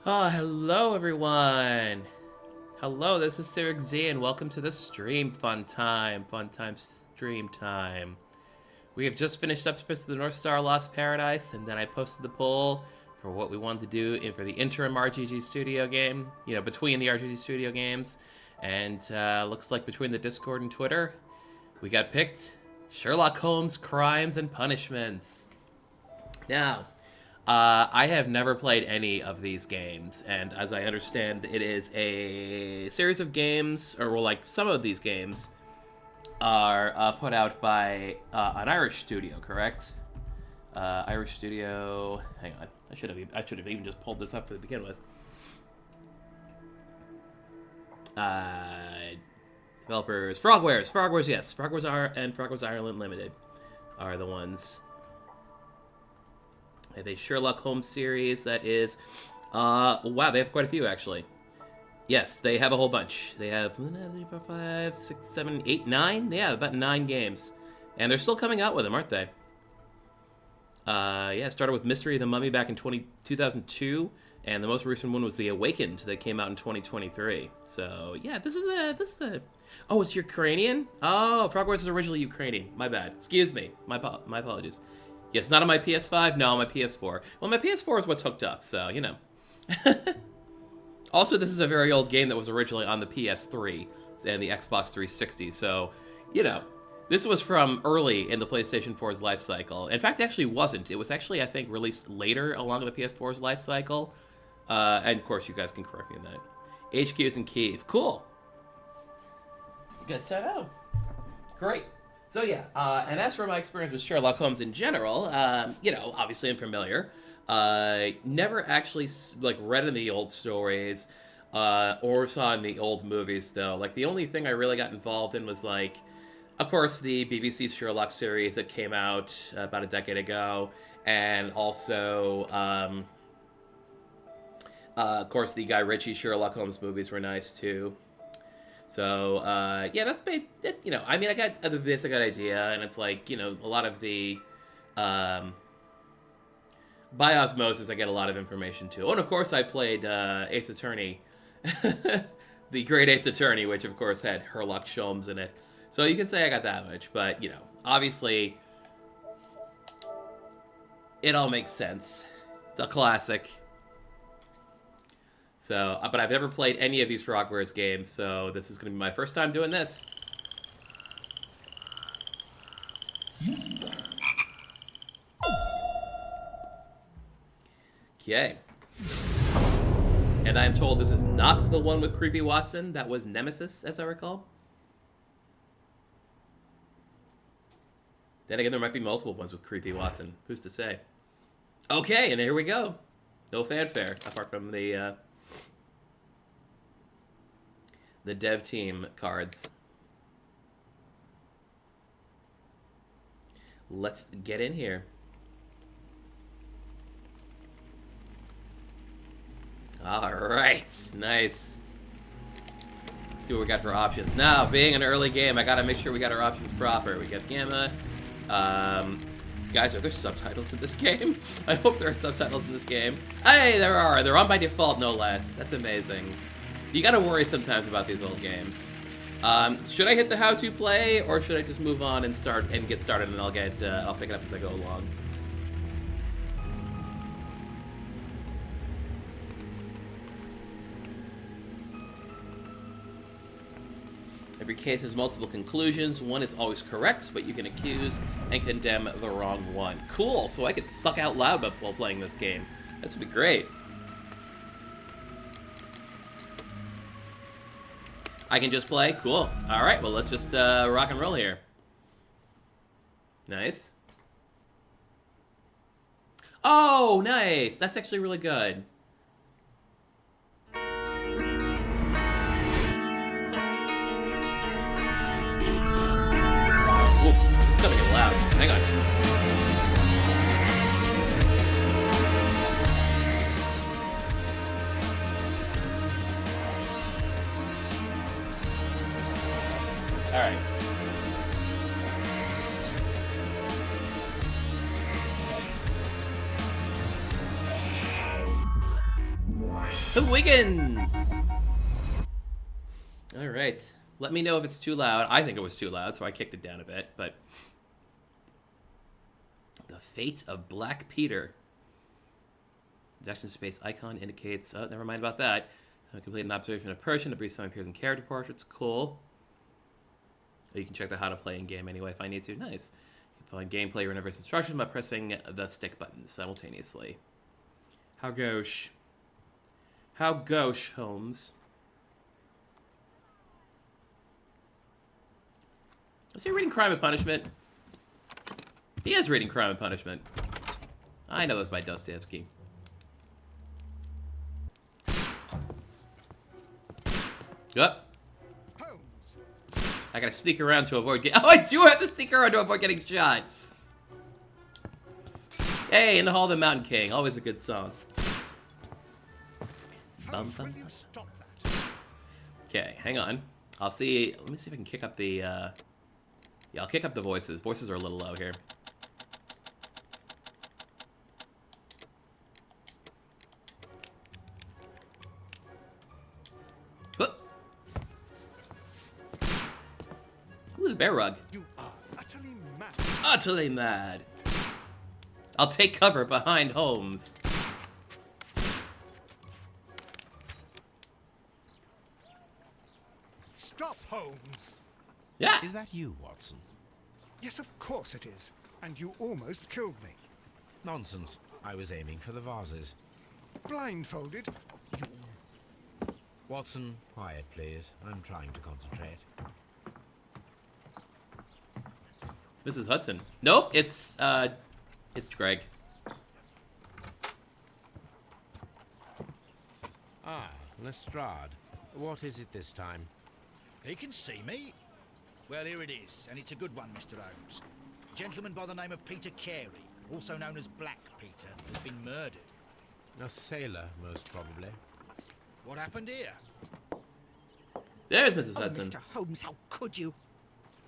Oh, hello everyone. Hello, this is CyricZ and welcome to the stream. Fun time, stream time. We have just finished episodes of the North Star Lost Paradise, and then I posted the poll for what we wanted to do for the interim RGG Studio game, between the RGG Studio games. And looks like between the Discord and Twitter, we got picked Sherlock Holmes Crimes and Punishments. Now, I have never played any of these games, and as I understand, it is a series of games, or like some of these games are put out by an Irish studio, correct? Irish studio. Hang on, I should have even just pulled this up to begin with. Developers, Frogwares, yes, Frogwares Ireland Limited are the ones. They have a Sherlock Holmes series that is, wow, they have quite a few actually. Yes, they have a whole bunch. They have 5, 6, 7, 8, 9. Yeah, about 9 games, and they're still coming out with them, aren't they? Yeah, it started with Mystery of the Mummy back in 2002, and the most recent one was The Awakened that came out in 2023. So yeah, this is a. Oh, it's Ukrainian. Oh, Frogwares is originally Ukrainian. My bad. Excuse me. My apologies. Yes, not on my PS5, no, on my PS4. Well, my PS4 is what's hooked up, so, you know. Also, this is a very old game that was originally on the PS3 and the Xbox 360, so, you know, this was from early in the PlayStation 4's life cycle. In fact, it actually wasn't. It was actually, I think, released later along the PS4's life cycle. And, of course, you guys can correct me on that. HQ is in Kyiv. Cool. Good to know. Great. So yeah, and as for my experience with Sherlock Holmes in general, obviously I'm familiar. Never actually read in the old stories or saw in the old movies though. Like the only thing I really got involved in was of course, the BBC Sherlock series that came out about a decade ago, and also, of course, the Guy Ritchie Sherlock Holmes movies were nice too. So, yeah, that's I got the basic idea, and it's a lot of the, by osmosis, I get a lot of information too. Oh, and of course, I played Ace Attorney, the Great Ace Attorney, which of course had Sherlock Holmes in it. So you can say I got that much, but, obviously, it all makes sense. It's a classic. So, but I've never played any of these Frogwares games, so this is going to be my first time doing this. Okay. And I'm told this is not the one with Creepy Watson. That was Nemesis, as I recall. Then again, there might be multiple ones with Creepy Watson. Who's to say? Okay, and here we go. No fanfare, apart from the dev team cards. Let's get in here. All right, nice. Let's see what we got for options. Now, being an early game, I gotta make sure we got our options proper. We got Gamma. Guys, are there subtitles in this game? I hope there are subtitles in this game. Hey, there are. They're on by default, no less. That's amazing. You gotta worry sometimes about these old games. Should I hit the how to play, or should I just move on and get started, and I'll pick it up as I go along? Every case has multiple conclusions. One is always correct, but you can accuse and condemn the wrong one. Cool, so I could suck out loud while playing this game. This would be great. I can just play? Cool. Alright, well, let's just rock and roll here. Nice. Oh, nice! That's actually really good. Oops, this is coming in loud. Hang on. All right. Wiggins! Alright. Let me know if it's too loud. I think it was too loud, so I kicked it down a bit, but... The Fate of Black Peter. The action space icon indicates... Oh, never mind about that. Complete an observation of person. A brief summary appears in character portraits. Cool. You can check the how to play in game anyway if I need to. Nice. You can find gameplay or universe instructions by pressing the stick buttons simultaneously. How gauche. How gauche, Holmes. Is he reading Crime and Punishment? He is reading Crime and Punishment. I know this by Dostoevsky. Yep. I gotta sneak around to avoid getting... Oh, I do have to sneak around to avoid getting shot. Hey, In the Hall of the Mountain King. Always a good song. Bum, bum, bum. Okay, hang on. I'll see... Let me see if I can kick up the... Yeah, I'll kick up the voices. Voices are a little low here. Ooh, the bear rug. You are utterly mad. Utterly mad. I'll take cover behind Holmes. Stop, Holmes. Yeah. Is that you, Watson? Yes, of course it is. And you almost killed me. Nonsense. I was aiming for the vases. Blindfolded. Watson, quiet, please. I'm trying to concentrate. It's Mrs. Hudson. Nope, it's Greg. Ah, Lestrade. What is it this time? He can see me. Well, here it is, and it's a good one, Mr. Holmes. A gentleman by the name of Peter Carey, also known as Black Peter, has been murdered. A sailor, most probably. What happened here? There's Mrs. Oh, Hudson. Mr. Holmes, how could you?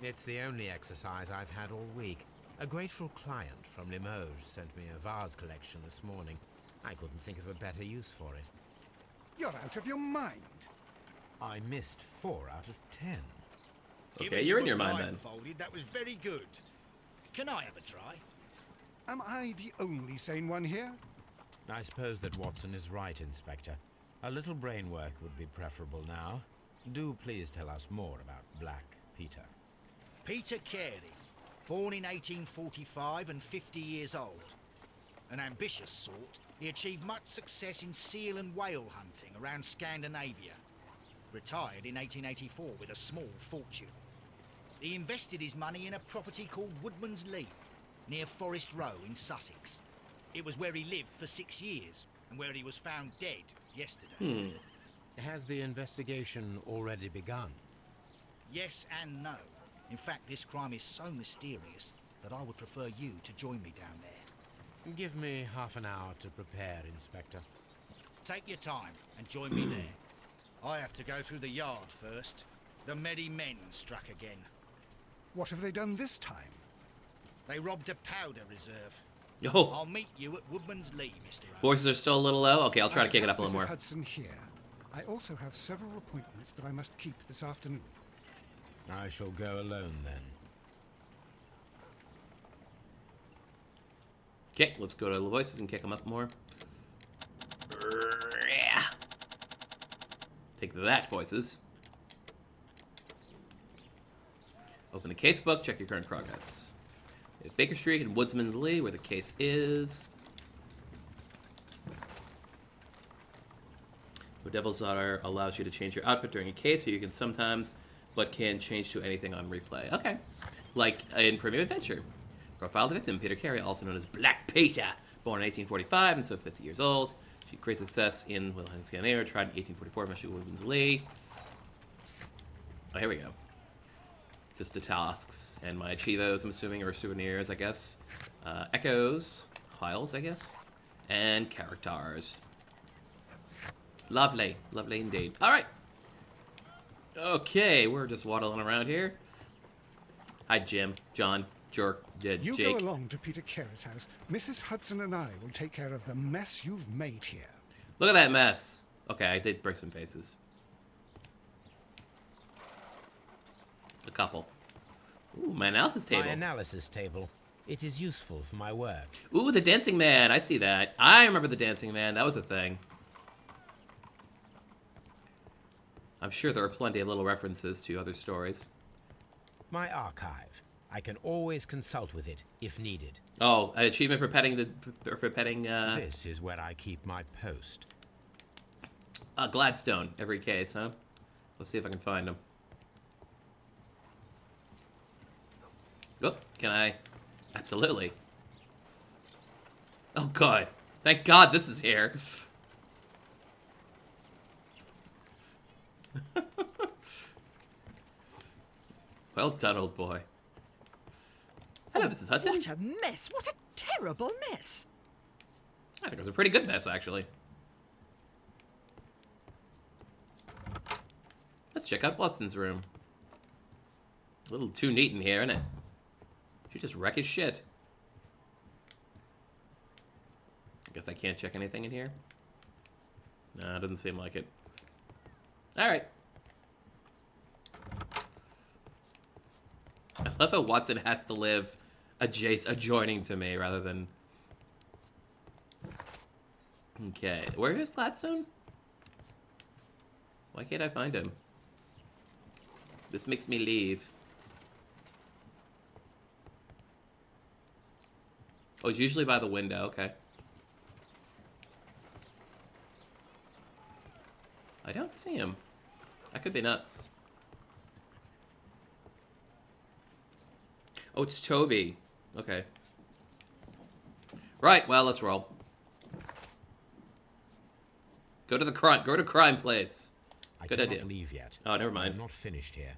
It's the only exercise I've had all week. A grateful client from Limoges sent me a vase collection this morning. I couldn't think of a better use for it. You're out of your mind. I missed 4 out of 10. Okay, Given you're you in your were mind then. blindfolded, that was very good. Can I have a try? Am I the only sane one here? I suppose that Watson is right, Inspector. A little brain work would be preferable now. Do please tell us more about Black Peter. Peter Carey, born in 1845 and 50 years old. An ambitious sort, he achieved much success in seal and whale hunting around Scandinavia. Retired in 1884 with a small fortune. He invested his money in a property called Woodman's Lee, near Forest Row in Sussex. It was where he lived for 6 years, and where he was found dead yesterday. Has the investigation already begun? Yes and no. In fact, this crime is so mysterious that I would prefer you to join me down there. Give me half an hour to prepare, Inspector. Take your time and join me there. I have to go through the yard first. The Merry Men struck again. What have they done this time? They robbed a powder reserve. Oh, I'll meet you at Woodman's Lee, Mr. Holmes. voices are still a little low. Okay, I'll try to kick it up a little Mrs. more. Hudson here. I also have several appointments that I must keep this afternoon. I shall go alone then. Okay, let's go to the voices and kick them up more. Yeah. Take that, voices. Open the casebook, check your current progress. We have Baker Street and Woodsman's Lee, where the case is. The Devil's Daughter allows you to change your outfit during a case, so you can sometimes, but can change to anything on replay. Okay. Like in Premium Adventure. Profile of the victim, Peter Carey, also known as Black Peter, born in 1845 and so 50 years old. She great success in Wilhelmina, Scandinavia, tried in 1844, Michigan Woodman's Lee. Oh, here we go. Just the tasks and my achievos, I'm assuming, or souvenirs, I guess. Echoes, files, I guess, and characters. Lovely, lovely indeed. All right. Okay, we're just waddling around here. Hi, Jim, John, Jerk, You Jake. go along to Peter Carey's house. Mrs. Hudson and I will take care of the mess you've made here. Look at that mess. Okay, I did break some faces. A couple. Ooh, my analysis table. My analysis table. It is useful for my work. Ooh, the Dancing Man. I see that. I remember the Dancing Man. That was a thing. I'm sure there are plenty of little references to other stories. My archive. I can always consult with it if needed. Oh, an achievement for petting the... This is where I keep my post. Gladstone, every case, huh? Let's see if I can find him. Oh, can I? Absolutely. Oh, God. Thank God this is here. Well done, old boy. Hello, Mrs. Hudson. What a mess! What a terrible mess! I think it was a pretty good mess, actually. Let's check out Watson's room. A little too neat in here, isn't it? She just wreck his shit. I guess I can't check anything in here. Nah, it doesn't seem like it. Alright. I love how Watson has to live adjoining to me rather than... Okay, where is Gladstone? Why can't I find him? This makes me leave. Oh, he's usually by the window, okay. I don't see him. I could be nuts. Oh, it's Toby. Okay. Right, well, let's roll. Go to crime place. Good I cannot idea. leave yet. Oh, never mind. I'm not finished here.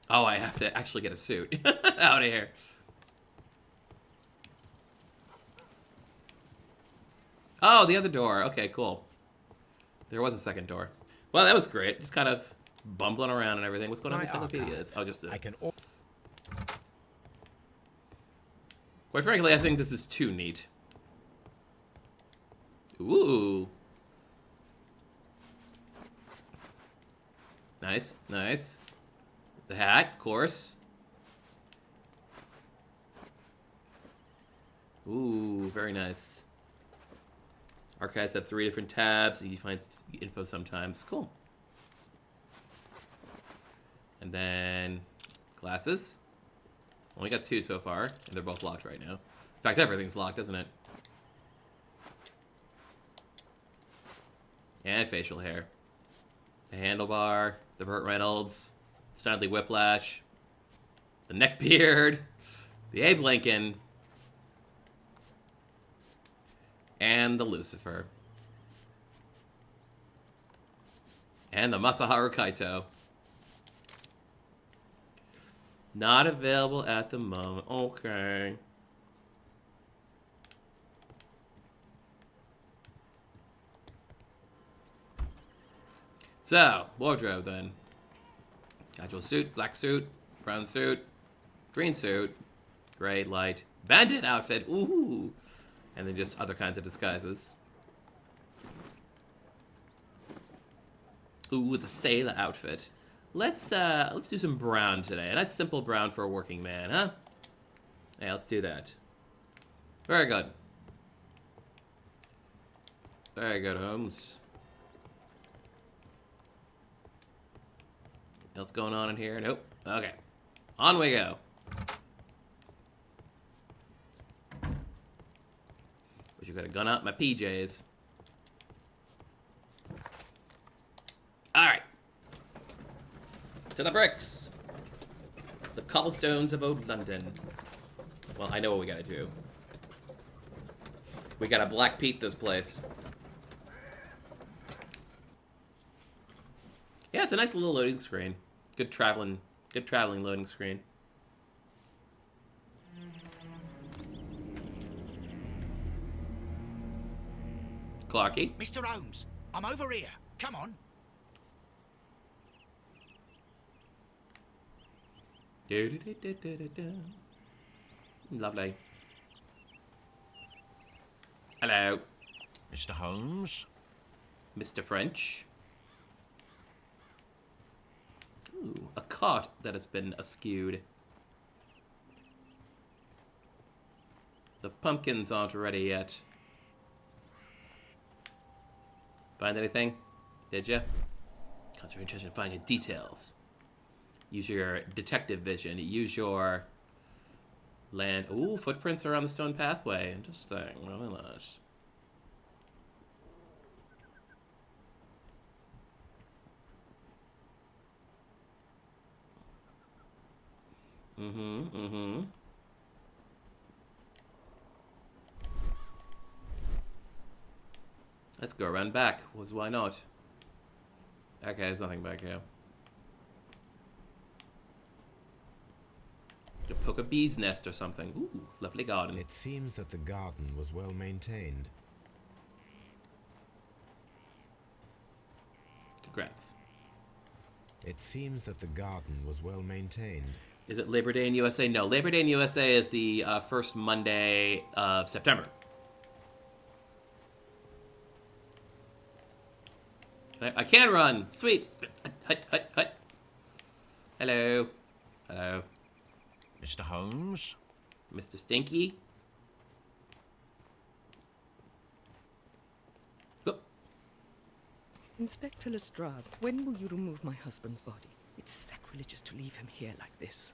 Oh, I have to actually get a suit. Out of here. Oh, the other door. Okay, cool. There was a second door. Well, that was great. Just kind of bumbling around and everything. What's going on in the encyclopedias? Oh, just... I can... Quite frankly, I think this is too neat. Ooh. Nice, nice. The hat, of course. Ooh, very nice. Archives have 3 different tabs. You find info sometimes. Cool. And then glasses. Only got 2 so far, and they're both locked right now. In fact, everything's locked, isn't it? And facial hair. The handlebar, the Burt Reynolds, Stanley Whiplash, the neck beard, the Abe Lincoln, and the Lucifer. And the Masaharu Kaito. Not available at the moment. Okay. So, wardrobe then. Casual suit, black suit, brown suit, green suit, gray, light, bandit outfit, ooh, and then just other kinds of disguises. Ooh, the sailor outfit. Let's do some brown today. A nice simple brown for a working man, huh? Yeah, let's do that. Very good. Very good, Holmes. What's going on in here? Nope. Okay. On we go. Wish you could have gone out in my PJs. Alright. To the bricks. The cobblestones of old London. Well, I know what we gotta do. We gotta Black Pete this place. Yeah, it's a nice little loading screen. Good traveling loading screen. Clarky. Mr. Holmes, I'm over here. Come on. Lovely. Hello, Mr. Holmes? Mr. French. Ooh, a cart that has been askewed. The pumpkins aren't ready yet. Find anything? Did ya? Concentrate attention on finding details. Use your detective vision. Use your land. Ooh, footprints around the stone pathway. Interesting. Really nice. Let's go around back. Why not? Okay, there's nothing back here. To poke a bee's nest or something. Ooh, lovely garden. It seems that the garden was well maintained. Congrats. It seems that the garden was well maintained. Is it Labor Day in USA? No, Labor Day in USA is the first Monday of September. I can run. Sweet. Hut. Hello. Hello. Mr. Holmes? Mr. Stinky. Oh. Inspector Lestrade, when will you remove my husband's body? It's sacrilegious to leave him here like this.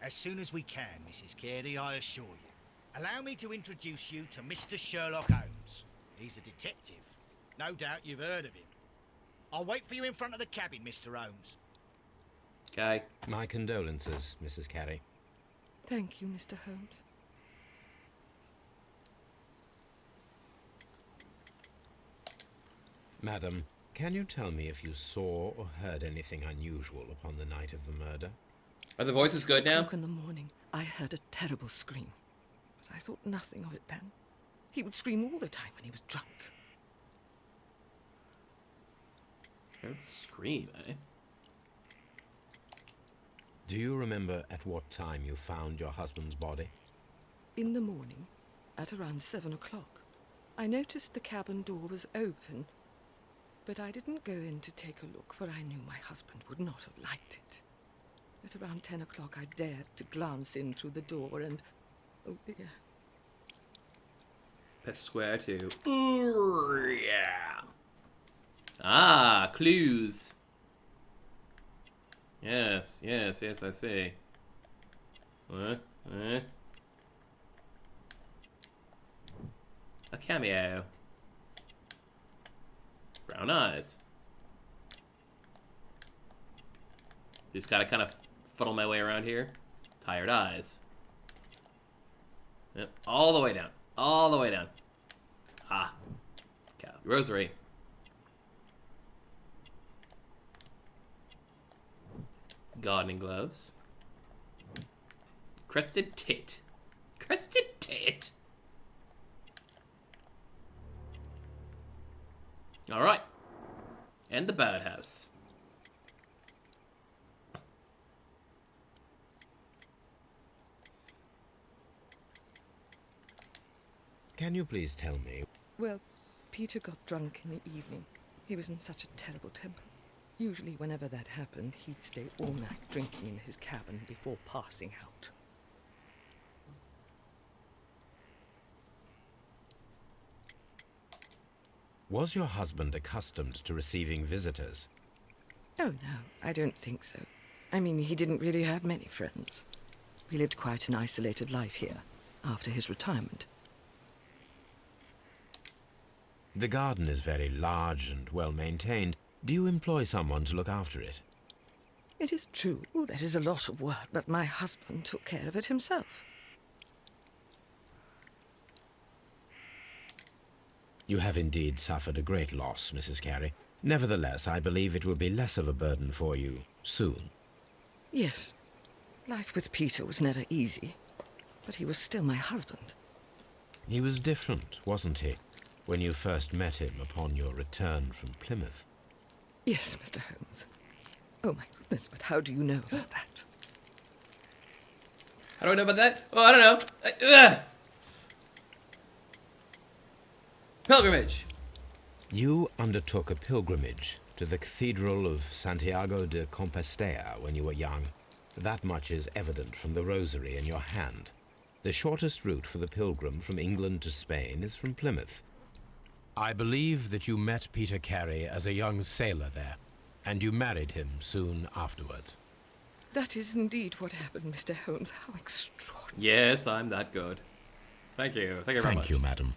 As soon as we can, Mrs. Carey, I assure you. Allow me to introduce you to Mr. Sherlock Holmes. He's a detective. No doubt you've heard of him. I'll wait for you in front of the cabin, Mr. Holmes. Okay. My condolences, Mrs. Carey. Thank you, Mr. Holmes. Madam, can you tell me if you saw or heard anything unusual upon the night of the murder? Are the voices good now? 2 o'clock in the morning, I heard a terrible scream. But I thought nothing of it then. He would scream all the time when he was drunk. Heard scream, eh? Do you remember at what time you found your husband's body? In the morning, at around 7 o'clock, I noticed the cabin door was open, but I didn't go in to take a look, for I knew my husband would not have liked it. At around 10 o'clock, I dared to glance in through the door and... oh dear. Press square to... ooh, yeah. Ah, clues. Yes, I see. A cameo. Brown eyes. Just gotta kind of fuddle my way around here. Tired eyes. Yep, all the way down. All the way down. Ah. Rosary. Gardening gloves. Crested tit. Crested tit? Alright. And the birdhouse. Can you please tell me? Well, Peter got drunk in the evening. He was in such a terrible temper. Usually whenever that happened, he'd stay all night drinking in his cabin before passing out. Was your husband accustomed to receiving visitors? Oh, no, I don't think so. I mean, he didn't really have many friends. We lived quite an isolated life here, after his retirement. The garden is very large and well maintained. Do you employ someone to look after it? It is true, there is a lot of work, but my husband took care of it himself. You have indeed suffered a great loss, Mrs. Carey. Nevertheless, I believe it will be less of a burden for you soon. Yes. Life with Peter was never easy, but he was still my husband. He was different, wasn't he, when you first met him upon your return from Plymouth? Yes, Mr. Holmes. Oh, my goodness, but how do you know about that? How do I know about that? Oh, I don't know. Pilgrimage. You undertook a pilgrimage to the Cathedral of Santiago de Compostela when you were young. That much is evident from the rosary in your hand. The shortest route for the pilgrim from England to Spain is from Plymouth. I believe that you met Peter Carey as a young sailor there, and you married him soon afterwards. That is indeed what happened, Mr. Holmes. How extraordinary. Yes, I'm that good. Thank you. Thank you very much. Thank you, madam.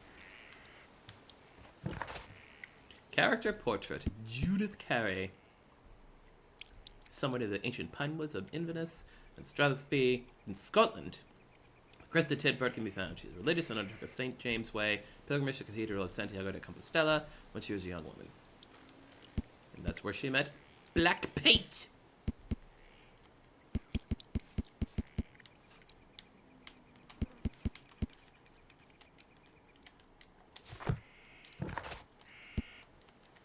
Character portrait. Judith Carey. Someone in the ancient pinewoods of Inverness and Strathspey in Scotland. Krista Tidbert can be found. She is religious and undertook a St. James Way pilgrimage to the Cathedral of Santiago de Compostela when she was a young woman. And that's where she met Black Pete.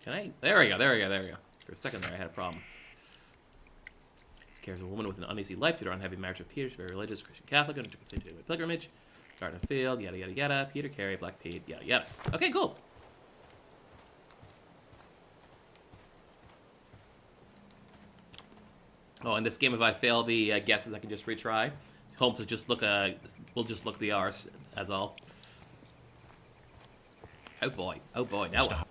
Can I? There we go. For a second there, I had a problem. She carries a woman with an uneasy life due to her unhappy marriage with Peter. She's very religious, Christian Catholic, and took a St. James pilgrimage. Garden Field, yada yada yada. Peter Carey, Black Pete, yada yada. Okay, cool. Oh, in this game, if I fail the guesses, I can just retry. Holmes will just look. We'll just look the R's as all. Oh boy. Now what?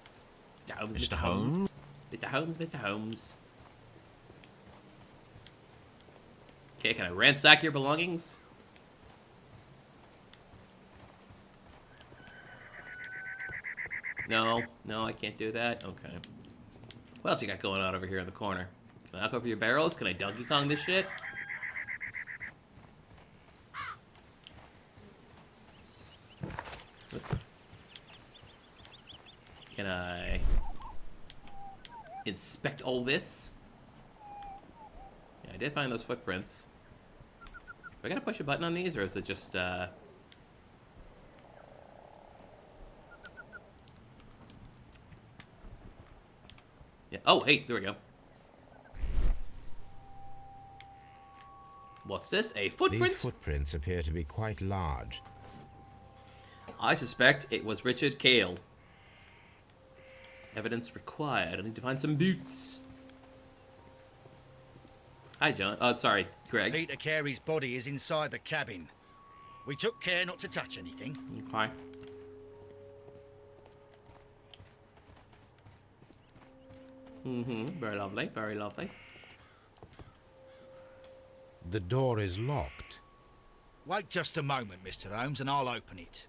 Mr. Holmes? Mr. Holmes. Okay, can I ransack your belongings? No, I can't do that. Okay. What else you got going on over here in the corner? Can I knock over your barrels? Can I Donkey Kong this shit? Oops. Can I inspect all this? Yeah, I did find those footprints. Do I gotta push a button on these, or is it just, Yeah, oh, hey, there we go. What's this? A footprint? These footprints appear to be quite large. I suspect it was Richard Cale. Evidence required. I need to find some boots. Hi, John. Oh, sorry, Greg. Peter Carey's body is inside the cabin. We took care not to touch anything. Okay. Very lovely, very lovely. The door is locked. Wait just a moment, Mr. Holmes, and I'll open it.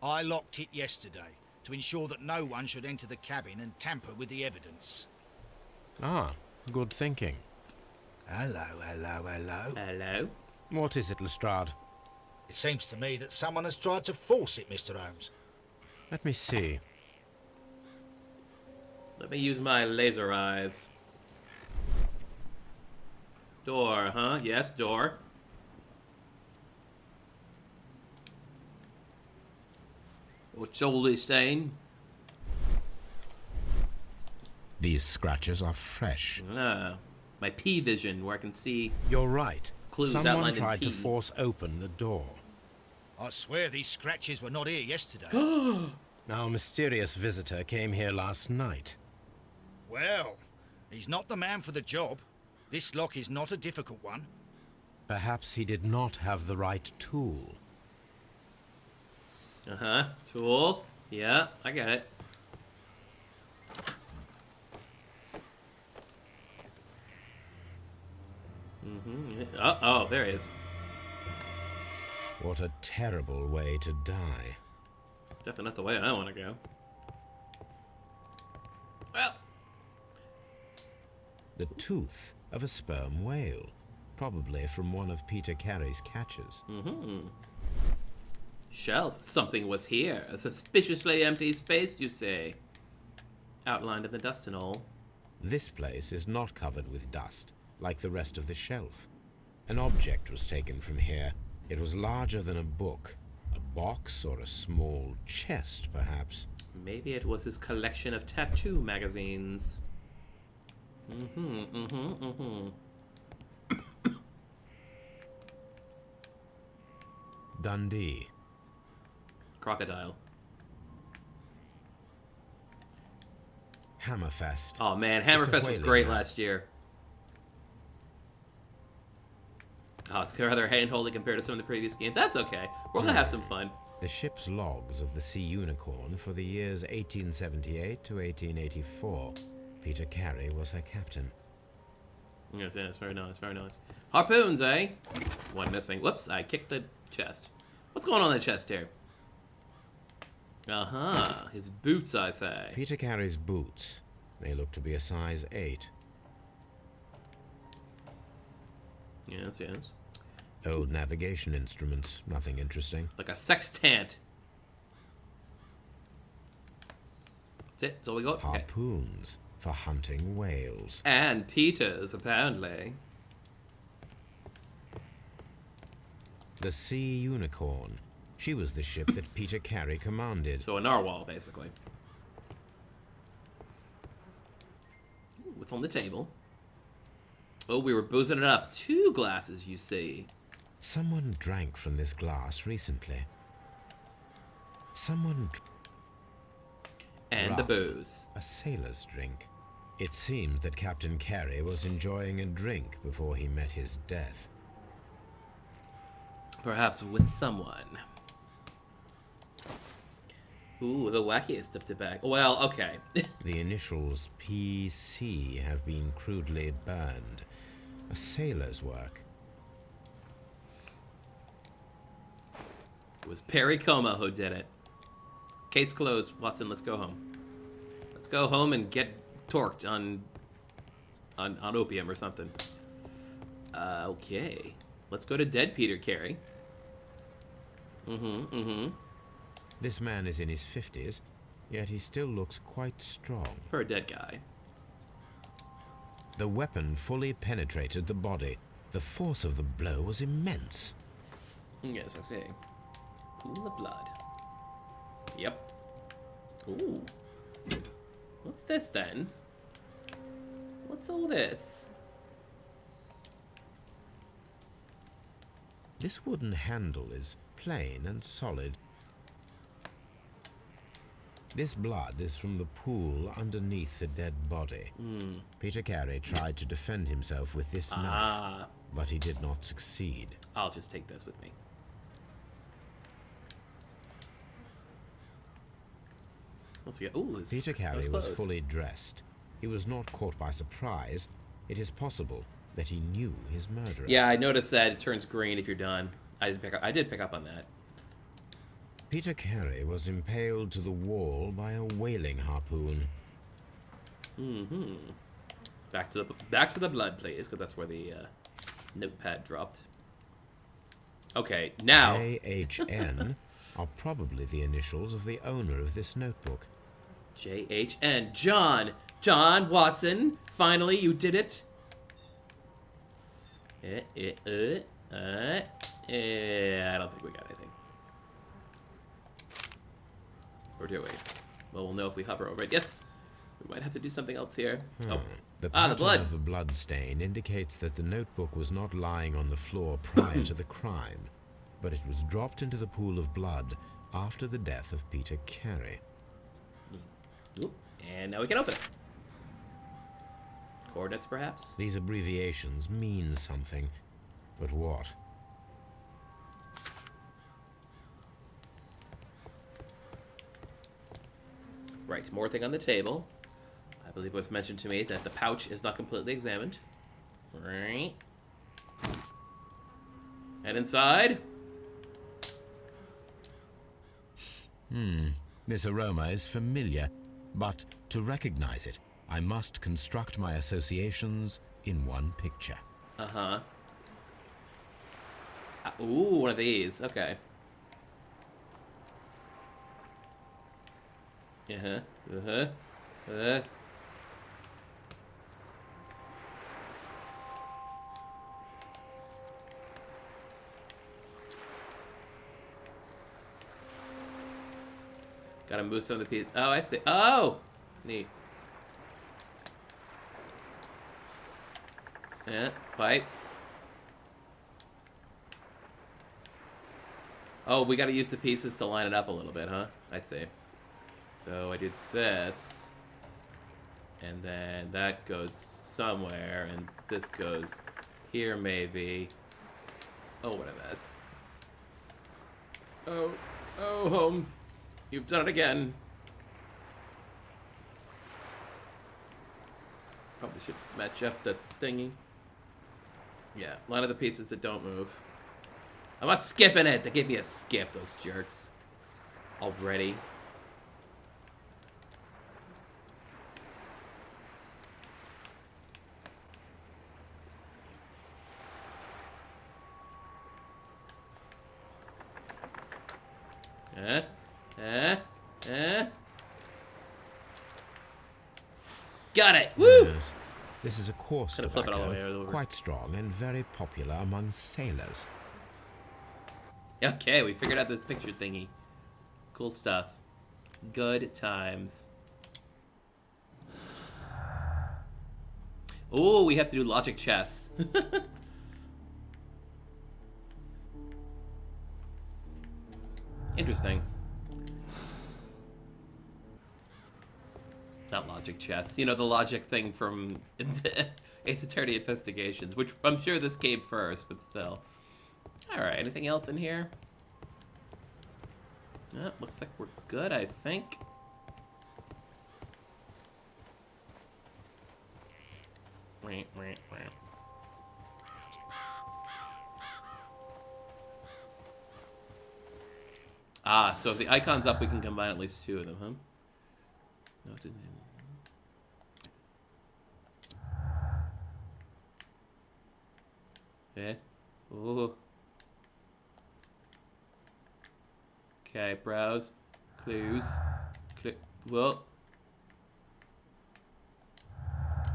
I locked it yesterday to ensure that no one should enter the cabin and tamper with the evidence. Ah, good thinking. Hello. Hello. What is it, Lestrade? It seems to me that someone has tried to force it, Mr. Holmes. Let me see. Let me use my laser eyes. Door, huh? Yes, door. What's all this saying? These scratches are fresh. Ah, my P vision, where I can see You're right. clues Someone outlined in tried P. to force open the door. I swear these scratches were not here yesterday. Our mysterious visitor came here last night. Well, he's not the man for the job. This lock is not a difficult one. Perhaps he did not have the right tool. Uh-huh. Tool. Yeah, I got it. Oh, there he is. What a terrible way to die. Definitely not the way I want to go. Well. The tooth of a sperm whale. Probably from one of Peter Carey's catches. Shelf. Something was here. A suspiciously empty space, you say? Outlined in the dust and all. This place is not covered with dust, like the rest of the shelf. An object was taken from here. It was larger than a book. A box or a small chest, perhaps. Maybe it was his collection of tattoo magazines. Dundee. Crocodile. Hammerfest. Oh man, It's a Hammerfest was whaling great map. last year. Oh, it's rather hand-holding compared to some of the previous games. That's okay. We're gonna have some fun. The ship's logs of the Sea Unicorn for the years 1878 to 1884. Peter Carey was her captain. Yes, yes, very nice, very nice. Harpoons, eh? One missing. Whoops, I kicked the chest. What's going on in the chest here? Uh-huh. His boots, I say. Peter Carey's boots. They look to be a size 8. Yes, yes. Old navigation instruments, nothing interesting. Like a sextant. That's it. That's all we got. Okay. Harpoons for hunting whales. And Peters, apparently. The Sea Unicorn. She was the ship that Peter Carey commanded. So a narwhal, basically. Ooh, what's on the table? Oh, we were boozing it up. 2 glasses, you see. Someone drank from this glass recently. Someone And the Rum. booze. a sailor's drink. It seems that Captain Carey was enjoying a drink before he met his death. Perhaps with someone. Ooh, the wackiest of tobacco. Well, okay. The initials PC have been crudely burned. A sailor's work. It was Perry Como who did it. Case closed, Watson. Let's go home. Let's go home and get torqued on opium or something. Okay. Let's go to dead Peter Carey. This man is in his 50s, yet he still looks quite strong. For a dead guy. The weapon fully penetrated the body. The force of the blow was immense. Yes, I see. Pool of blood. Yep. Ooh. What's this then? What's all this? This wooden handle is plain and solid. This blood is from the pool underneath the dead body. Peter Carey tried to defend himself with this knife, but he did not succeed. I'll just take this with me. Let's get. Ooh, Peter Carey was fully dressed. He was not caught by surprise. It is possible that he knew his murderer. Yeah, I noticed that it turns green if you're done. I did pick up on that. Peter Carey was impaled to the wall by a whaling harpoon. Back to the blood, please, because that's where the notepad dropped. Okay, now. JHN are probably the initials of the owner of this notebook. JHN. John Watson. Finally, you did it. I don't think we got anything. Or do we? Well, we'll know if we hover over it. Yes. We might have to do something else here. Oh. The The pattern blood. of the blood stain indicates that the notebook was not lying on the floor prior to the crime, but it was dropped into the pool of blood after the death of Peter Carey. Oop. And now we can open it. Coordinates, perhaps? These abbreviations mean something, but what? Right, more thing on the table. I believe it was mentioned to me that the pouch is not completely examined. Right. And inside? This aroma is familiar, but to recognize it, I must construct my associations in one picture. Uh-huh. Ooh, one of these. Okay. Uh-huh. Uh-huh. Gotta move some of the pieces. Oh, I see. Oh! Neat. Yeah, pipe. Oh, we gotta use the pieces to line it up a little bit, huh? I see. So I did this. And then that goes somewhere, and this goes here maybe. Oh, what a mess. Oh, Holmes. You've done it again. Probably should match up the thingy. Yeah, a lot of the pieces that don't move. I'm not skipping it. They gave me a skip, those jerks. Already. Got it! Woo! Yes. This is a coarse Gonna flip it all the way tobacco, over. quite strong and very popular among sailors. Okay, we figured out this picture thingy. Cool stuff. Good times. Oh, we have to do logic chess. Interesting. Not logic chess. You know, the logic thing from Ace Attorney Investigations, which I'm sure this came first, but still. Alright, anything else in here? Looks like we're good, I think. Ah, so if the icon's up, we can combine at least two of them, huh? No, it didn't. Yeah. Ooh. Okay, browse. Clues. Click. Well.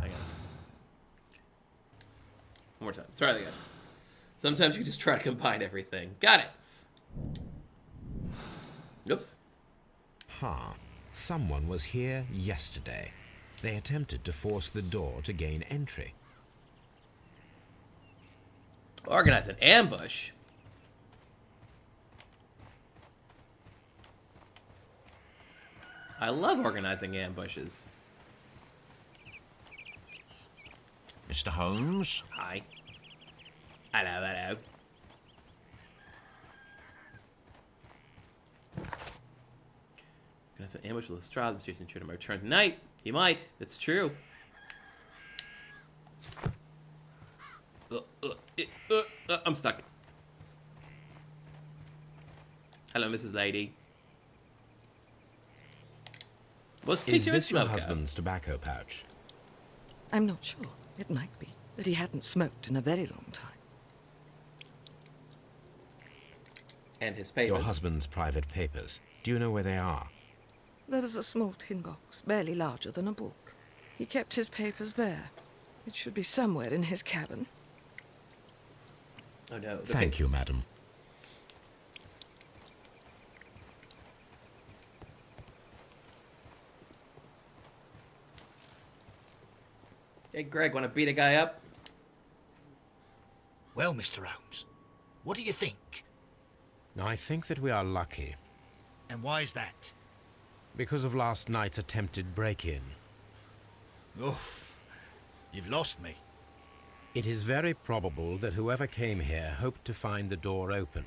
Hang on. One more time. Try that again. Sometimes you just try to combine everything. Got it. Oops. Ha. Someone was here yesterday. They attempted to force the door to gain entry. Organize an ambush. I love organizing ambushes. Mr. Holmes? Hi. Hello. Organize an ambush with Lestrade. The mysterious intruder might return tonight. He might. It's true. I'm stuck. Hello, Mrs. Lady. What's Is this your husband's tobacco pouch? I'm not sure. It might be, but he hadn't smoked in a very long time. And his papers. Your husband's private papers. Do you know where they are? There was a small tin box, barely larger than a book. He kept his papers there. It should be somewhere in his cabin. Oh no. Thank you, madam. Hey, Greg, want to beat a guy up? Well, Mr. Holmes, what do you think? I think that we are lucky. And why is that? Because of last night's attempted break-in. Oof, you've lost me. It is very probable that whoever came here hoped to find the door open.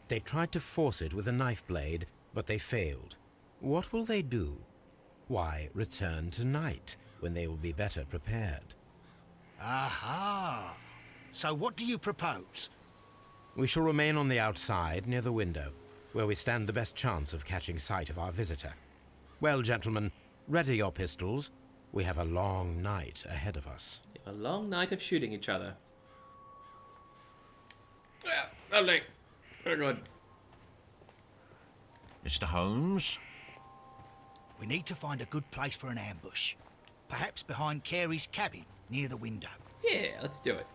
They tried to force it with a knife blade, but they failed. What will they do? Why, return tonight, when they will be better prepared. Aha! So what do you propose? We shall remain on the outside, near the window, where we stand the best chance of catching sight of our visitor. Well, gentlemen, ready your pistols. We have a long night ahead of us. A long night of shooting each other. Yeah, lovely. Very good. Mr. Holmes? We need to find a good place for an ambush. Perhaps behind Carey's cabin, near the window. Yeah, let's do it.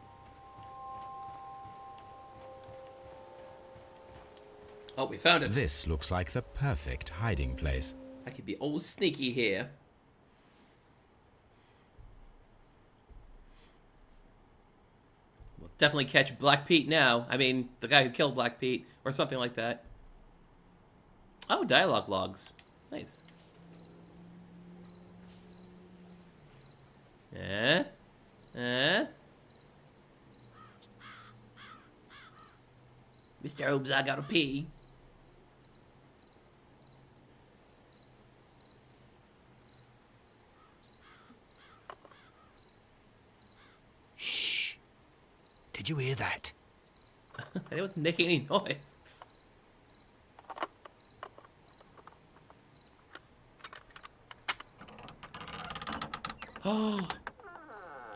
Oh, we found it. This looks like the perfect hiding place. I could be all sneaky here. We'll definitely catch Black Pete now. I mean, the guy who killed Black Pete, or something like that. Oh, dialogue logs. Nice. Eh? Mr. Holmes, I gotta pee. Shh. Did you hear that? I didn't make any noise. Oh,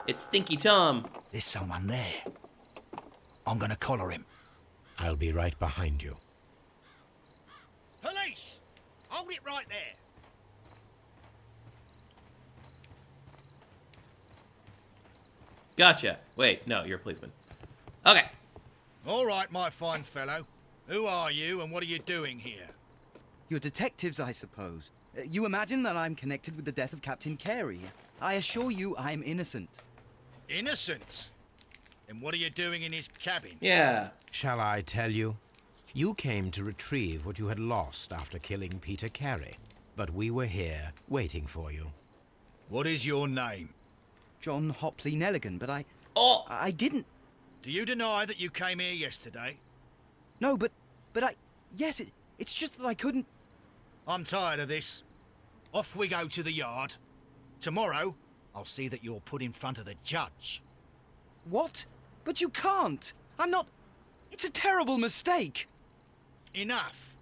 it's Stinky Tom. There's someone there. I'm gonna collar him. I'll be right behind you. Police! Hold it right there. Gotcha. Wait, no, you're a policeman. Okay. All right, my fine fellow. Who are you and what are you doing here? You're detectives, I suppose. You imagine that I'm connected with the death of Captain Carey. I assure you I'm innocent. Innocent? And what are you doing in his cabin? Yeah. Shall I tell you? You came to retrieve what you had lost after killing Peter Carey. But we were here, waiting for you. What is your name? John Hopley Nelligan, but Oh! I didn't... Do you deny that you came here yesterday? No, but yes, it's just that I couldn't... I'm tired of this. Off we go to the yard. Tomorrow, I'll see that you're put in front of the judge. What? But you can't! I'm not... It's a terrible mistake! Enough.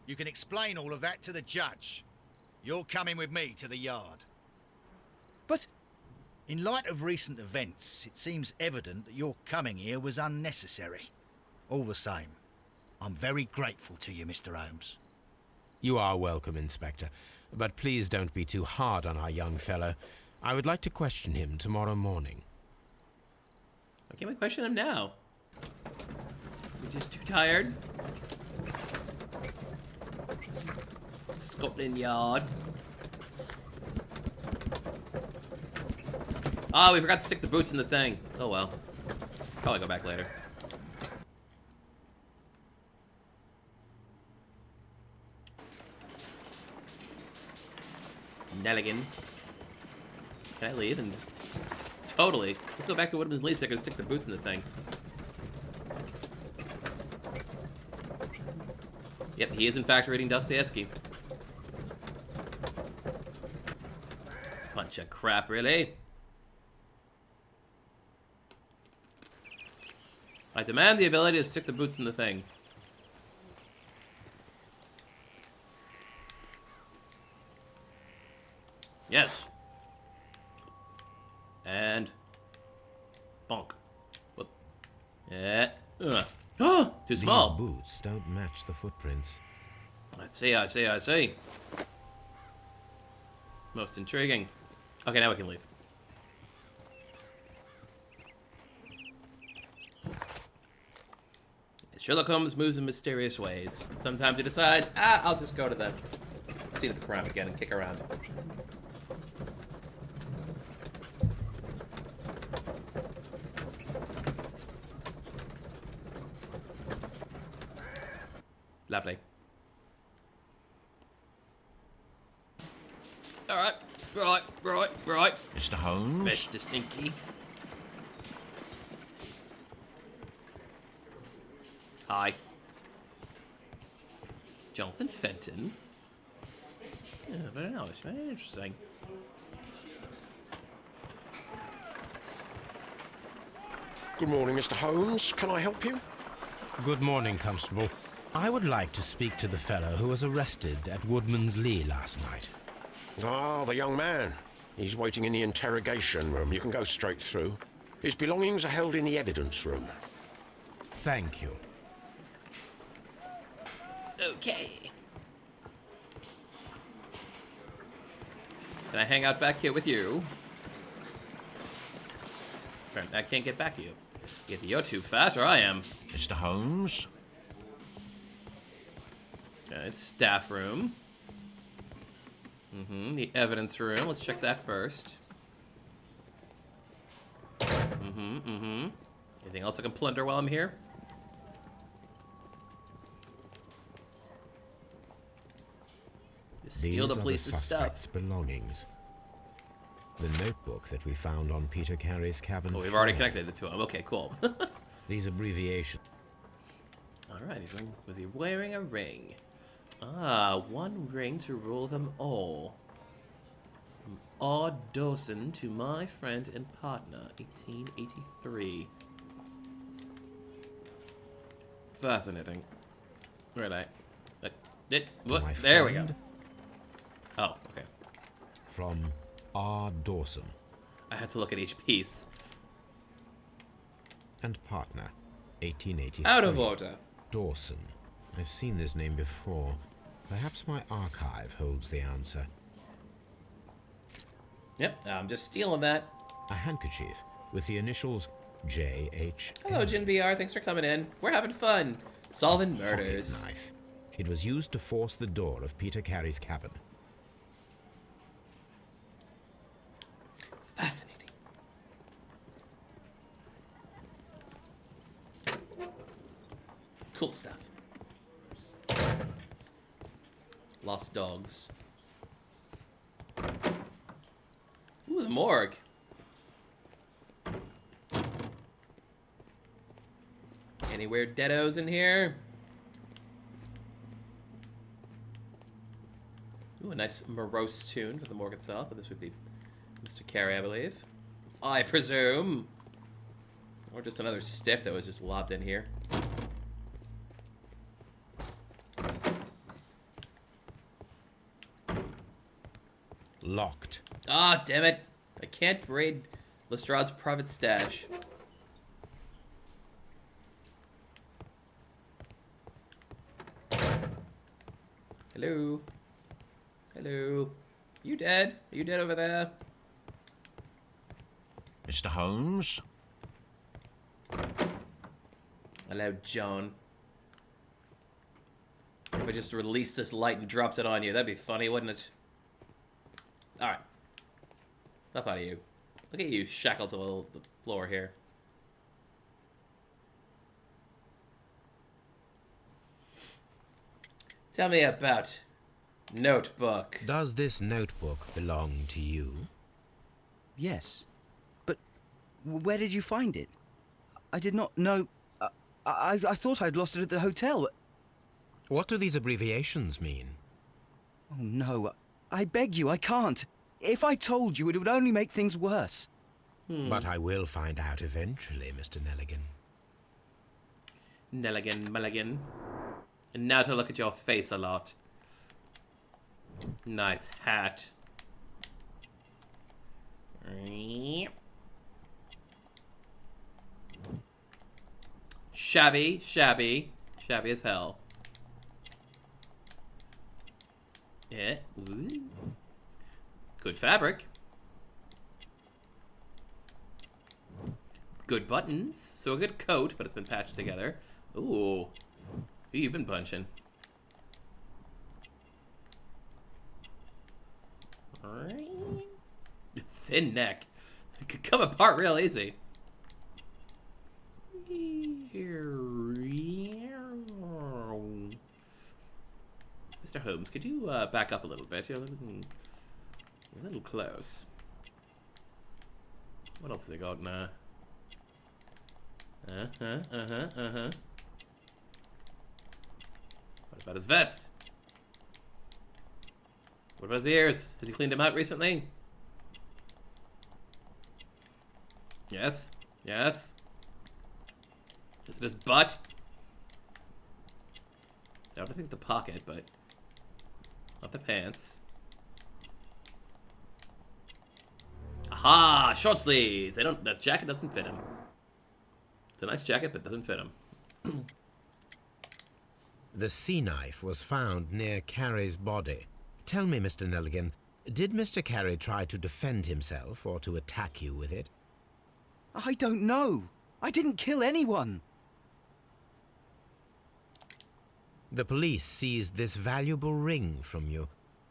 You can explain all of that to the judge. You're coming with me to the yard. But... In light of recent events, it seems evident that your coming here was unnecessary. All the same, I'm very grateful to you, Mr. Holmes. You are welcome, Inspector. But please don't be too hard on our young fellow. I would like to question him tomorrow morning. Why can't we question him now? We're just too tired. Scotland Yard. Oh, we forgot to stick the boots in the thing. Oh well. Probably go back later. Nelligan. Can I leave and just... Totally. Let's go back to Woodman's Lee so I can stick the boots in the thing. Yep, he is in fact reading Dostoevsky. Bunch of crap, really. I demand the ability to stick the boots in the thing. Yes. And bonk. Whoop. Oh, too small. These boots don't match the footprints. I see. Most intriguing. Okay, now we can leave. Sherlock Holmes moves in mysterious ways. Sometimes he decides, I'll just go to the seat of the crime again and kick around. Lovely. Alright, right. Mr. Holmes? Mr. Stinky. Hi. Jonathan Fenton. Yeah, very nice, very interesting. Good morning, Mr. Holmes. Can I help you? Good morning, Constable. I would like to speak to the fellow who was arrested at Woodman's Lee last night. Ah, the young man. He's waiting in the interrogation room. You can go straight through. His belongings are held in the evidence room. Thank you. Okay. Can I hang out back here with you? I can't get back to you. Either you're too fat or I am. Mr. Holmes? Okay, it's staff room. The evidence room. Let's check that first. Anything else I can plunder while I'm here? steal the These are police's suspect's stuff. belongings. The notebook that we found on Peter Carey's cabin Oh, we've already floor. connected it to him. Okay, cool. These abbreviations. Alright, was he wearing a ring? Ah, one ring to rule them all. From Odd Dawson to my friend and partner, 1883. Fascinating. Right, what? My There we go. friend Oh, okay. From R. Dawson I had to look at each piece. and partner, 1883. Out of order. Dawson. I've seen this name before. Perhaps my archive holds the answer. Yep, I'm just stealing that. A handkerchief with the initials J.H. Hello, Jin BR. Thanks for coming in. We're having fun. Solving Pocket murders. knife. It was used to force the door of Peter Carey's cabin. Fascinating. Cool stuff. Lost dogs. Ooh, the morgue. Any weird deados in here? Ooh, a nice morose tune for the morgue itself. And this would be Mr. Carey, I believe. I presume. Or just another stiff that was just lobbed in here. Locked. Ah, damn it. I can't raid Lestrande's private stash. Hello? Hello? You dead? Are you dead over there? Mr. Holmes? Hello, John. If I just released this light and dropped it on you, that'd be funny, wouldn't it? Alright. Enough out of you. Look at you shackled to the floor here. Tell me about notebook. Does this notebook belong to you? Yes. But where did you find it? I did not know... I thought I'd lost it at the hotel. What do these abbreviations mean? Oh, no. I beg you, I can't. If I told you, it would only make things worse. But I will find out eventually, Mr. Nelligan. Nelligan, Mulligan. And now to look at your face a lot. Nice hat. Shabby, shabby. Shabby as hell. Yeah. Ooh. Good fabric. Good buttons. So a good coat, but it's been patched together. Ooh. Who you been punching? Thin neck. It could come apart real easy. Mr. Holmes, could you back up a little bit? You're a little close. What else has he got now? What about his vest? What about his ears? Has he cleaned them out recently? Yes. Yes. Is it his butt? I don't think the pocket, but not the pants. Aha! Short sleeves! That jacket doesn't fit him. It's a nice jacket, but doesn't fit him. The sea knife was found near Carey's body. Tell me, Mr. Nelligan, did Mr. Carey try to defend himself or to attack you with it? I don't know. I didn't kill anyone. The police seized this valuable ring from you.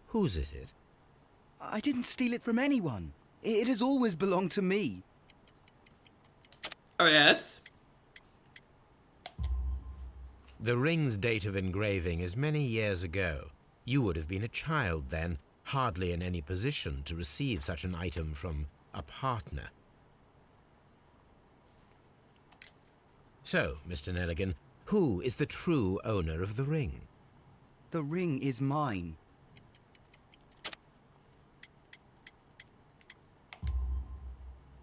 Whose is it? I didn't steal it from anyone. It has always belonged to me. Oh, yes? The ring's date of engraving is many years ago. You would have been a child then, hardly in any position to receive such an item from a partner. So, Mr. Nelligan, who is the true owner of the ring? The ring is mine.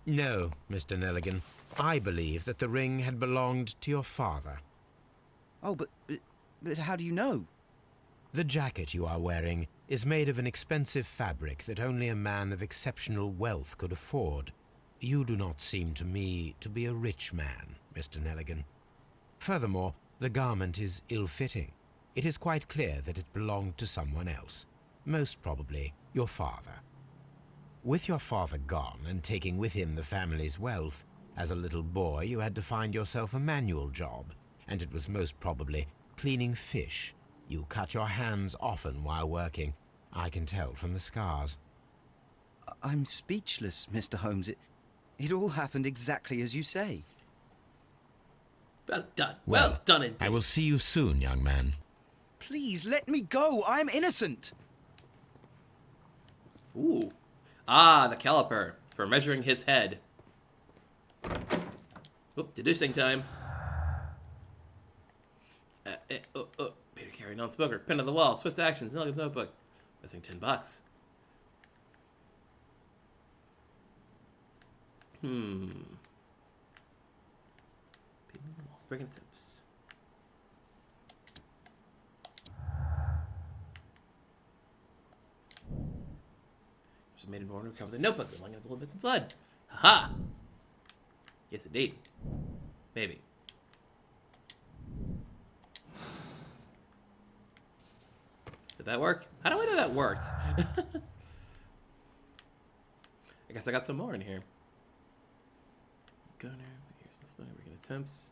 No, Mr. Nelligan. I believe that the ring had belonged to your father. Oh, but how do you know? The jacket you are wearing is made of an expensive fabric that only a man of exceptional wealth could afford. You do not seem to me to be a rich man, Mr. Nelligan. Furthermore, the garment is ill-fitting. It is quite clear that it belonged to someone else, most probably your father. With your father gone and taking with him the family's wealth, as a little boy you had to find yourself a manual job, and it was most probably cleaning fish. You cut your hands often while working. I can tell from the scars. I'm speechless, Mr. Holmes. It all happened exactly as you say. Well done. Well done indeed. I will see you soon, young man. Please let me go. I'm innocent. Ooh. Ah, the caliper for measuring his head. Oop, deducing time. Peter Carey, non-smoker. Pin on the wall. Swift actions. Nelligan's notebook. Missing $10. Pin on the wall. Breaking tips. Just made an order to recover the notebook. Belonging to the little bits of blood. Haha! Yes, indeed. Maybe. Did that work? How do I know that worked? I guess I got some more in here. Gunner. Here's this one. Breaking attempts.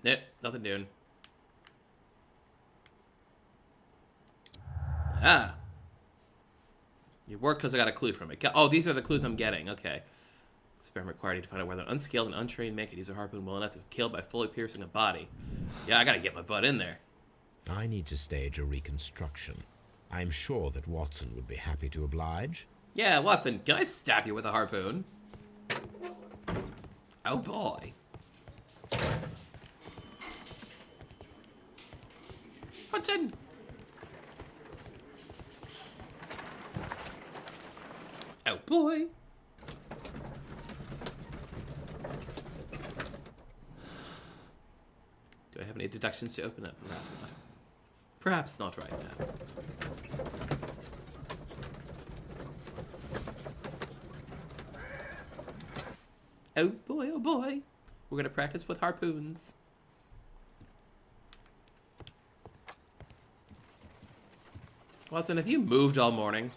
Nope. Nothing doing. Ah. It worked because I got a clue from it. Oh, these are the clues I'm getting. Okay. Experiment required to find out whether an unskilled and untrained man could use a harpoon well enough to kill by fully piercing a body. Yeah, I gotta get my butt in there. I need to stage a reconstruction. I'm sure that Watson would be happy to oblige. Yeah, Watson, can I stab you with a harpoon? Oh boy. Watson! Oh boy. Do I have any deductions to open up? Perhaps not. Perhaps not right now. Oh boy, oh boy. We're gonna practice with harpoons. Watson, have you moved all morning?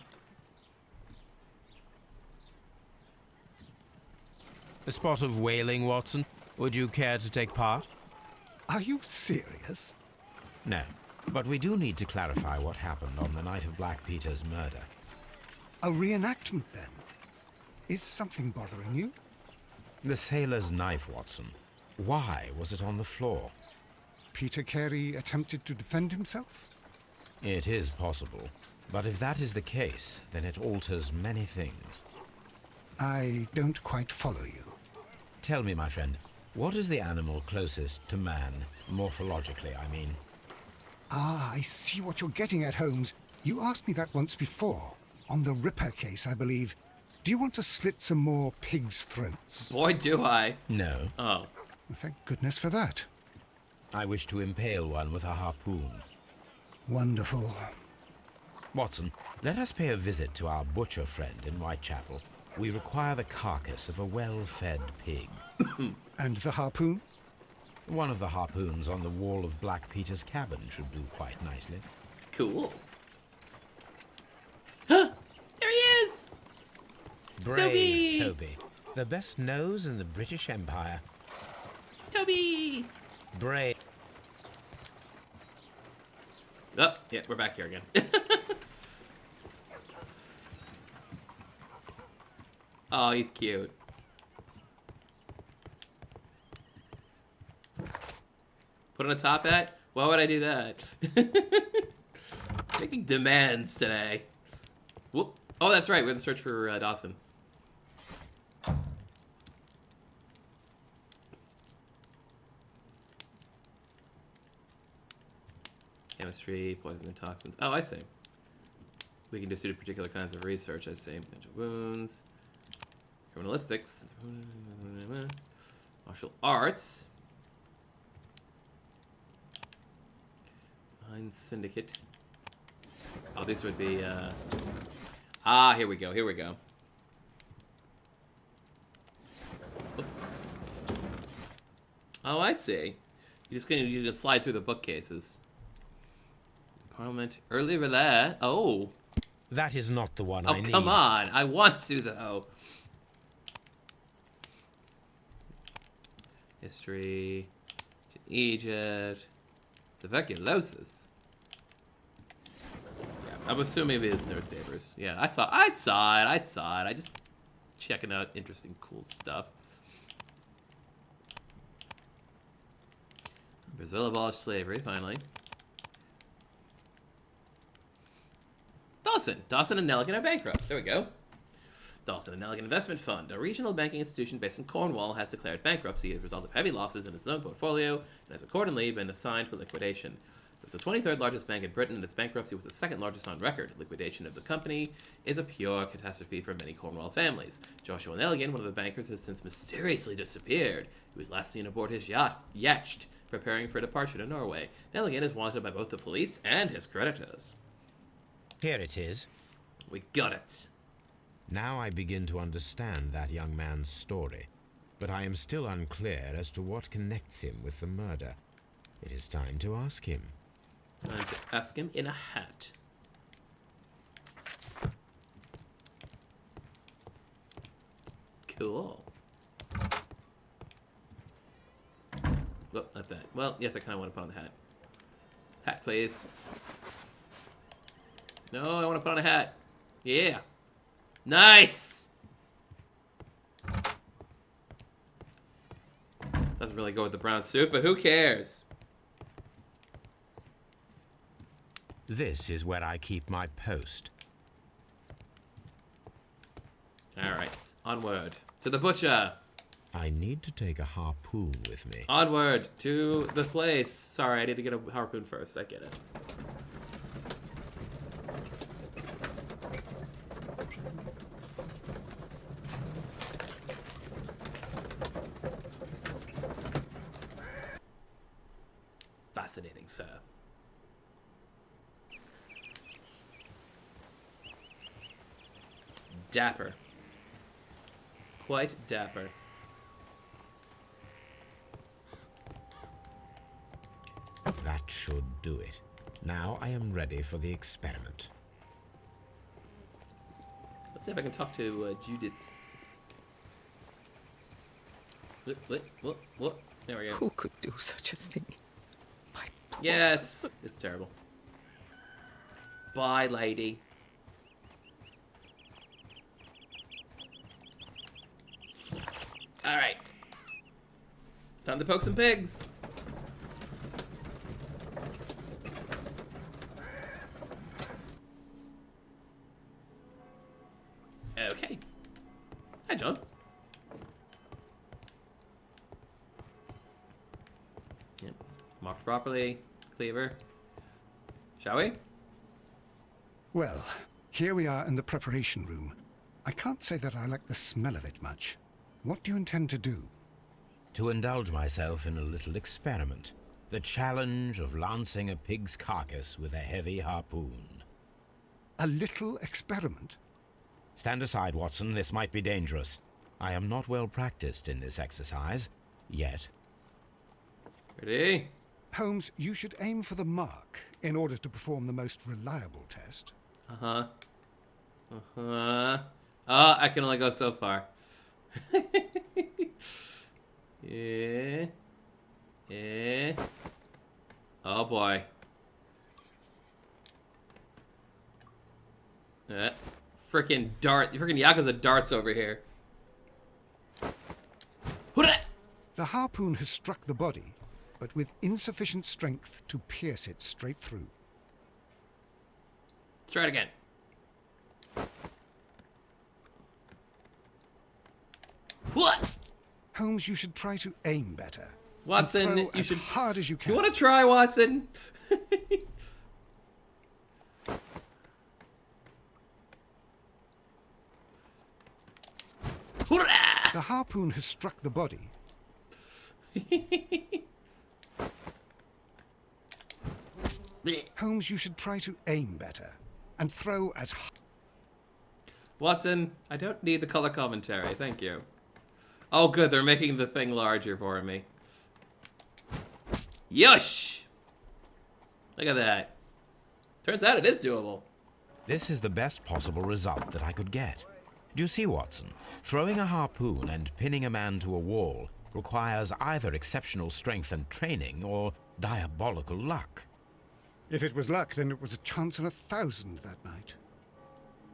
A spot of whaling, Watson. Would you care to take part? Are you serious? No, but we do need to clarify what happened on the night of Black Peter's murder. A reenactment, then? Is something bothering you? The sailor's knife, Watson. Why was it on the floor? Peter Carey attempted to defend himself? It is possible. But if that is the case, then it alters many things. I don't quite follow you. Tell me, my friend, what is the animal closest to man, morphologically, I mean? Ah, I see what you're getting at, Holmes. You asked me that once before. On the Ripper case, I believe. Do you want to slit some more pigs' throats? Boy, do I. No. Oh. Thank goodness for that. I wish to impale one with a harpoon. Wonderful. Watson, let us pay a visit to our butcher friend in Whitechapel. We require the carcass of a well-fed pig. And the harpoon? One of the harpoons on the wall of Black Peter's cabin should do quite nicely. Cool. There he is! Brave Toby. The best nose in the British Empire. Toby! Brave. Oh, yeah, we're back here again. Oh, he's cute. Put on a top hat? Why would I do that? Making demands today. Whoop. Oh, that's right. We have to search for Dawson. Chemistry, poison and toxins. Oh, I see. We can just do particular kinds of research. I see. Potential wounds. Criminalistics. Martial arts. Fine syndicate. Oh, this would be, here we go, here we go. Oh, I see. You can slide through the bookcases. Parliament, early relay. Oh. That is not the one Oh, I need. come on. I want to, though. History. Egypt. Tuberculosis. Yeah, I'm assuming it is newspapers. Yeah, I saw it. I just checking out interesting, cool stuff. Brazil abolished slavery, finally. Dawson and Nelligan are bankrupt. There we go. Dawson and Nelligan Investment Fund, a regional banking institution based in Cornwall, has declared bankruptcy as a result of heavy losses in its own portfolio and has accordingly been assigned for liquidation. It was the 23rd largest bank in Britain, and its bankruptcy was the second largest on record. Liquidation of the company is a pure catastrophe for many Cornwall families. Joshua Nelligan, one of the bankers, has since mysteriously disappeared. He was last seen aboard his yacht, Yacht, preparing for departure to Norway. Nelligan is wanted by both the police and his creditors. Here it is. We got it. Now I begin to understand that young man's story, but I am still unclear as to what connects him with the murder. It is time to ask him. Time to ask him in a hat. Cool. Oh, not that. Well, yes, I kind of want to put on the hat. Hat, please. No, I want to put on a hat. Yeah. Nice! Doesn't really go with the brown suit, but who cares? This is where I keep my post. Alright, onward. To the butcher! I need to take a harpoon with me. Onward to the place. Sorry, I need to get a harpoon first. I get it. Fascinating, sir. Dapper. Quite dapper. That should do it. Now I am ready for the experiment. Let's see if I can talk to Judith. What? There we go. Who could do such a thing? My poor Yeah, it's terrible. Bye, lady. Alright. Time to poke some pigs. Okay. Hi, John. Yep. Marked properly. Cleaver. Shall we? Well, here we are in the preparation room. I can't say that I like the smell of it much. What do you intend to do? To indulge myself in a little experiment. The challenge of lancing a pig's carcass with a heavy harpoon. A little experiment? Stand aside, Watson. This might be dangerous. I am not well practiced in this exercise. Yet. Ready? Holmes, you should aim for the mark in order to perform the most reliable test. Uh-huh. Uh-huh. Oh, I can only go so far. Yeah. Yeah. Oh, boy. Frickin' dart. Frickin' Yakuza darts over here. The harpoon has struck the body, but with insufficient strength to pierce it straight through. Let's try it again. What? Holmes, you should try to aim better. Watson, and throw you as should... hard as you can. You want to try, Watson? The harpoon has struck the body. Holmes, you should try to aim better and throw as hard. Watson, I don't need the color commentary, thank you. Oh good, they're making the thing larger for me. Yush! Look at that. Turns out it is doable. This is the best possible result that I could get. Do you see, Watson? Throwing a harpoon and pinning a man to a wall requires either exceptional strength and training or diabolical luck. If it was luck, then it was a chance in 1,000 that night.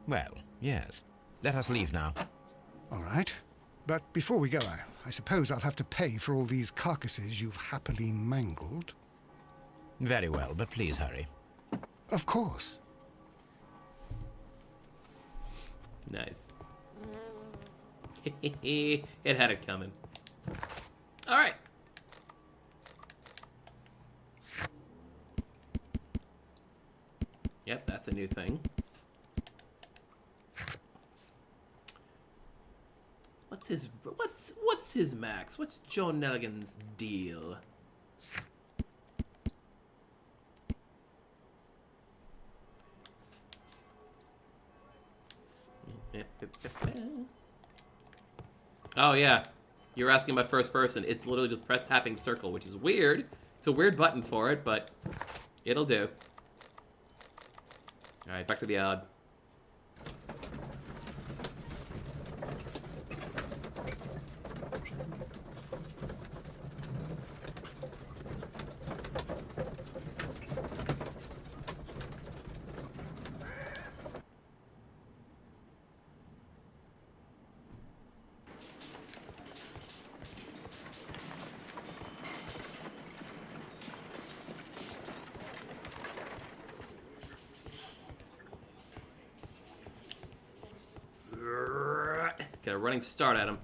Well, yes. Let us leave now. All right. But before we go, I suppose I'll have to pay for all these carcasses you've happily mangled. Very well, but please hurry. Of course. Nice. It had it coming. All right. Yep, that's a new thing. What's his max? What's Joe Nelligan's deal? Oh yeah, you're asking about first person. It's literally just press tapping circle, which is weird. It's a weird button for it, but it'll do. All right, back to the odd. Get a running start at him.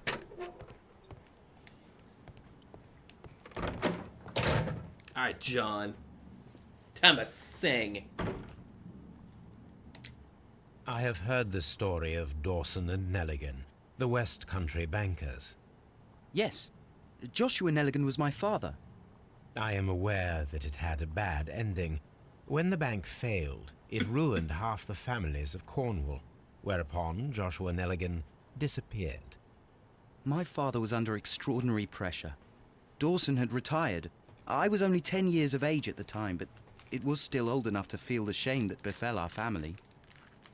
Alright, John. Time to sing. I have heard the story of Dawson and Nelligan, the West Country bankers. Yes. Joshua Nelligan was my father. I am aware that it had a bad ending. When the bank failed, it ruined half the families of Cornwall, whereupon Joshua Nelligan disappeared. My father was under extraordinary pressure. Dawson had retired. I was only 10 years of age at the time, but it was still old enough to feel the shame that befell our family.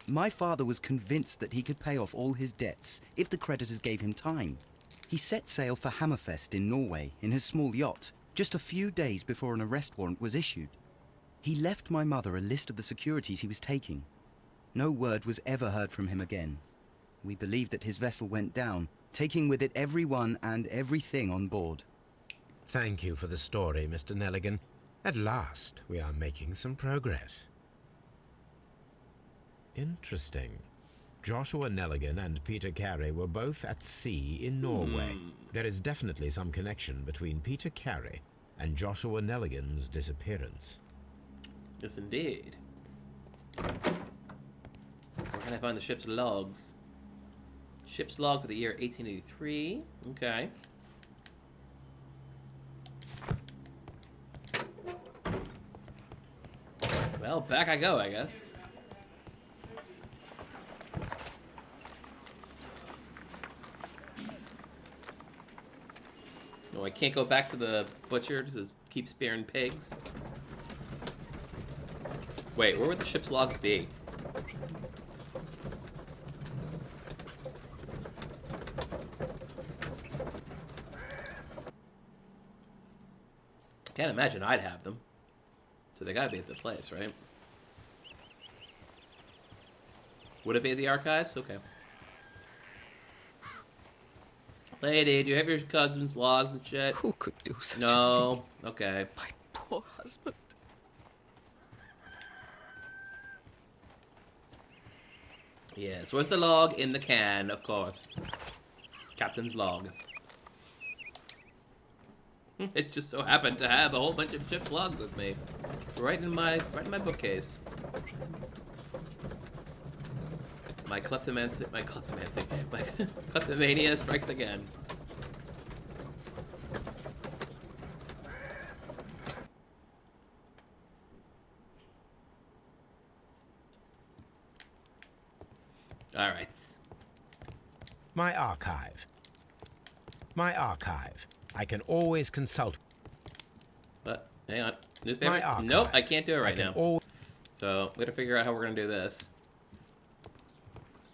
My father was convinced that he could pay off all his debts if the creditors gave him time. He set sail for Hammerfest in Norway in his small yacht just a few days before an arrest warrant was issued. He left my mother a list of the securities he was taking. No word was ever heard from him again. We believe that his vessel went down, taking with it everyone and everything on board. Thank you for the story, Mr. Nelligan. At last, we are making some progress. Interesting. Joshua Nelligan and Peter Carey were both at sea in Norway. There is definitely some connection between Peter Carey and Joshua Nelligan's disappearance. Yes, indeed. Where can I find the ship's logs? Ship's log for the year 1883. Okay. Well, back I go, I guess. Oh, I can't go back to the butcher to keep sparing pigs. Wait, where would the ship's logs be? Can't imagine I'd have them. So they gotta be at the place, right? Would it be at the archives? Okay. Lady, do you have your cousin's logs and shit? Who could do such a thing? No. Okay. My poor husband. Yes, where's the log? In the can, of course. Captain's log. It just so happened to have a whole bunch of ship logs with me. Right in my bookcase. My kleptomania strikes again. All right. My archive. My archive. I can always consult. But hang on. Newspaper? My archive. Nope, I can't do it right I now. can So we gotta figure out how we're gonna do this.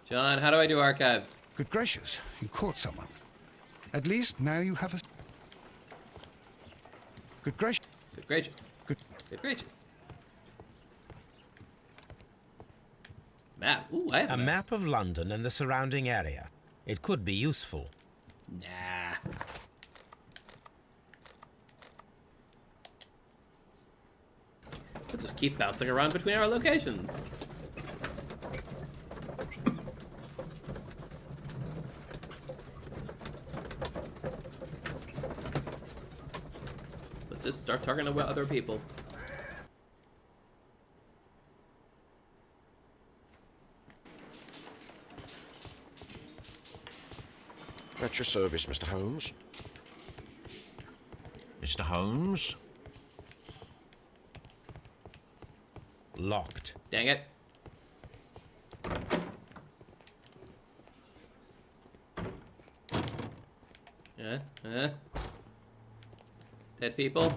John, how do I do archives? Good gracious, you caught someone. At least now you have a... Good gracious. Good gracious. Good... Good gracious. Map. Ooh, I have a map of London and the surrounding area. It could be useful. Nah. We'll just keep bouncing around between our locations. Let's just start talking about other people. At your service, Mr. Holmes. Mr. Holmes? Locked. Dang it. Dead people.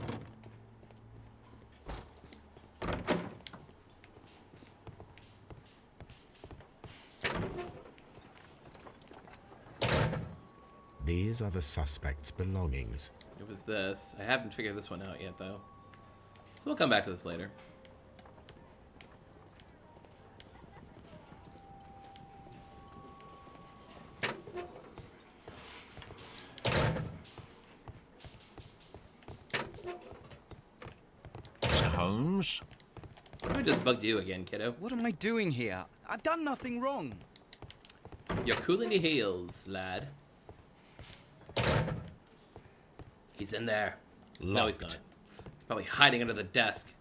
These are the suspect's belongings. It was this. I haven't figured this one out yet, though. So we'll come back to this later. Mr. Holmes? I just bugged you again, kiddo. What am I doing here? I've done nothing wrong. You're cooling your heels, lad. He's in there. No, he's not. He's probably hiding under the desk.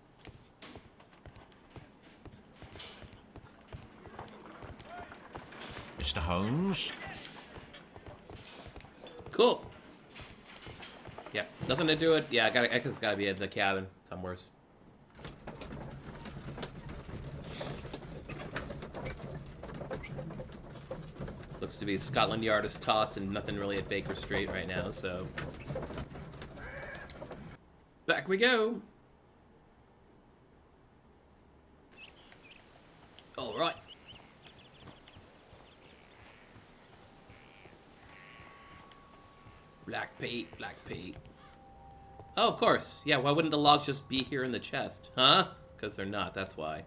Mr. Holmes? Cool. Yeah, nothing to do it. Yeah, I guess it's gotta be at the cabin somewhere. Looks to be Scotland Yard is tossed and nothing really at Baker Street right now, so. Back we go. All right. Black Pete, Black Pete. Oh, of course. Yeah, why wouldn't the logs just be here in the chest? Huh? Because they're not, that's why.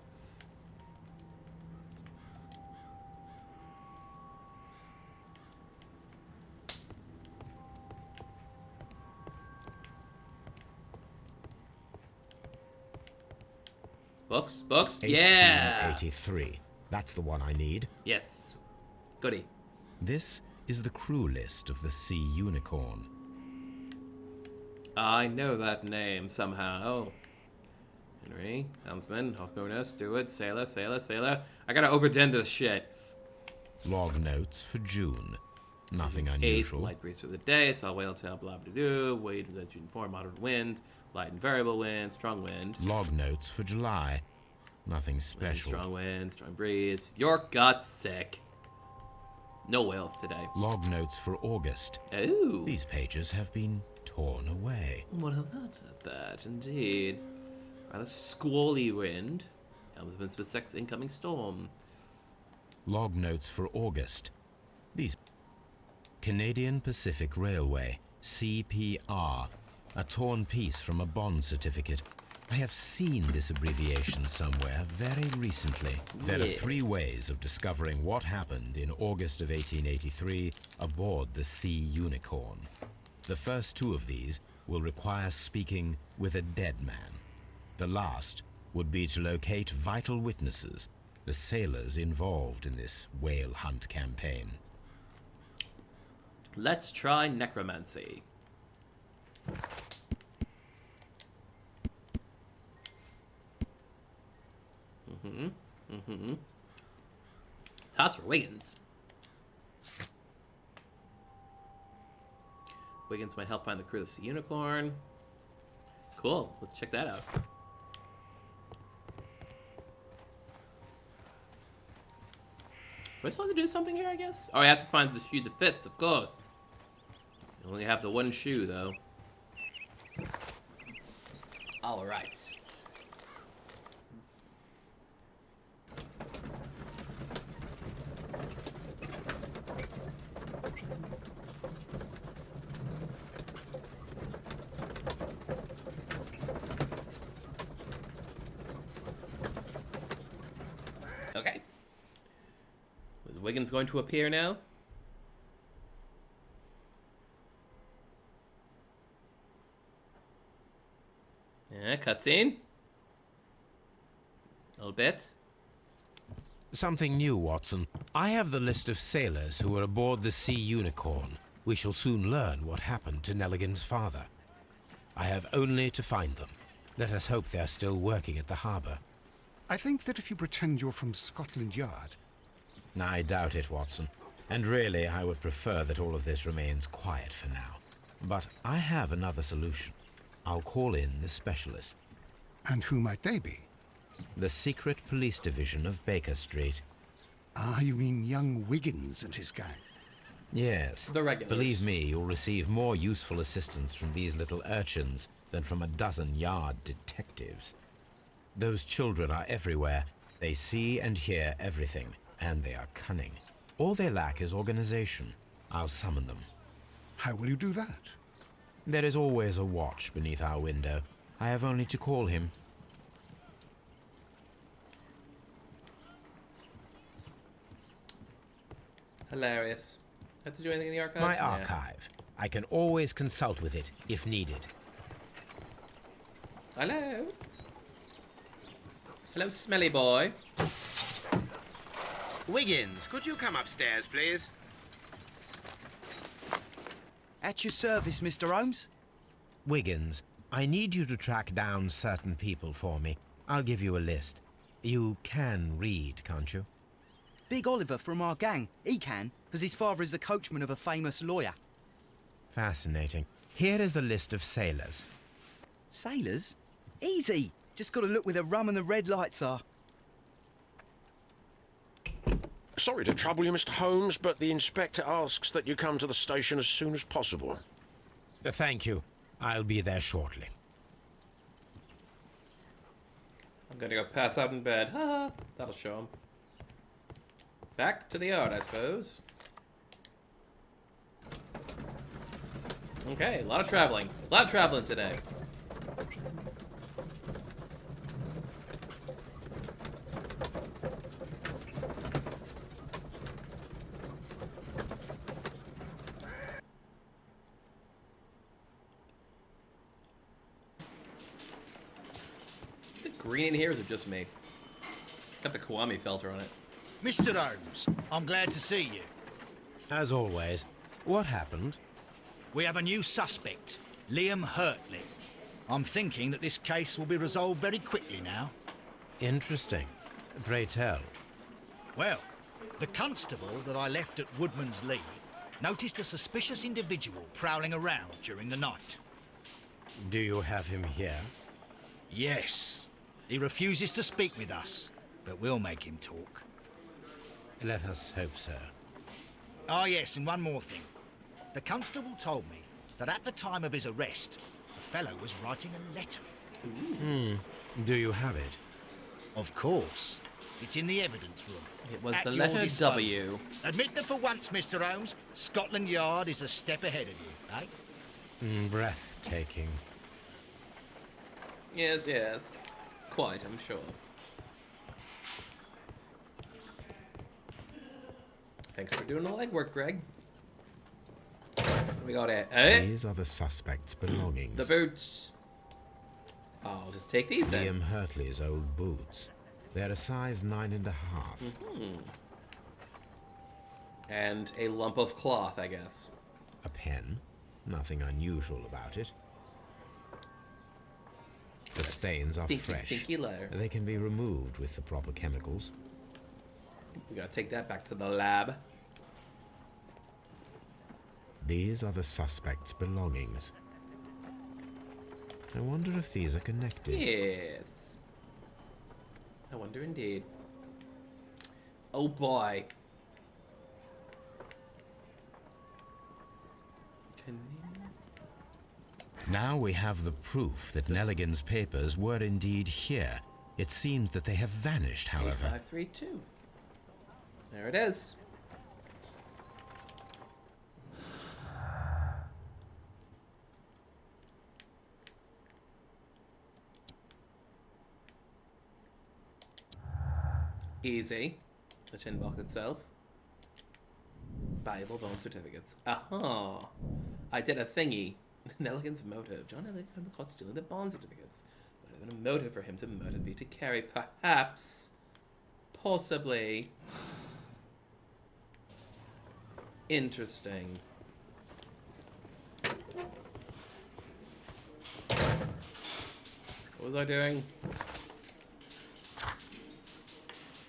Books? Books? Yeah! 1883. That's the one I need. Yes. Goody. This is the crew list of the Sea Unicorn. I know that name somehow. Oh. Henry, helmsman, Hawkmoner, steward, sailor, sailor, sailor. I gotta overdend this shit. Log notes for June. Nothing 8, unusual. light breeze for the day, saw whale tail, blah blah doo, wade in June 4, moderate winds, light and variable wind, strong wind. Log notes for July. Nothing Wind, special. strong wind, strong breeze. York got sick. No whales today. Log notes for August. Ooh. These pages have been torn away. What about that? Indeed. Rather squally wind. Helmsman suspects incoming storm. Log notes for August. These Canadian Pacific Railway, CPR. A torn piece from a bond certificate. I have seen this abbreviation somewhere very recently. There are 3 ways of discovering what happened in August of 1883 aboard the Sea Unicorn. The first 2 of these will require speaking with a dead man. The last would be to locate vital witnesses, the sailors involved in this whale hunt campaign. Let's try necromancy. Toss for Wiggins. Wiggins might help find the crew of the Sea Unicorn. Cool. Let's check that out. Do I still have to do something here, I guess? Oh, I have to find the shoe that fits, of course. I only have the one shoe, though. All right. Okay. Is Wiggins going to appear now? Yeah, cutscene. A little bit. Something new, Watson. I have the list of sailors who were aboard the Sea Unicorn. We shall soon learn what happened to Nelligan's father. I have only to find them. Let us hope they are still working at the harbour. I think that if you pretend you're from Scotland Yard... I doubt it, Watson. And really, I would prefer that all of this remains quiet for now. But I have another solution. I'll call in the specialist. And who might they be? The secret police division of Baker Street. Ah, you mean young Wiggins and his gang? Yes. The regulars. Believe me, you'll receive more useful assistance from these little urchins than from a dozen yard detectives. Those children are everywhere. They see and hear everything, and they are cunning. All they lack is organization. I'll summon them. How will you do that? There is always a watch beneath our window. I have only to call him. Hilarious. Have to do anything in the archives? My Yeah. archive. I can always consult with it if needed. Hello. Hello, smelly boy. Wiggins, could you come upstairs, please? At your service, Mr. Holmes. Wiggins, I need you to track down certain people for me. I'll give you a list. You can read, can't you? Big Oliver from our gang. He can, because his father is the coachman of a famous lawyer. Fascinating. Here is the list of sailors. Sailors? Easy. Just got to look where the rum and the red lights are. Sorry to trouble you, Mr. Holmes, but the inspector asks that you come to the station as soon as possible. Thank you. I'll be there shortly. I'm gonna go pass out in bed. Haha. That'll show him. Back to the yard, I suppose. Okay, a lot of traveling. A lot of traveling today. Is it green in here, or is it just me? Got the Kiwami filter on it. Mr. Holmes, I'm glad to see you. As always, what happened? We have a new suspect, Liam Hurtley. I'm thinking that this case will be resolved very quickly now. Interesting. Pray tell. Well, the constable that I left at Woodman's Lee noticed a suspicious individual prowling around during the night. Do you have him here? Yes. He refuses to speak with us, but we'll make him talk. Let us hope so. Ah, yes, and one more thing. The constable told me that at the time of his arrest, the fellow was writing a letter. Do you have it? Of course. It's in the evidence room. It was At the your letter disposal. W. Admit that for once, Mr. Holmes, Scotland Yard is a step ahead of you, eh? Breathtaking. Yes, yes. Quite, I'm sure. Thanks for doing the legwork, Greg. We got it. These are the suspect's belongings. The boots. I'll just take these then. Liam Hurtley's old boots. They're a size 9.5. And a lump of cloth, I guess. A pen. Nothing unusual about it. The stains are fresh. Stinky letter. They can be removed with the proper chemicals. We gotta take that back to the lab. These are the suspect's belongings. I wonder if these are connected. Yes. I wonder indeed. Oh boy. Now we have the proof that Nelligan's papers were indeed here. It seems that they have vanished, however. 532. There it is. Easy. The tin box itself. Valuable bone certificates. Aha! I did a thingy. Nelligan's motive. John Nelligan had been caught stealing the bond certificates. Might have been a motive for him to murder B to carry. Perhaps. Possibly. Interesting. What was I doing?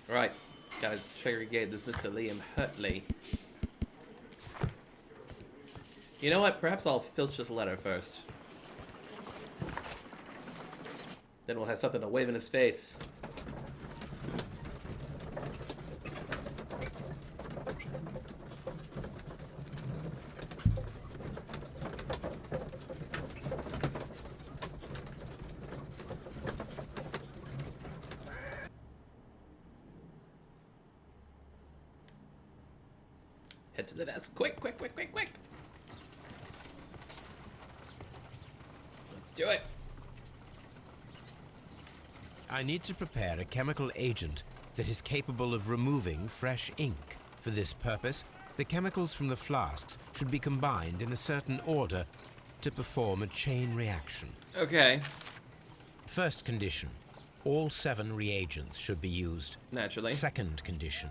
Right. Gotta segregate this Mr. Liam Hurtley. You know what? Perhaps I'll filch this letter first. Then we'll have something to wave in his face. Head to the desk. Quick, quick, quick, quick, quick. Let's do it. I need to prepare a chemical agent that is capable of removing fresh ink. For this purpose, the chemicals from the flasks should be combined in a certain order to perform a chain reaction. Okay. First condition, all 7 reagents should be used. Naturally. Second condition,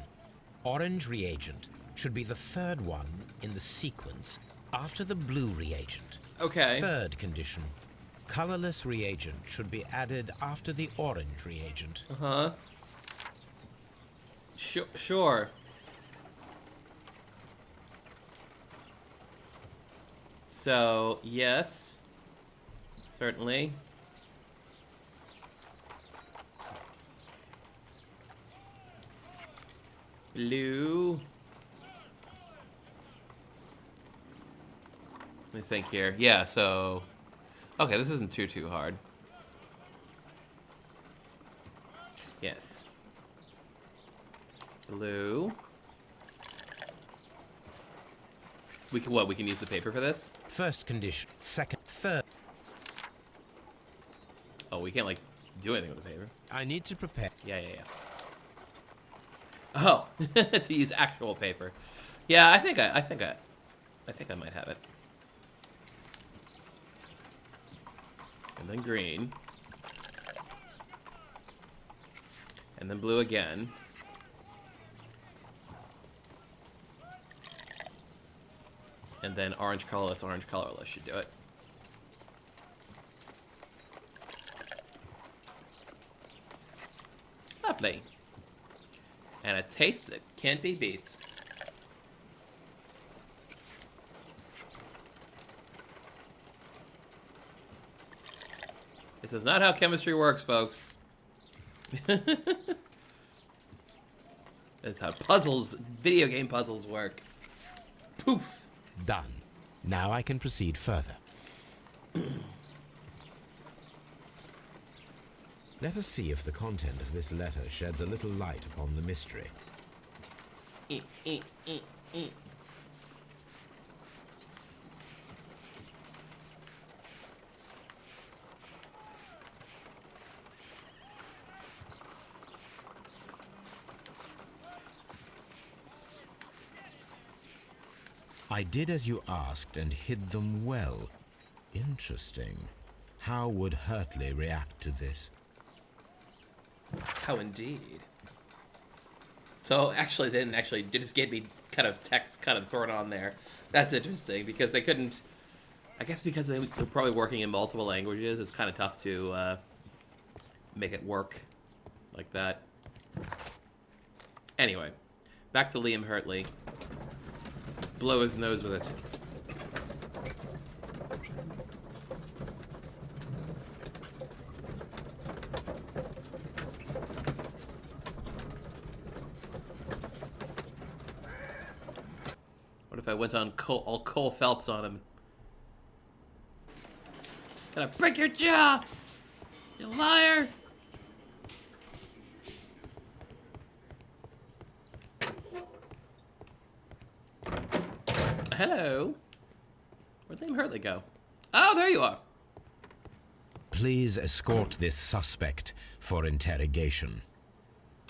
orange reagent should be the third one in the sequence after the blue reagent. Okay. Third condition, colorless reagent should be added after the orange reagent. Uh-huh. Sure. So, yes. Certainly. Blue. Let me think here. Yeah, so... Okay, this isn't too hard. Yes. Blue. We can use the paper for this? First condition, second, third. Oh, we can't, like, do anything with the paper. I need to prepare. Yeah. Oh, to use actual paper. Yeah, I think I might have it. And then green. And then blue again. And then orange colorless should do it. Lovely. And a taste that can't be beat. This is not how chemistry works, folks. That's how video game puzzles work. Poof. Done. Now I can proceed further. Let us see if the content of this letter sheds a little light upon the mystery. I did as you asked and hid them well. Interesting. How would Hurtley react to this? How indeed. So actually, they didn't actually. They just gave me kind of text kind of thrown on there. That's interesting because they couldn't. I guess because they're probably working in multiple languages, it's kind of tough to make it work like that. Anyway, back to Liam Hurtley. Blow his nose with it. What if I went on all Cole Phelps on him? Gonna break your jaw! You liar! Hello. Where'd Liam Hurtley go? Oh, there you are. Please escort this suspect for interrogation.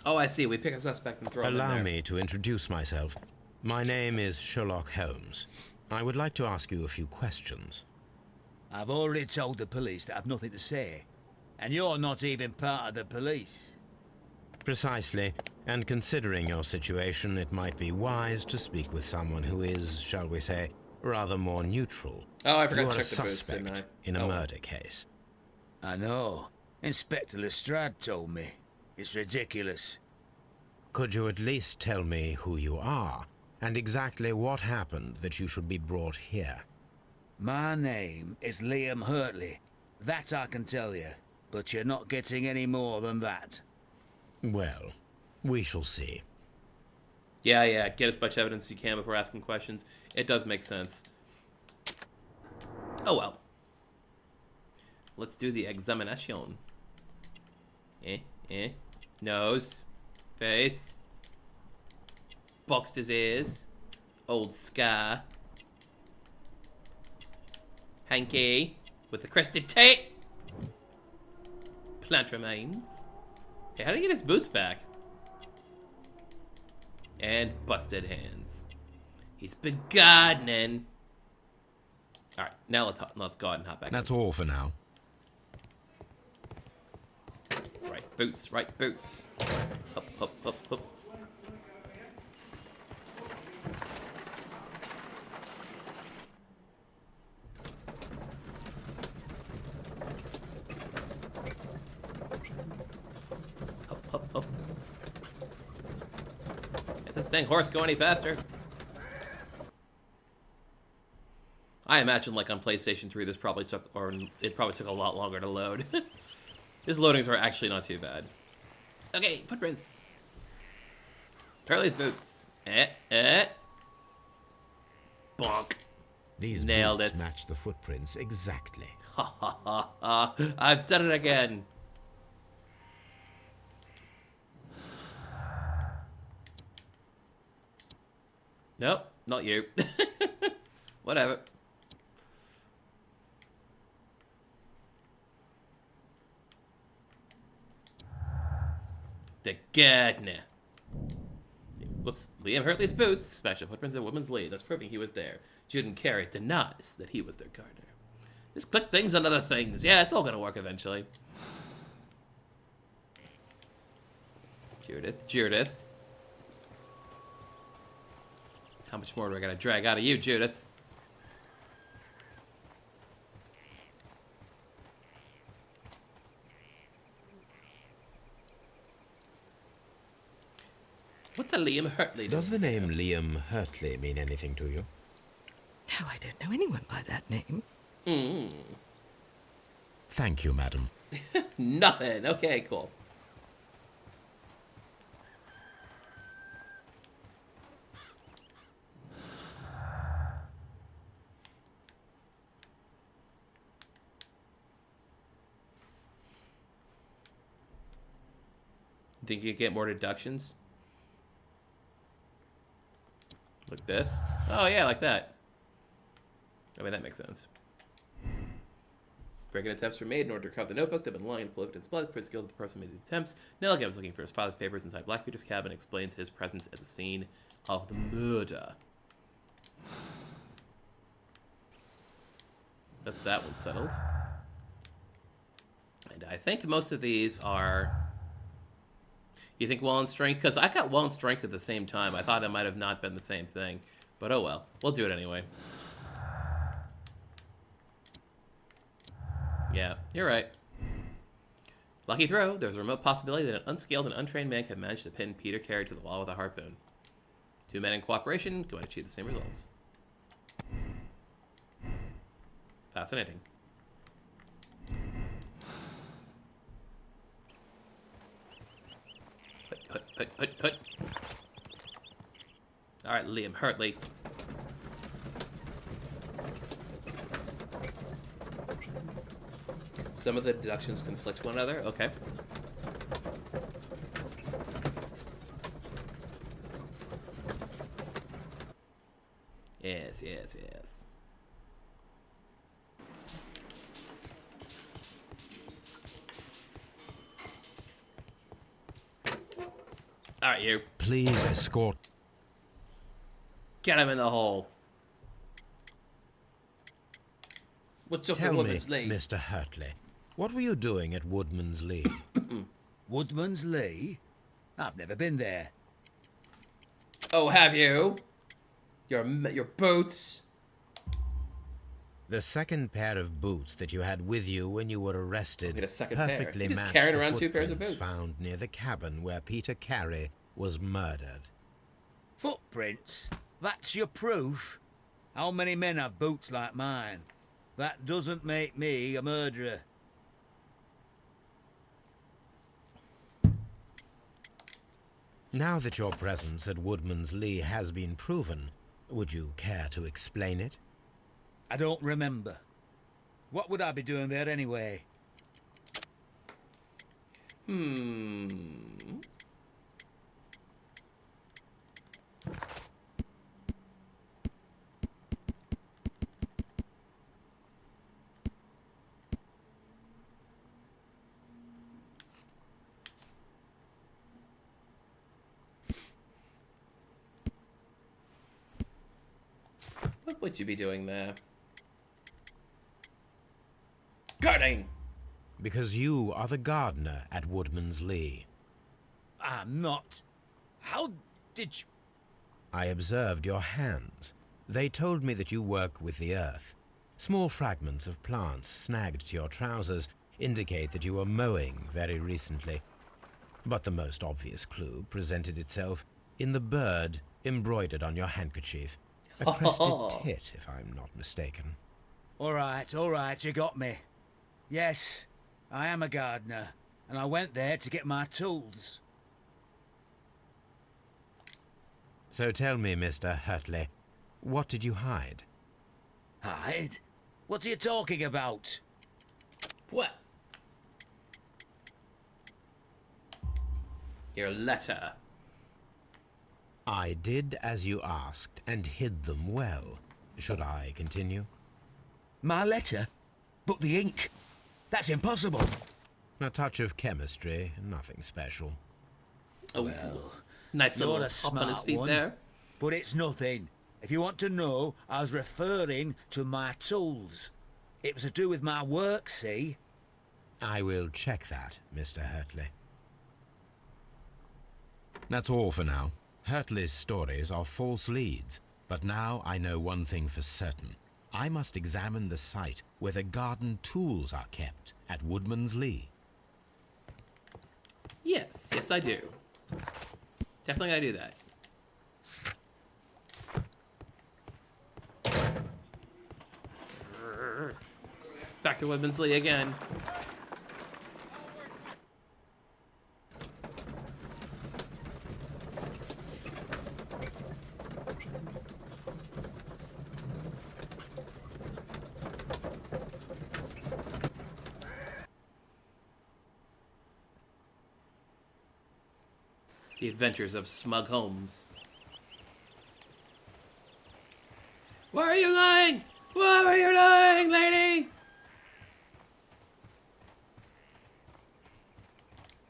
Oh, I see. We pick a suspect and throw him in Allow there. me to introduce myself. My name is Sherlock Holmes. I would like to ask you a few questions. I've already told the police that I've nothing to say. And you're not even part of the police. Precisely. And considering your situation, it might be wise to speak with someone who is, shall we say, rather more neutral. Oh, I forgot You to are a check the boots, didn't suspect I? in a Oh. murder case. I know. Inspector Lestrade told me. It's ridiculous. Could you at least tell me who you are, and exactly what happened that you should be brought here? My name is Liam Hurtley. That I can tell you. But you're not getting any more than that. Well, we shall see. Yeah. Get as much evidence as you can before asking questions. It does make sense. Oh, well. Let's do the examination. Nose. Face. Boxed his ears. Old scar. Hanky. With the crested tape. Plant remains. Hey, how did he get his boots back? And busted hands. He's been gardening. All right, now let's go ahead and hop back. That's all for now. Right boots, right boots. Up, up, up, up. Up. Get this dang horse go any faster. I imagine, like on PlayStation 3, it probably took a lot longer to load. His loadings are actually not too bad. Okay, footprints. Charlie's boots. Bonk. These Nailed boots it. match the footprints exactly. Ha ha ha ha. I've done it again. Nope, not you. Whatever. The gardener. Whoops. Liam Hurtley's boots. Special footprints in woman's lead. That's proving he was there. Juden Carey denies that he was their gardener. Just click things on other things. Yeah, it's all gonna work eventually. Judith. How much more do I gotta drag out of you, Judith? What's a Liam Hurtley? Does the name Liam Hurtley mean anything to you? No, I don't know anyone by that name. Thank you, madam. Nothing. Okay, cool. Think you get more deductions? Like this? Oh yeah, like that. I mean, that makes sense. Break-in attempts were made in order to recover the notebook that had been lying in Polifiton's blood. Prince guilty the person who made these attempts. Now again was looking for his father's papers inside Blackbeard's cabin. Explains his presence at the scene of the murder. That's that one settled. And I think most of these are... You think Will and Strength? Because I got Will and Strength at the same time. I thought it might have not been the same thing. But oh well. We'll do it anyway. Yeah, you're right. Lucky throw. There's a remote possibility that an unskilled and untrained man could manage to pin Peter Carey to the wall with a harpoon. Two men in cooperation go and achieve the same results. Fascinating. Hut. All right, Liam Hurtley. Some of the deductions conflict one another. Okay. Yes. All right, you. Please escort. Get him in the hole. What's up Tell with me, Woodman's Lee? Mr. Hurtley, what were you doing at Woodman's Lee? Woodman's Lee? I've never been there. Oh, have you? Your boots. The second pair of boots that you had with you when you were arrested Wait, a second pair? perfectly He just matched carried the around two pairs of footprints boots. found near the cabin where Peter Carey was murdered. Footprints? That's your proof? How many men have boots like mine? That doesn't make me a murderer. Now that your presence at Woodman's Lee has been proven, would you care to explain it? I don't remember. What would I be doing there anyway? What would you be doing there? Gardening! Because you are the gardener at Woodman's Lee. I'm not. How did you... I observed your hands. They told me that you work with the earth. Small fragments of plants snagged to your trousers indicate that you were mowing very recently. But the most obvious clue presented itself in the bird embroidered on your handkerchief. A crested tit, if I'm not mistaken. All right, you got me. Yes, I am a gardener, and I went there to get my tools. So tell me, Mr. Hurtley, what did you hide? Hide? What are you talking about? What? Your letter. I did as you asked, and hid them well. Should I continue? My letter? But the ink? That's impossible. A touch of chemistry, nothing special. Oh, Well, nice you're little a hop on his smart feet one, there. but it's nothing. If you want to know, I was referring to my tools. It was to do with my work, see? I will check that, Mr. Hurtley. That's all for now. Hurtley's stories are false leads, but now I know one thing for certain. I must examine the site where the garden tools are kept at Woodman's Lee. Yes, I do. Definitely gotta do that. Back to Woodman's Lee again. The Adventures of Smug Holmes. Why are you lying? Why are you lying, lady?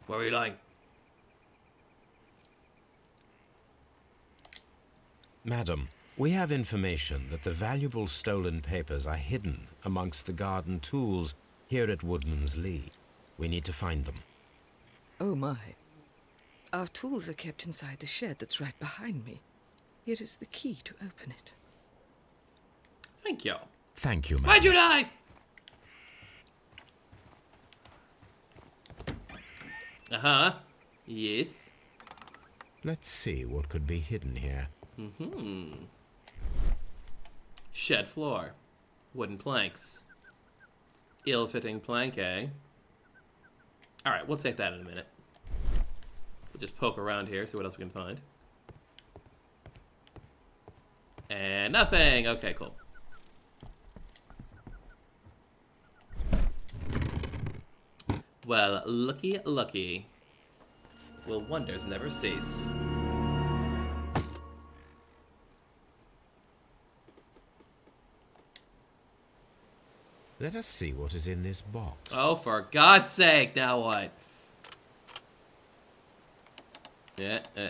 Why were you lying? Madam, We have information that the valuable stolen papers are hidden amongst the garden tools here at Woodman's Lee. We need to find them. Oh my. Our tools are kept inside the shed that's right behind me. Here is the key to open it. Thank you. Thank you, madam. Why'd you die? Uh-huh. Yes. Let's see what could be hidden here. Mm-hmm. Shed floor. Wooden planks. Ill-fitting plank, eh? Alright, we'll take that in a minute. We'll just poke around here, see what else we can find. And nothing! Okay, cool. Well, looky, looky. Will wonders never cease? Let us see what is in this box. Oh, for God's sake, now what? Okay.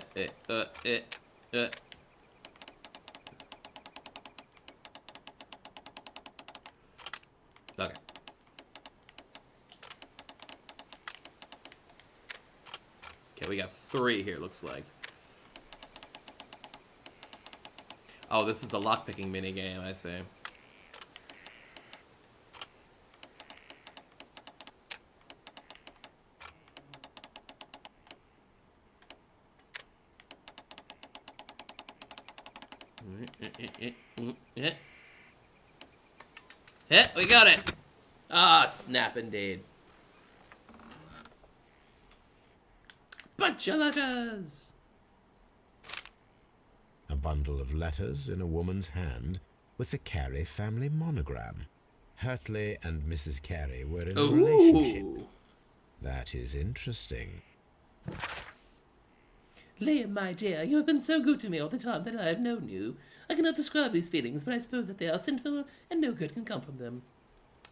Okay, we got 3 here, looks like. Oh, this is the lockpicking minigame, I see. Yeah, we got it. Ah, snap indeed. Bunch of letters. A bundle of letters in a woman's hand with the Carey family monogram. Hurtley and Mrs. Carey were in a relationship. That is interesting. Liam, my dear, you have been so good to me all the time that I have known you. I cannot describe these feelings, but I suppose that they are sinful and no good can come from them.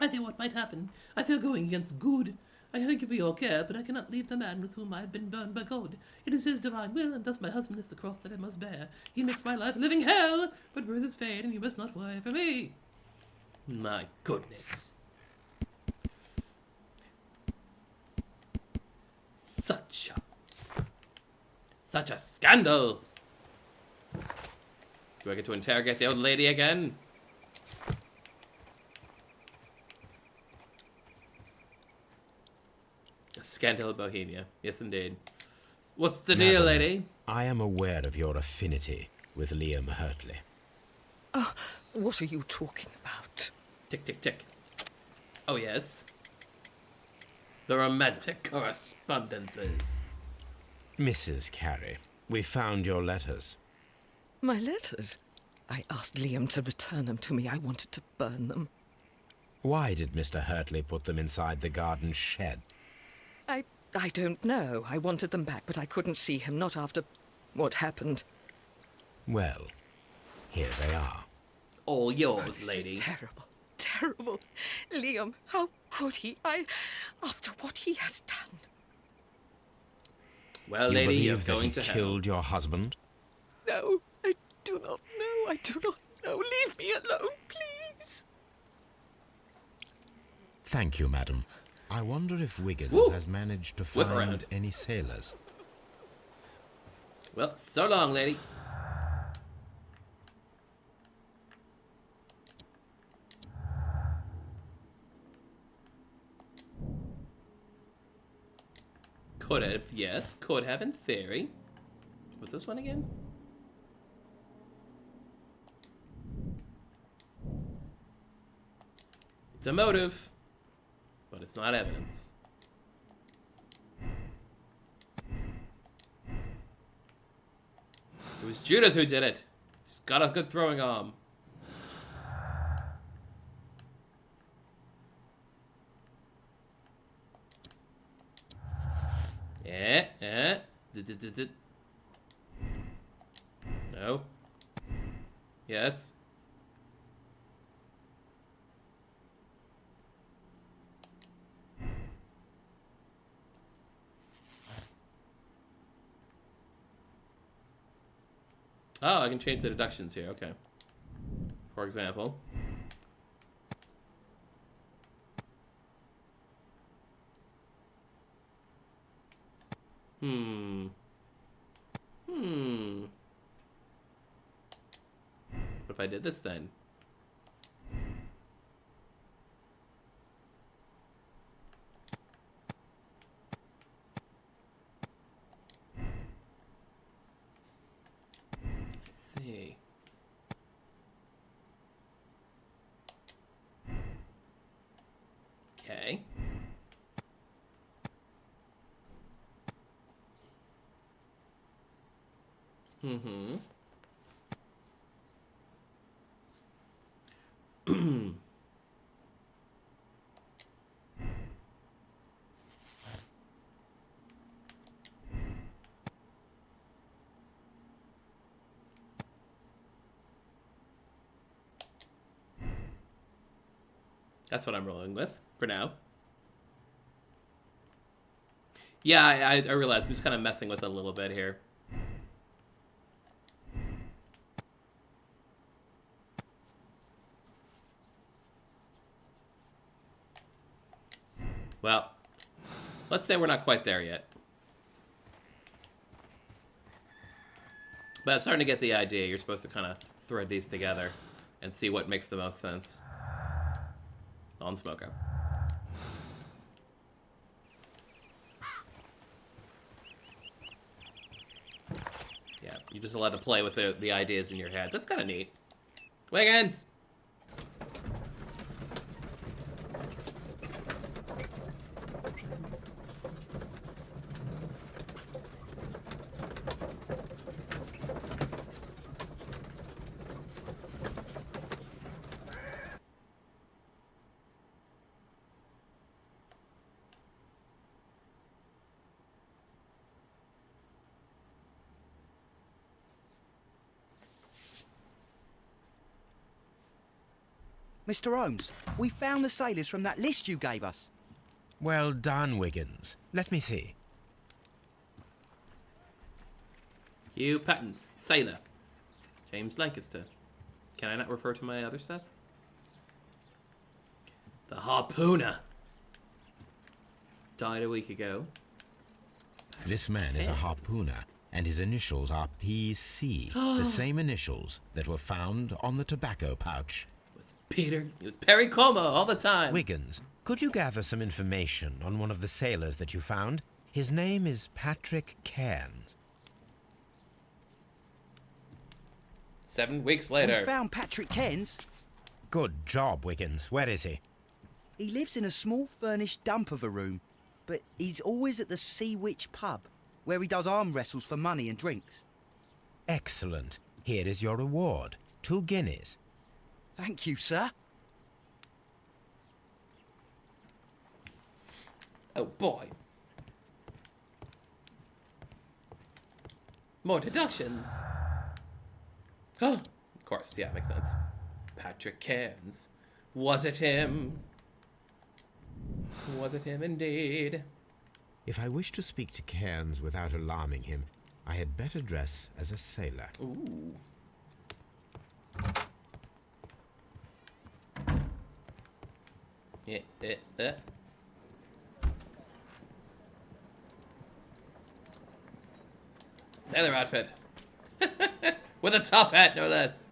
I fear what might happen. I fear going against good. I thank you for your care, but I cannot leave the man with whom I have been burned by God. It is his divine will, and thus my husband is the cross that I must bear. He makes my life a living hell, but roses fade, and you must not worry for me. My goodness. Such a scandal. Do I get to interrogate the old lady again? A scandal of Bohemia. Yes, indeed. What's the deal, Madam, lady? I am aware of your affinity with Liam Hurtley. Oh, what are you talking about? Tick, tick, tick. Oh, yes. The romantic correspondences. Mrs. Carey, we found your letters. My letters? I asked Liam to return them to me. I wanted to burn them. Why did Mr. Hurtley put them inside the garden shed? I don't know. I wanted them back, but I couldn't see him, not after what happened. Well, here they are. All yours, This lady. is terrible. Terrible. Liam, how could he? After what he has done. Well, You lady, you're believe that going he to hell. killed your husband? No, I do not know. I do not know. Leave me alone, please. Thank you, madam. I wonder if Wiggins Woo! has managed to Whip find around. any sailors. Well, so long, lady. Could have, yes. Could have in theory. What's this one again? It's a motive, but it's not evidence. It was Judith who did it. She's got a good throwing arm. No. Yes. Oh, I can change the deductions here. Okay. For example. What if I did this then? I see. Okay. Mm-hmm. That's what I'm rolling with for now. Yeah, I realize I'm just kind of messing with it a little bit here. Well, let's say we're not quite there yet. But I'm starting to get the idea. You're supposed to kind of thread these together and see what makes the most sense. On smoker. Yeah, you're just allowed to play with the ideas in your head. That's kind of neat. Wiggins! Mr. Holmes, we found the sailors from that list you gave us. Well done, Wiggins. Let me see. Hugh Pattons, sailor. James Lancaster. Can I not refer to my other stuff? The harpooner. Died a week ago. This man is a harpooner, and his initials are PC, the same initials that were found on the tobacco pouch. It was Perry Como all the time. Wiggins, could you gather some information on one of the sailors that you found? His name is Patrick Cairns. 7 weeks later. We found Patrick Cairns. Good job, Wiggins. Where is he? He lives in a small furnished dump of a room, but he's always at the Sea Witch pub, where he does arm wrestles for money and drinks. Excellent. Here is your reward. 2 guineas. Thank you, sir. Oh, boy. More deductions. Oh, of course. Yeah, makes sense. Patrick Cairns. Was it him? Was it him indeed? If I wish to speak to Cairns without alarming him, I had better dress as a sailor. Ooh. Sailor outfit. With a top hat, no less.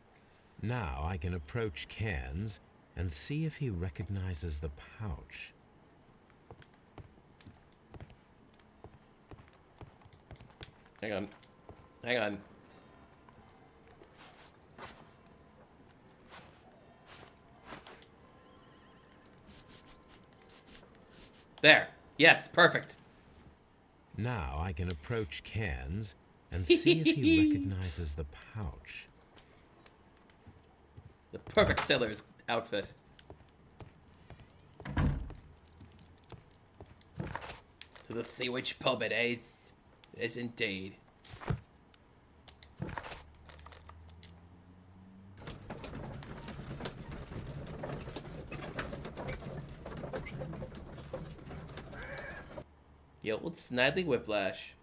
Now I can approach Cairns and see if he recognizes the pouch. Hang on. Hang on. There. Yes, perfect. Now I can approach Cairns and see if he recognizes the pouch. The perfect sailor's outfit. To the Sea Witch pub it is. It is indeed. The old Snidely Whiplash.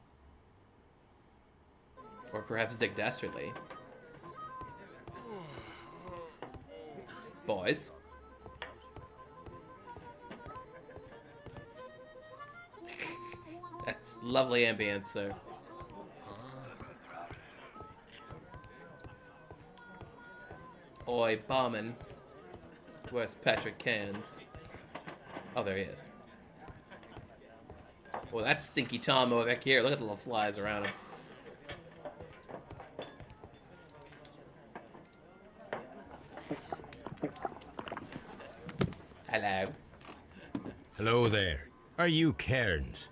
Or perhaps Dick Dastardly. boys. That's lovely ambience, sir. Oi, barman. Where's Patrick Cans? Oh, there he is. Oh, that's Stinky Tom over back here. Look at the little flies around him. Hello. Hello there. Are you Cairns?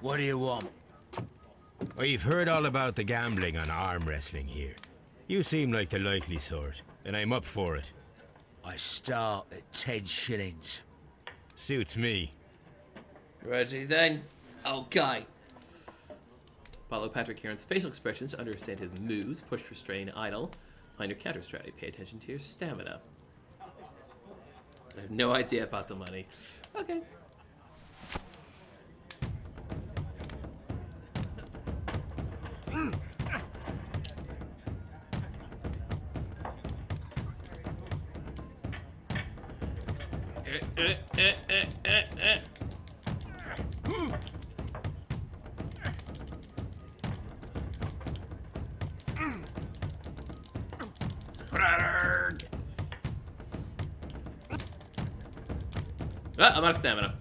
What do you want? I've heard all about the gambling on arm wrestling here. You seem like the likely sort, and I'm up for it. I start at 10 shillings. Suits me. Ready then? Okay. Follow Patrick Heron's facial expressions to understand his moves. Push, restrain, idle. Plan your counter strategy. Pay attention to your stamina. I have no idea about the money. Okay. I'm out of stamina.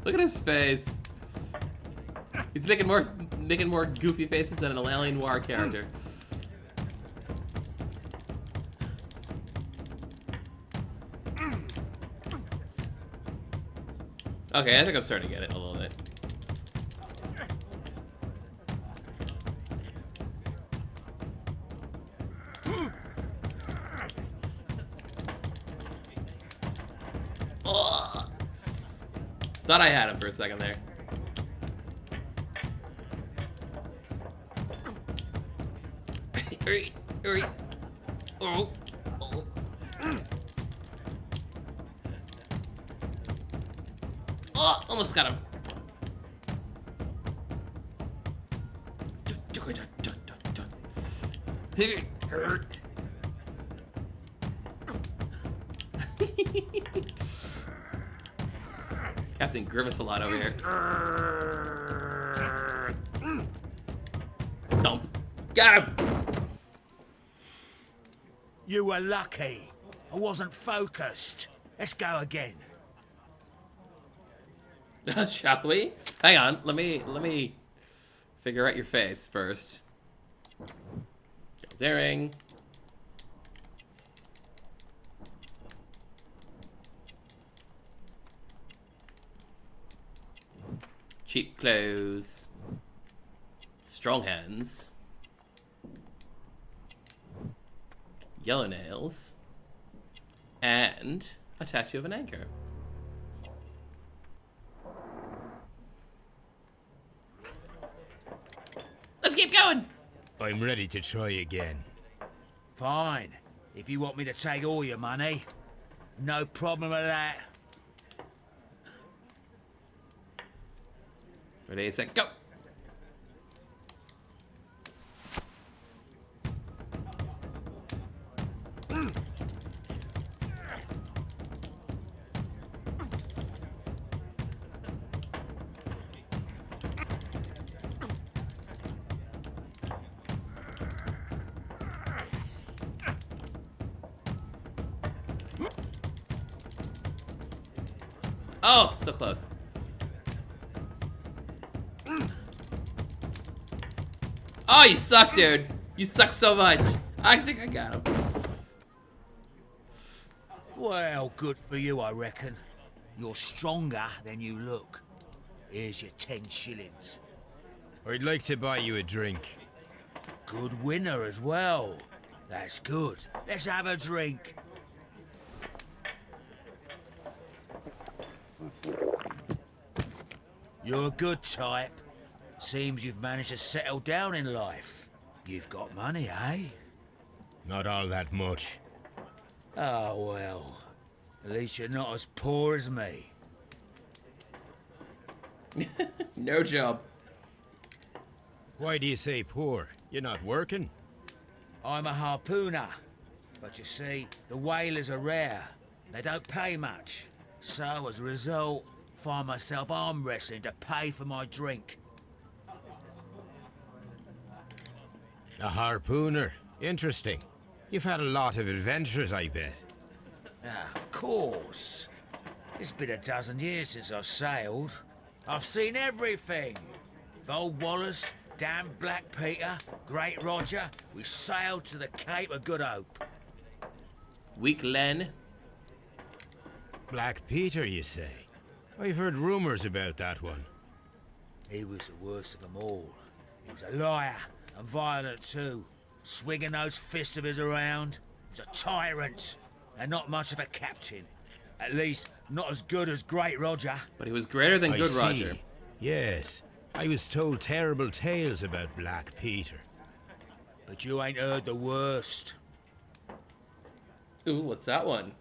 Look at his face. He's making more goofy faces than an Alien Noir character. Okay, I think I'm starting to get it a little bit. Ugh. Thought I had him for a second there. Oh. Oh, almost got him. Captain Grimace a lot over here. Dump. Got him! You were lucky. I wasn't focused. Let's go again. Shall we? Hang on, let me figure out your face first. Daring. Cheap clothes. Strong hands. Yellow nails. And a tattoo of an anchor. Let's keep going! I'm ready to try again. Fine. If you want me to take all your money, no problem with that. Ready, set, go! Oh, so close. Oh, you suck, dude. You suck so much. I think I got him. Well, good for you, I reckon. You're stronger than you look. Here's your 10 shillings. I'd like to buy you a drink. Good winner as well. That's good. Let's have a drink. You're a good type. Seems you've managed to settle down in life. You've got money, eh? Not all that much. Oh, well. At least you're not as poor as me. No job. Why do you say poor? You're not working? I'm a harpooner. But you see, the whalers are rare. They don't pay much. So, as a result, find myself arm wrestling to pay for my drink. A harpooner? Interesting. You've had a lot of adventures, I bet. Ah, of course. It's been a dozen years since I've sailed. I've seen everything. With old Wallace, damn Black Peter, Great Roger, we sailed to the Cape of Good Hope. Weak Len. Black Peter, you say? I've heard rumors about that one. He was the worst of them all. He was a liar, and violent too. Swinging those fists of his around. He was a tyrant, and not much of a captain. At least, not as good as Great Roger. But he was greater than I Good see. Roger. Yes, I was told terrible tales about Black Peter. But you ain't heard the worst. Ooh, what's that one?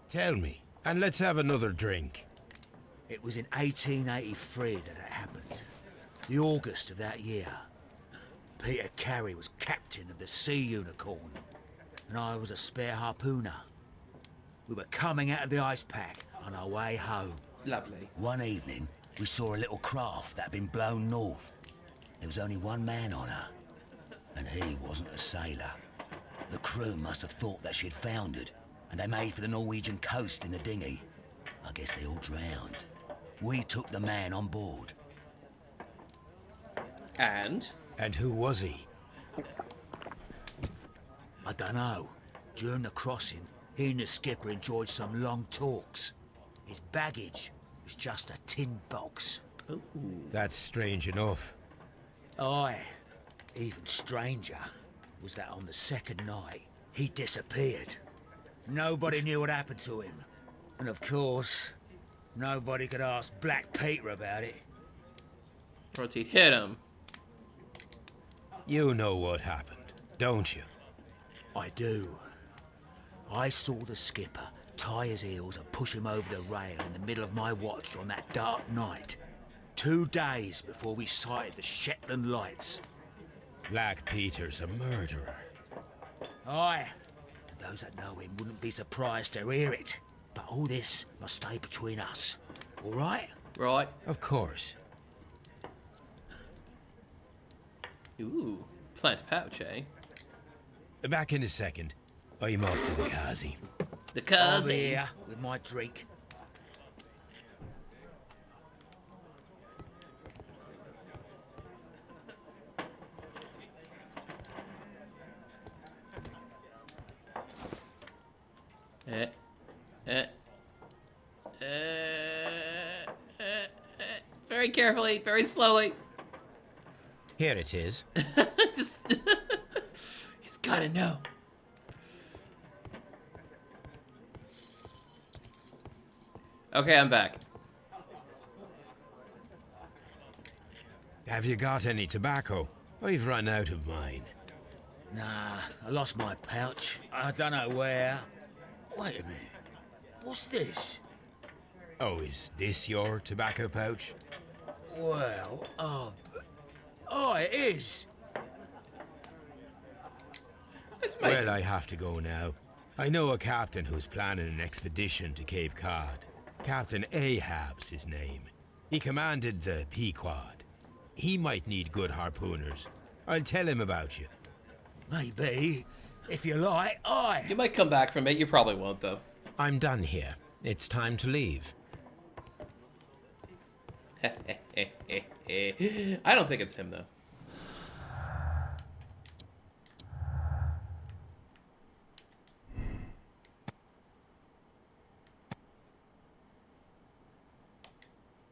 Tell me, and let's have another drink. It was in 1883 that it happened. The August of that year. Peter Carey was captain of the Sea Unicorn, and I was a spare harpooner. We were coming out of the ice pack on our way home. Lovely. One evening, we saw a little craft that had been blown north. There was only one man on her, and he wasn't a sailor. The crew must have thought that she'd foundered, and they made for the Norwegian coast in the dinghy. I guess they all drowned. We took the man on board. And? And who was he? I dunno. During the crossing, he and the skipper enjoyed some long talks. His baggage was just a tin box. Ooh. That's strange enough. Aye. Even stranger was that on the second night, he disappeared. Nobody knew what happened to him. And of course, nobody could ask Black Peter about it. Or he'd hit him. You know what happened, don't you? I do. I saw the skipper tie his heels and push him over the rail in the middle of my watch on that dark night. 2 days before we sighted the Shetland lights. Black Peter's a murderer. Aye. And those that know him wouldn't be surprised to hear it. But all this must stay between us. All right? Right. Of course. Ooh. Plant pouch, eh? Back in a second. I'm off to the Kazi. The I'm cousin. here with my drink. Eh. Eh. Very carefully, very slowly. Here it is. Just he's gotta know. Okay, I'm back. Have you got any tobacco? I've run out of mine. Nah, I lost my pouch. I don't know where. Wait a minute. What's this? Oh, is this your tobacco pouch? Well, oh, it is. It's my Well, I have to go now. I know a captain who's planning an expedition to Cape Cod. Captain Ahab's his name. He commanded the Pequod. He might need good harpooners. I'll tell him about you. Maybe. If you like, aye. You might come back from it. You probably won't, though. I'm done here. It's time to leave. I don't think it's him, though.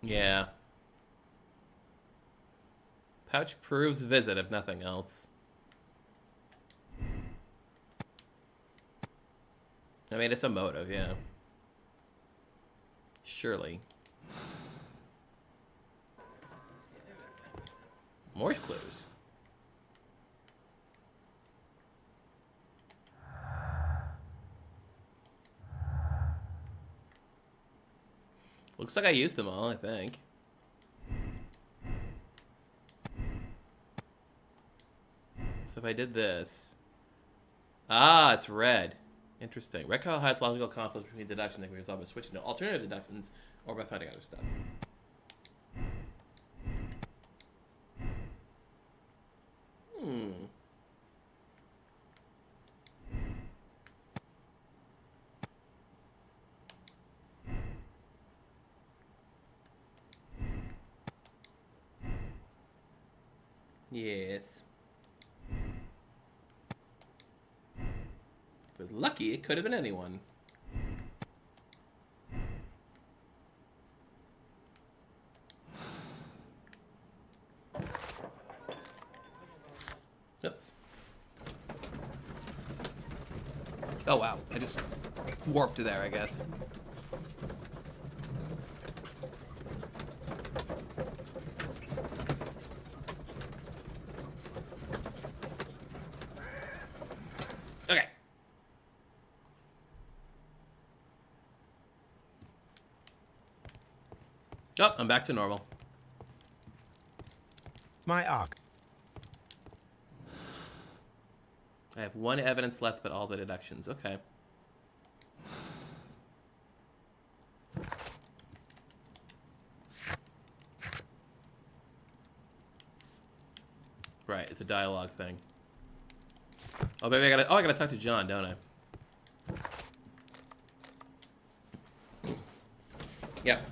Yeah. Pouch proves visit, if nothing else. I mean, it's a motive, yeah. Surely. More clues. Looks like I used them all, I think. So if I did this... Ah, it's red. Interesting. Red color hides logical conflict between deductions that can be resolved by switching to alternative deductions or by finding other stuff. Hmm. Yes. If it was lucky, it could have been anyone. Oops. Oh wow, I just warped to there, I guess. Okay. Oh, I'm back to normal. My arc. I have one evidence left, but all the deductions. Okay. Right, it's a dialogue thing. Oh, baby, I gotta talk to John, don't I? Yep.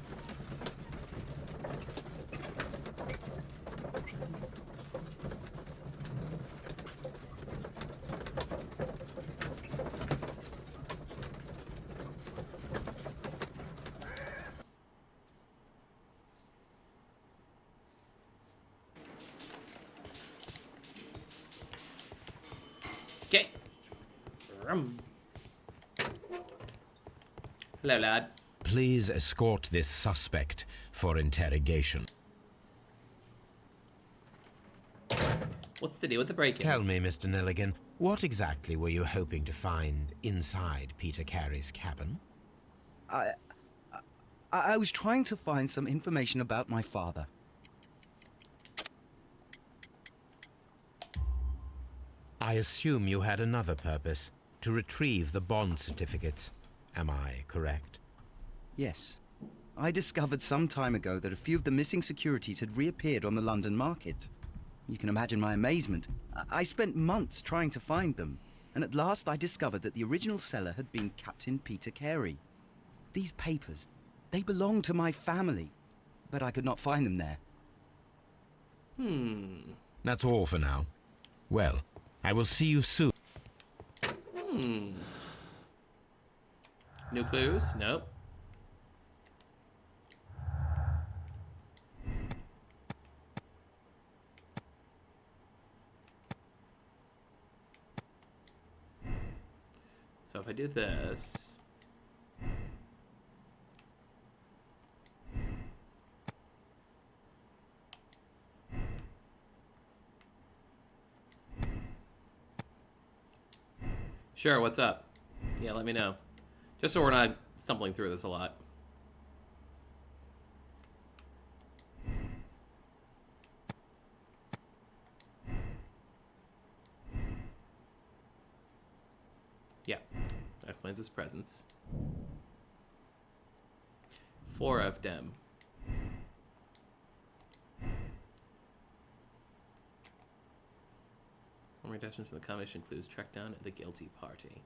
Okay. Hello, lad. Please escort this suspect for interrogation. What's the deal with the break-in? Tell me, Mr. Nelligan, what exactly were you hoping to find inside Peter Carey's cabin? I was trying to find some information about my father. I assume you had another purpose, to retrieve the bond certificates. Am I correct? Yes. I discovered some time ago that a few of the missing securities had reappeared on the London market. You can imagine my amazement. I spent months trying to find them, and at last I discovered that the original seller had been Captain Peter Carey. These papers, they belonged to my family, but I could not find them there. That's all for now. Well, I will see you soon. New clues? Nope. So if I do this... Sure, what's up? Yeah, let me know. Just so we're not stumbling through this a lot. Yeah, that explains his presence. 4 of them. One reduction from the combination includes track down the guilty party.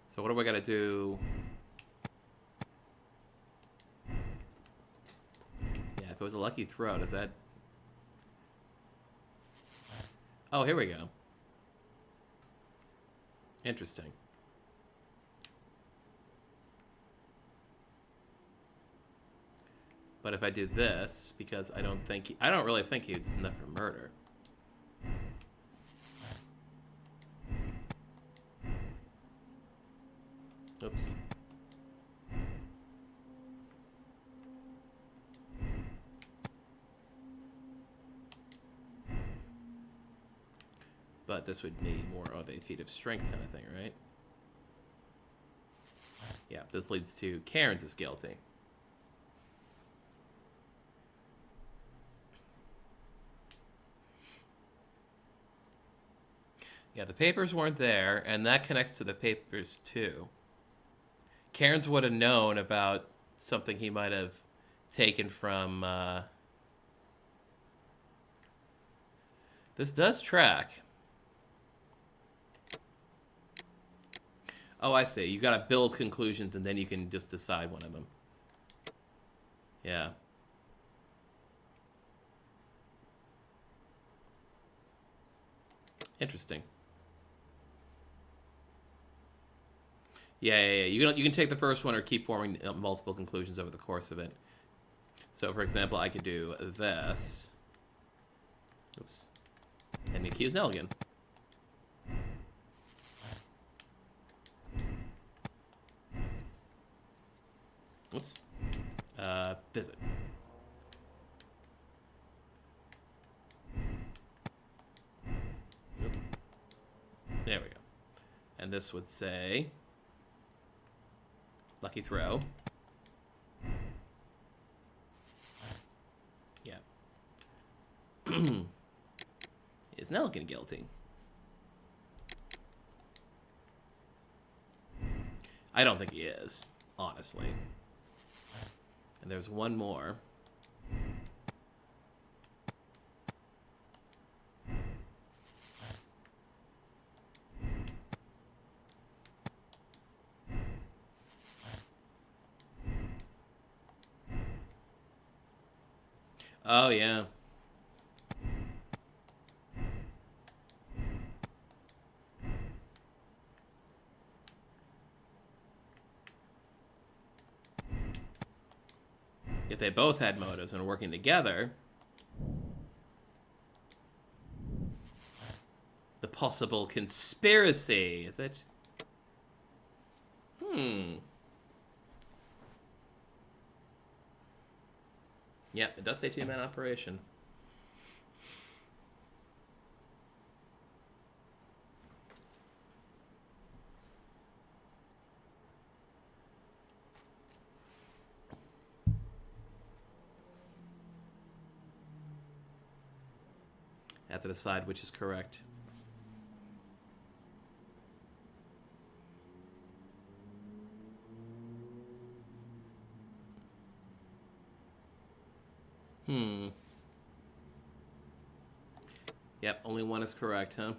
So what do I gotta do? Yeah, if it was a lucky throw, does that... Oh, here we go. Interesting. But if I do this, because I don't really think he's enough for murder. Oops. But this would need more of a feat of strength kind of thing, right? Yeah, this leads to Cairns is guilty. Yeah, the papers weren't there, and that connects to the papers too. Cairns would have known about something he might have taken from... This does track. Oh, I see. You gotta build conclusions, and then you can just decide one of them. Yeah. Interesting. Yeah. You can take the first one or keep forming multiple conclusions over the course of it. So, for example, I could do this. Oops. And accuse Nelligan. Oops. Visit. Oop. There we go. And this would say... Lucky throw. Yeah. Is Nelligan guilty? I don't think he is, honestly. And there's one more. Oh, yeah. If they both had motives and were working together, the possible conspiracy, is it? Yep, it does say two-man operation. Have to decide which is correct. Yep, only one is correct, huh?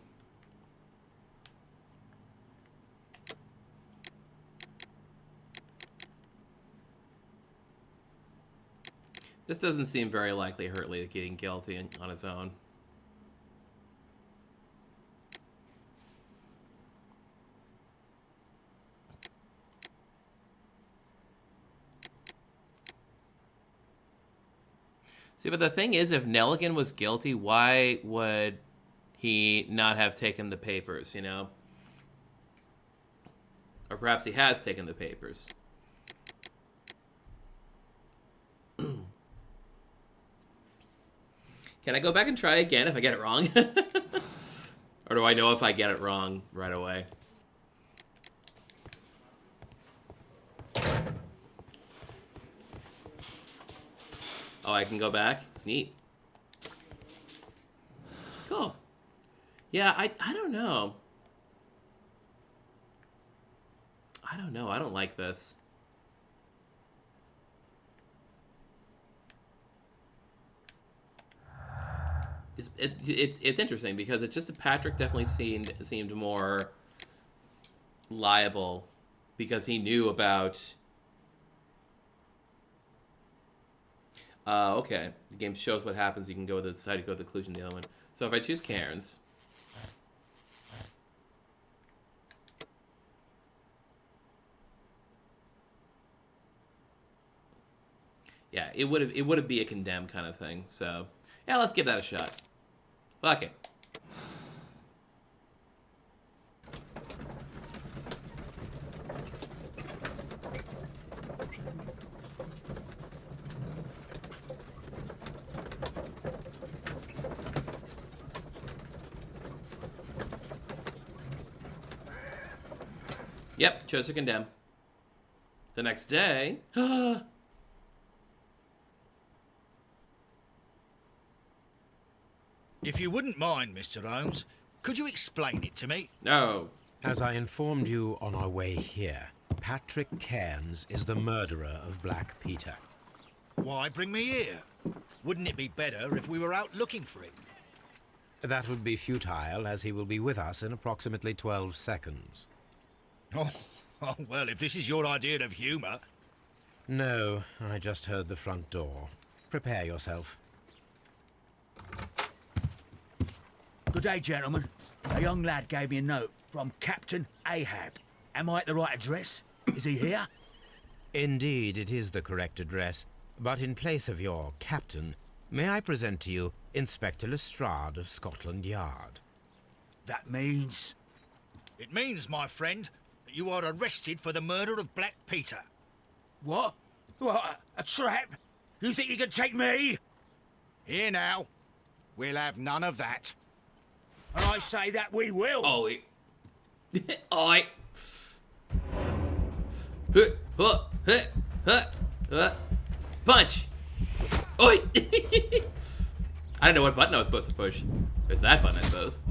This doesn't seem very likely Hurtley getting guilty on his own. See, but the thing is, if Nelligan was guilty, why would he not have taken the papers, you know? Or perhaps he has taken the papers. Can I go back and try again if I get it wrong? Or do I know if I get it wrong right away? Oh, I can go back? Neat. Cool. Yeah, I don't know. I don't know. I don't like this. It's interesting because it just Patrick definitely seemed more liable because he knew about. Okay. The game shows what happens. You can go with the decide to go with the conclusion. The other one. So if I choose Cairns, yeah, it would be a condemned kind of thing. So yeah, let's give that a shot. Fuck it. Yep, chose to condemn. The next day... If you wouldn't mind, Mr. Holmes, could you explain it to me? No. As I informed you on our way here, Patrick Cairns is the murderer of Black Peter. Why bring me here? Wouldn't it be better if we were out looking for him? That would be futile, as he will be with us in approximately 12 seconds. Oh, well, if this is your idea of humour... No, I just heard the front door. Prepare yourself. Good day, gentlemen. A young lad gave me a note from Captain Ahab. Am I at the right address? Is he here? Indeed, it is the correct address. But in place of your captain, may I present to you Inspector Lestrade of Scotland Yard? That means... It means, my friend, that you are arrested for the murder of Black Peter. What? What? A trap? You think you can take me? Here now. We'll have none of that. And I say that we will. Oi. Oi. Punch. Oi. I don't know what button I was supposed to push. It's that button, I suppose.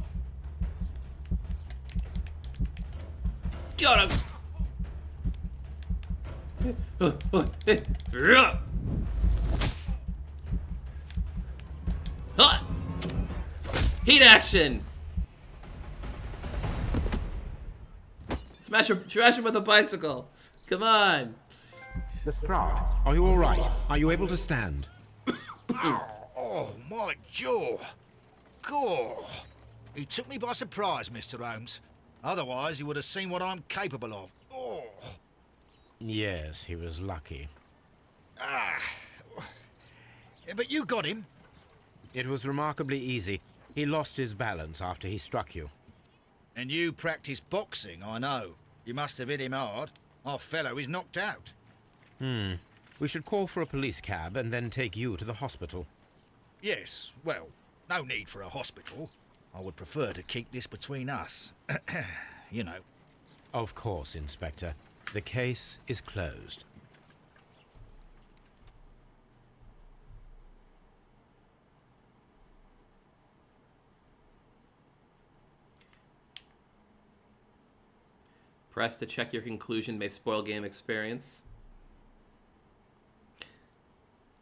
Got him. Heat action. Smash him with a bicycle. Come on. Lestrade, are you all right? Are you able to stand? Oh, my jaw. Gore. He took me by surprise, Mr. Holmes. Otherwise, he would have seen what I'm capable of. Oh. Yes, he was lucky. Ah. But you got him. It was remarkably easy. He lost his balance after he struck you. And you practice boxing, I know. You must have hit him hard. Our fellow is knocked out. We should call for a police cab and then take you to the hospital. Yes, well, no need for a hospital. I would prefer to keep this between us. You know. Of course, Inspector. The case is closed. Press to check your conclusion may spoil game experience.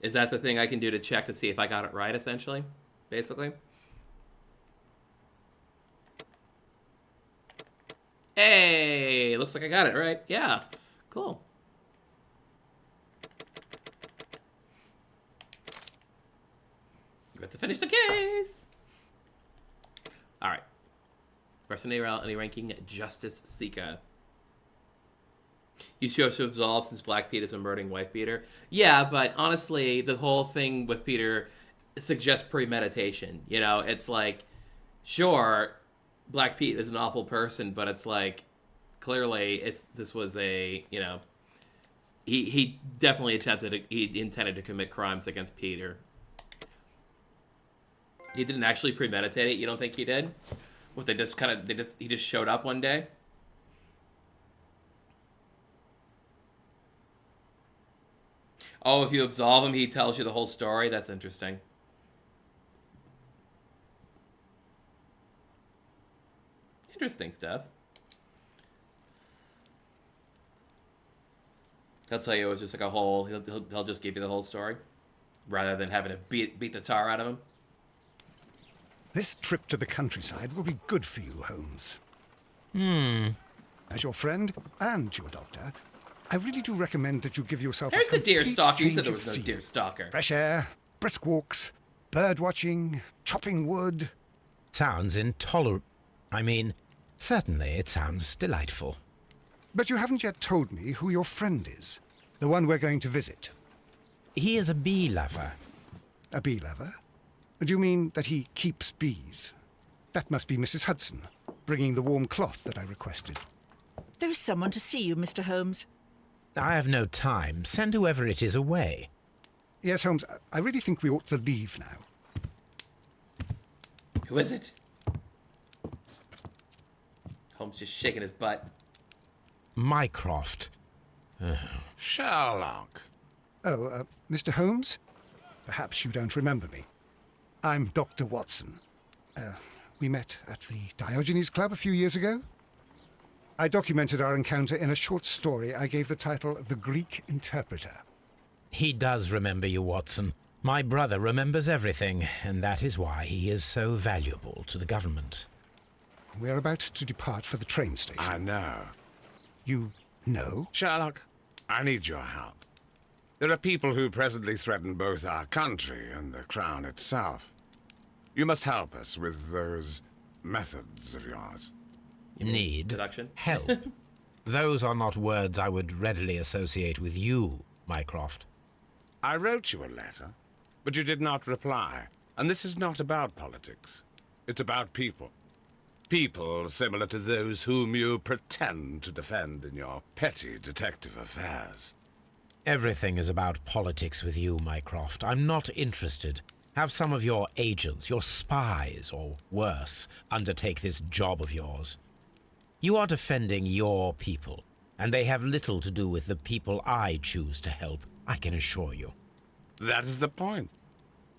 Is that the thing I can do to check to see if I got it right, essentially? Basically? Hey! Looks like I got it right. Yeah. Cool. You have to finish the case! Alright. Person any ranking Justice Seeker. You chose to absolve since Black Pete is a murdering wife beater. Yeah, but honestly, the whole thing with Peter suggests premeditation. You know, it's like, sure, Black Pete is an awful person, but it's like, clearly, this was a, you know, he definitely he intended to commit crimes against Peter. He didn't actually premeditate it. You don't think he did? What, he just showed up one day? Oh, if you absolve him, he tells you the whole story? That's interesting. Interesting stuff. He'll tell you it was just like a whole... He'll just give you the whole story, rather than having to beat the tar out of him. This trip to the countryside will be good for you, Holmes. As your friend and your doctor, I really do recommend that you give yourself There's a the deer complete stalker. You change said there of was no scene. deer stalker. Fresh air, brisk walks, bird watching, chopping wood. Sounds intolerable. I mean, certainly it sounds delightful. But you haven't yet told me who your friend is, the one we're going to visit. He is a bee lover. A bee lover? Do you mean that he keeps bees? That must be Mrs. Hudson, bringing the warm cloth that I requested. There is someone to see you, Mr. Holmes. I have no time. Send whoever it is away. Yes, Holmes, I really think we ought to leave now. Who is it? Holmes just shaking his butt. Mycroft. Sherlock. Oh, Mr. Holmes? Perhaps you don't remember me. I'm Dr. Watson. We met at the Diogenes Club a few years ago. I documented our encounter in a short story I gave the title The Greek Interpreter. He does remember you, Watson. My brother remembers everything, and that is why he is so valuable to the government. We're about to depart for the train station. I know. You know? Sherlock, I need your help. There are people who presently threaten both our country and the Crown itself. You must help us with those methods of yours. Need Deduction? help. Those are not words I would readily associate with you, Mycroft. I wrote you a letter, but you did not reply. And this is not about politics. It's about people. People similar to those whom you pretend to defend in your petty detective affairs. Everything is about politics with you, Mycroft. I'm not interested. Have some of your agents, your spies, or worse, undertake this job of yours. You are defending your people, and they have little to do with the people I choose to help, I can assure you. That's the point.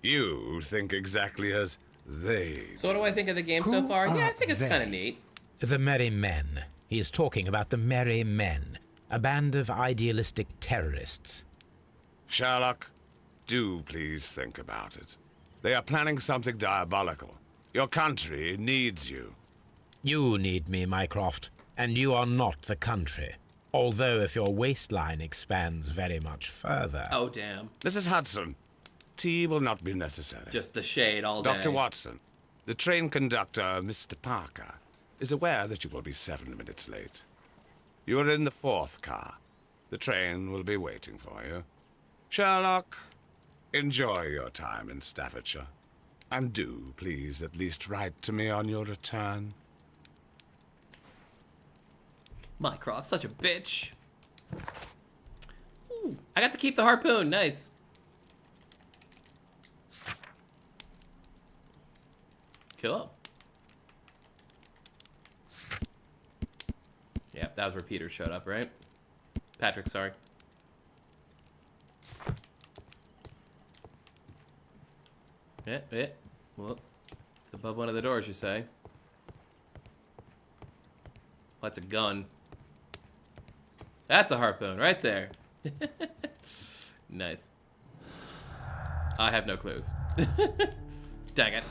You think exactly as they So what do I think of the game so far? Yeah, I think it's they? kind of neat. The Merry Men. He is talking about the Merry Men, a band of idealistic terrorists. Sherlock, do please think about it. They are planning something diabolical. Your country needs you. You need me, Mycroft, and you are not the country. Although if your waistline expands very much further... Oh, damn. Mrs. Hudson, tea will not be necessary. Just the shade all day. Dr. Watson, the train conductor, Mr. Parker, is aware that you will be 7 minutes late. You are in the 4th car. The train will be waiting for you. Sherlock, enjoy your time in Staffordshire. And do, please, at least write to me on your return. Mycroft's such a bitch. Ooh, I got to keep the harpoon. Nice. Cool. Yeah, that was where Peter showed up, right? Patrick, sorry. Yeah. Well, it's above one of the doors, you say. Well, that's a gun. That's a harpoon right there. Nice. I have no clues. Dang it.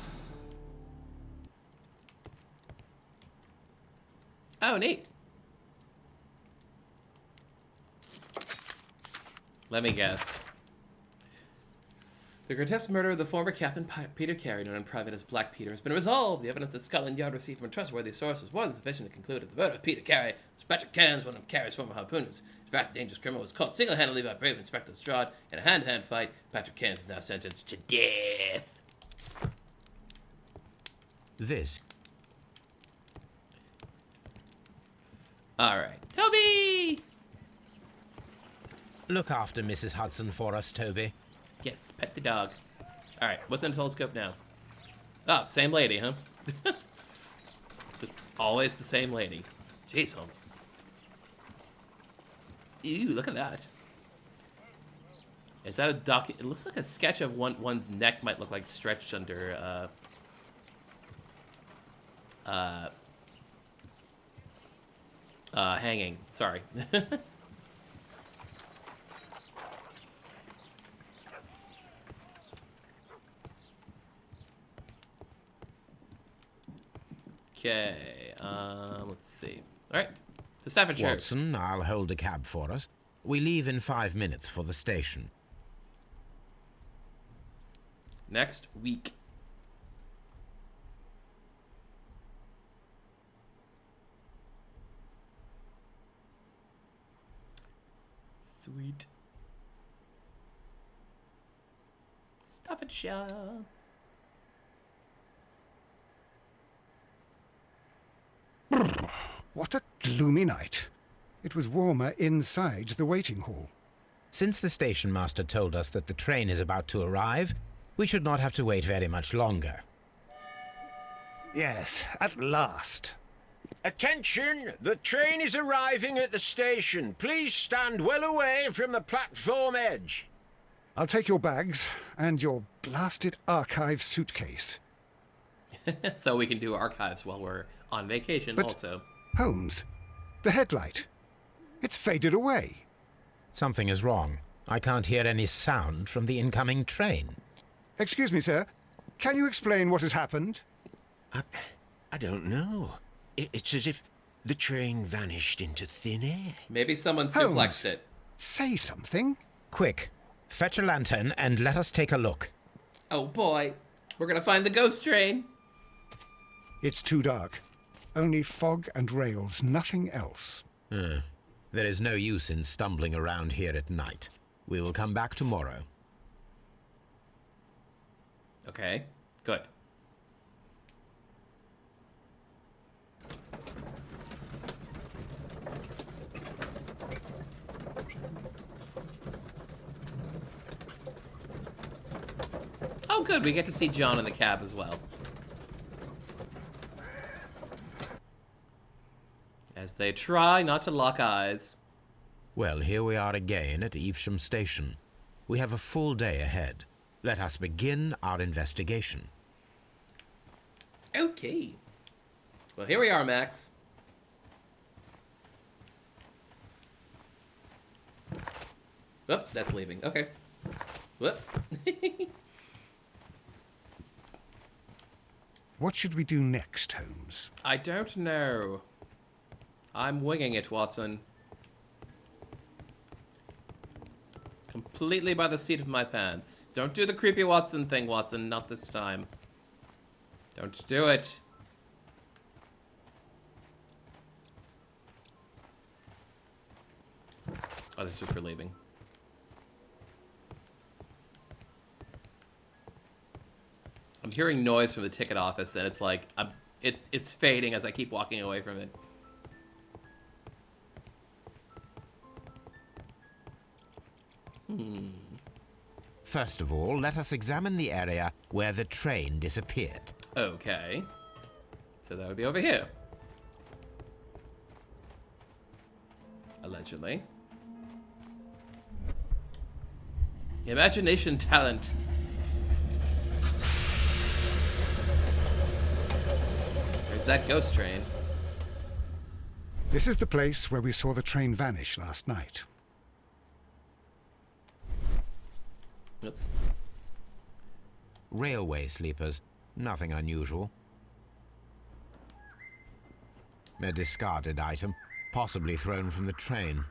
Oh, neat. Let me guess. The grotesque murder of the former Captain Peter Carey, known in private as Black Peter, has been resolved. The evidence that Scotland Yard received from a trustworthy source was more than sufficient to conclude that the murder of Peter Carey was Patrick Cairns, one of Carey's former harpooners. In fact, the dangerous criminal was caught single-handedly by brave Inspector Lestrade in a hand-to-hand fight. Patrick Cairns is now sentenced to death. This. All right, Toby! Look after Mrs. Hudson for us, Toby. Yes, pet the dog. All right, what's in the telescope now? Oh, same lady, huh? Just always the same lady. Jeez, Holmes. Ew, look at that. Is that a doc? It looks like a sketch of one's neck might look like stretched under, hanging. Sorry. Okay, let's see. All right, to Staffordshire. Watson, I'll hold a cab for us. We leave in 5 minutes for the station. Next week. Sweet. Staffordshire. What a gloomy night. It was warmer inside the waiting hall. Since the station master told us that the train is about to arrive, we should not have to wait very much longer. Yes, at last. Attention! The train is arriving at the station. Please stand well away from the platform edge. I'll take your bags and your blasted archive suitcase. So we can do archives while we're on vacation But- also. Holmes, the headlight. It's faded away. Something is wrong. I can't hear any sound from the incoming train. Excuse me, sir. Can you explain what has happened? I don't know. It's as if the train vanished into thin air. Maybe someone Holmes. suplexed it. Say something. Quick, fetch a lantern and let us take a look. Oh boy, we're gonna find the ghost train. It's too dark. Only fog and rails, nothing else. There is no use in stumbling around here at night. We will come back tomorrow. Okay, good. Oh, good. We get to see John in the cab as well. As they try not to lock eyes. Well, here we are again at Evesham Station. We have a full day ahead. Let us begin our investigation. Okay. Well, here we are, Max. Whoop, that's leaving. Okay. Whoop. What should we do next, Holmes? I don't know. I'm winging it, Watson. Completely by the seat of my pants. Don't do the creepy Watson thing, Watson. Not this time. Don't do it. Oh, this is for leaving. I'm hearing noise from the ticket office, and it's like it's fading as I keep walking away from it. First of all, let us examine the area where the train disappeared. Okay. So that would be over here. Allegedly. Imagination talent. There's that ghost train. This is the place where we saw the train vanish last night. Oops. Railway sleepers. Nothing unusual. A discarded item, possibly thrown from the train.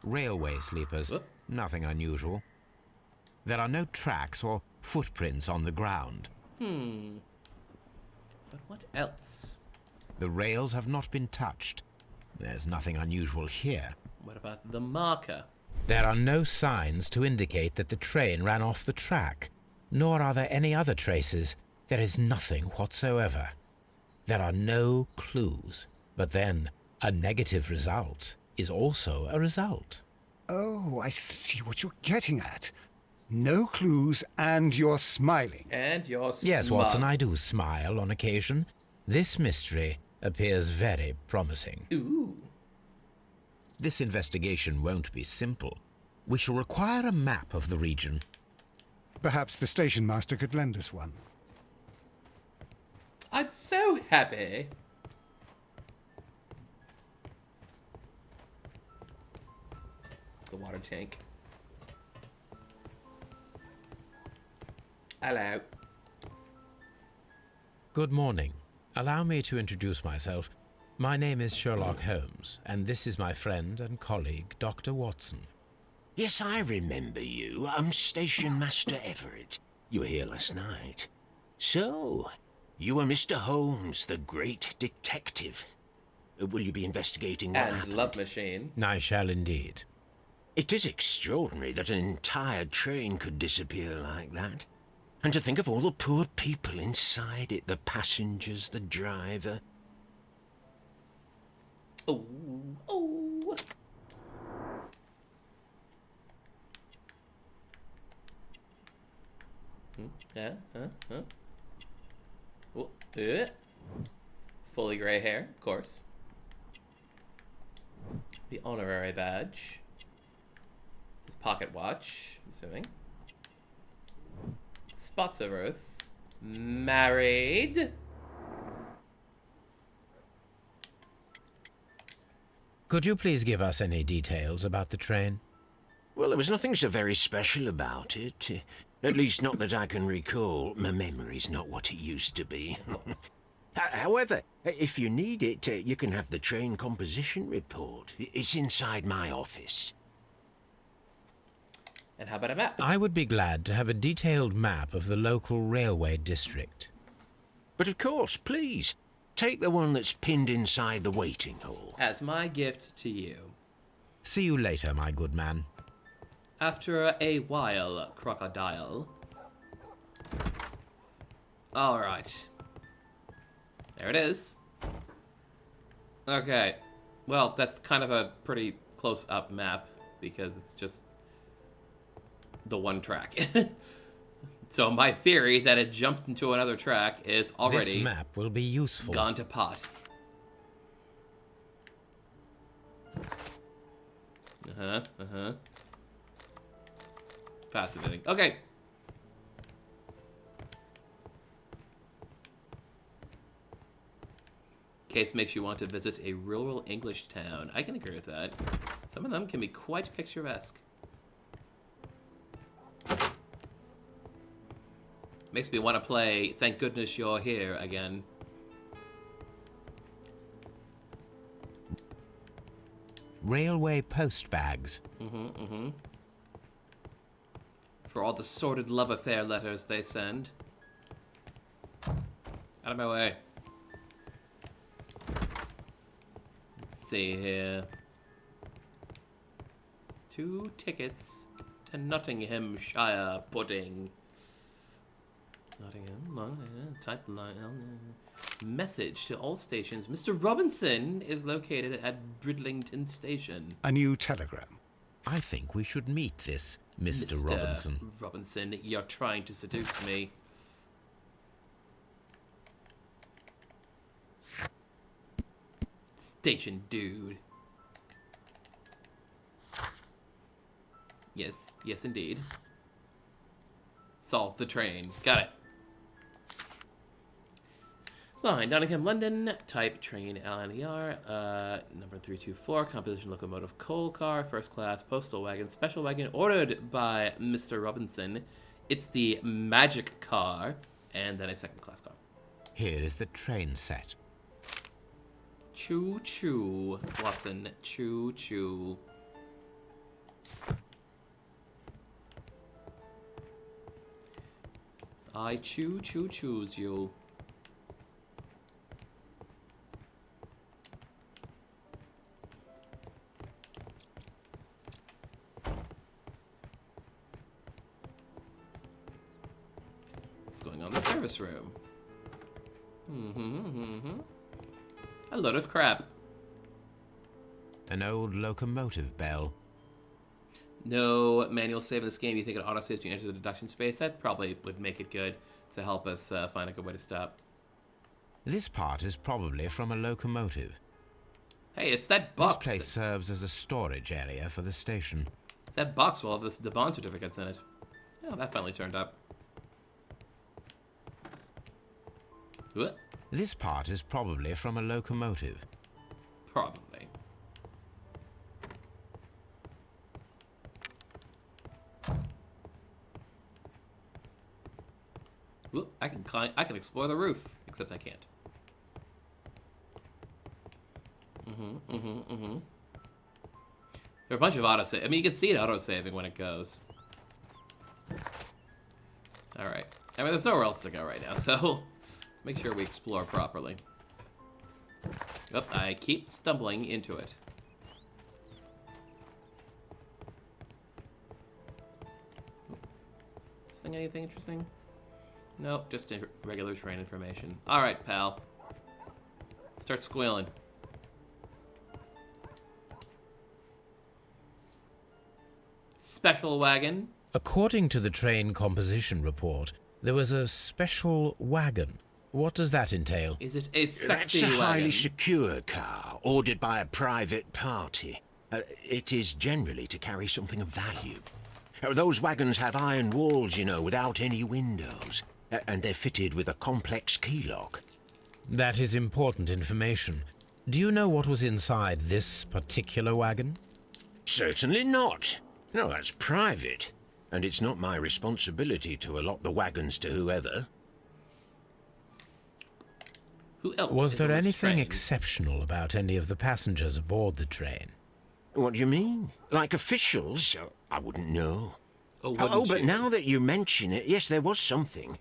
Railway sleepers. Whoop. Nothing unusual. There are no tracks or footprints on the ground. But what else? The rails have not been touched. There's nothing unusual here. What about the marker? There are no signs to indicate that the train ran off the track, nor are there any other traces. There is nothing whatsoever. There are no clues. But then, a negative result is also a result. Oh, I see what you're getting at. No clues, and you're smiling. And you're Yes, smug. Watson, I do smile on occasion. This mystery appears very promising. Ooh. This investigation won't be simple. We shall require a map of the region. Perhaps the station master could lend us one. I'm so happy. The water tank. Hello. Good morning. Allow me to introduce myself. My name is Sherlock Holmes, and this is my friend and colleague, Dr. Watson. Yes, I remember you. I'm Station Master Everett. You were here last night. So, you are Mr. Holmes, the great detective. Will you be investigating what And happened? Love Machine. I shall indeed. It is extraordinary that an entire train could disappear like that. And to think of all the poor people inside it, the passengers, the driver. Oh, oh. Fully gray hair, of course. The honorary badge. His pocket watch, I'm assuming. Spots of Earth. Married. Could you please give us any details about the train? Well, there was nothing so very special about it. At least not that I can recall. My memory's not what it used to be. However, if you need it, you can have the train composition report. It's inside my office. And how about a map? I would be glad to have a detailed map of the local railway district. But of course, please, take the one that's pinned inside the waiting hall. As my gift to you. See you later, my good man. After a while, crocodile. Alright. There it is. Okay. Well, that's kind of a pretty close-up map, because it's just the one track. So my theory that it jumps into another track is already This map will be useful. gone to pot. Fascinating. Okay. Case makes you want to visit a rural English town. I can agree with that. Some of them can be quite picturesque. Makes me want to play Thank Goodness You're Here again. Railway post bags. For all the sordid love affair letters they send. Out of my way. Let's see here. 2 tickets to Nottinghamshire pudding. Nottingham, type line. Message to all stations. Mr. Robinson is located at Bridlington Station. A new telegram. I think we should meet this Mr. Robinson. Robinson, you're trying to seduce me. Station dude. Yes, yes indeed. Solve the train. Got it. Line, Nottingham, London, type train LNER, number 324, composition locomotive coal car, first class, postal wagon, special wagon, ordered by Mr. Robinson. It's the magic car, and then a second class car. Here is the train set. Choo choo, Watson, choo choo. I choose you. What's going on in the service room? A load of crap. An old locomotive bell. No manual save in this game. You think it auto-saves when you enter the deduction space? That probably would make it good to help us find a good way to stop. This part is probably from a locomotive. Hey, it's that box. This place serves as a storage area for the station. It's that box will have the bond certificates in it. Oh, that finally turned up. What? This part is probably from a locomotive. Probably. Whoop, I can climb. I can explore the roof, except I can't. There are a bunch of autosave. I mean, you can see it autosaving when it goes. All right. I mean, there's nowhere else to go right now, so let's make sure we explore properly. Yep, I keep stumbling into it. This thing anything interesting? Nope, just regular train information. All right, pal. Start squealing. Special wagon. According to the train composition report, there was a special wagon. What does that entail? Is it a sexy That's a highly wagon? secure car, ordered by a private party. It is generally to carry something of value. Those wagons have iron walls, you know, without any windows. And they're fitted with a complex key lock. That is important information. Do you know what was inside this particular wagon? Certainly not. No, that's private. And it's not my responsibility to allot the wagons to whoever. Who else? Was is there on this anything train? exceptional about any of the passengers aboard the train? What do you mean? Like officials? I wouldn't know. Oh, Oh, but you? now that you mention it, yes, there was something.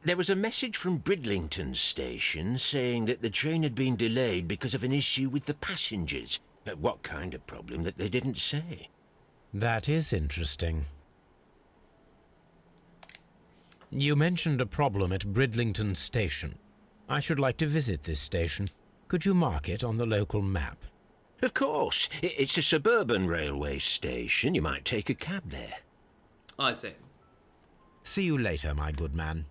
There was a message from Bridlington station saying that the train had been delayed because of an issue with the passengers. What kind of problem that they didn't say? That is interesting. You mentioned a problem at Bridlington Station. I should like to visit this station. Could you mark it on the local map? Of course. It's a suburban railway station. You might take a cab there. Oh, I see. See you later, my good man.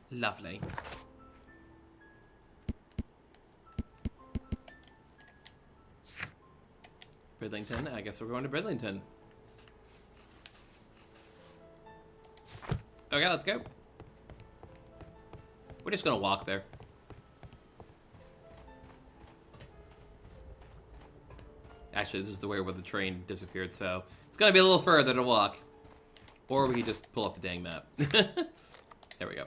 Lovely. Bridlington. I guess we're going to Bridlington. Okay, let's go. We're just gonna walk there. Actually, this is the way where the train disappeared, so it's gonna be a little further to walk. Or we could just pull up the dang map. There we go.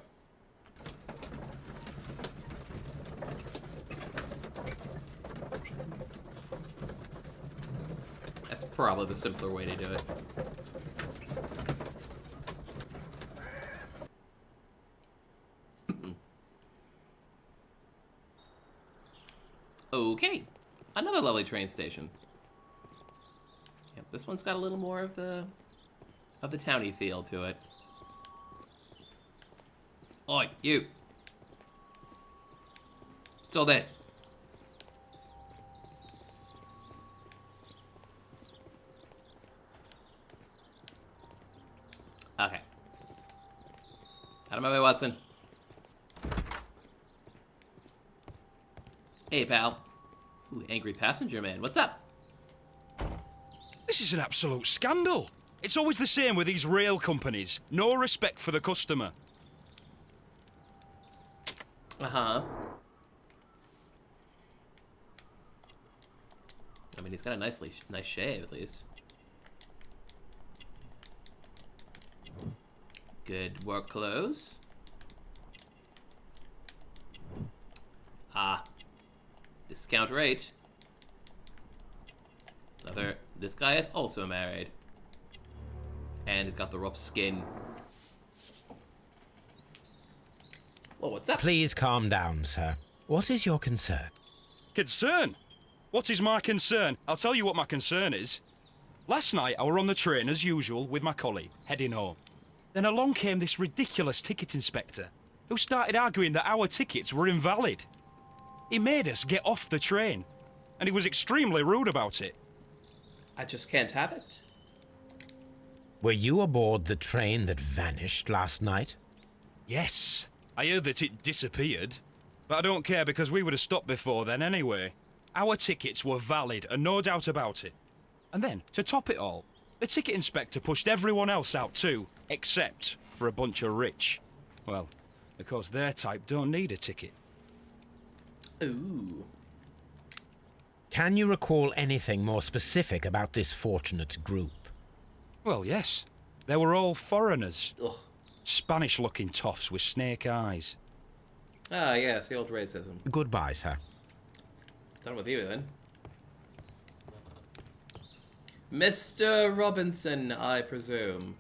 That's probably the simpler way to do it. Okay, another lovely train station. Yep, this one's got a little more of the towny feel to it. Oi, you! What's all this? Okay. Out of my way, Watson. Hey, pal. Ooh, angry passenger man. What's up? This is an absolute scandal. It's always the same with these rail companies. No respect for the customer. Uh-huh. I mean, he's got a nice shave, at least. Good work clothes. Ah. Discount rate. This guy is also married. And got the rough skin. Well, what's up? Please calm down, sir. What is your concern? Concern? What is my concern? I'll tell you what my concern is. Last night, I were on the train, as usual, with my colleague, heading home. Then along came this ridiculous ticket inspector, who started arguing that our tickets were invalid. He made us get off the train, and he was extremely rude about it. I just can't have it. Were you aboard the train that vanished last night? Yes, I heard that it disappeared. But I don't care because we would have stopped before then anyway. Our tickets were valid and no doubt about it. And then, to top it all, the ticket inspector pushed everyone else out too, except for a bunch of rich. Well, because their type don't need a ticket. Ooh. Can you recall anything more specific about this fortunate group? Well, yes. They were all foreigners. Ugh. Spanish-looking toffs with snake eyes. Ah, yes, the old racism. Goodbye, sir. Done with you, then. Mr. Robinson, I presume.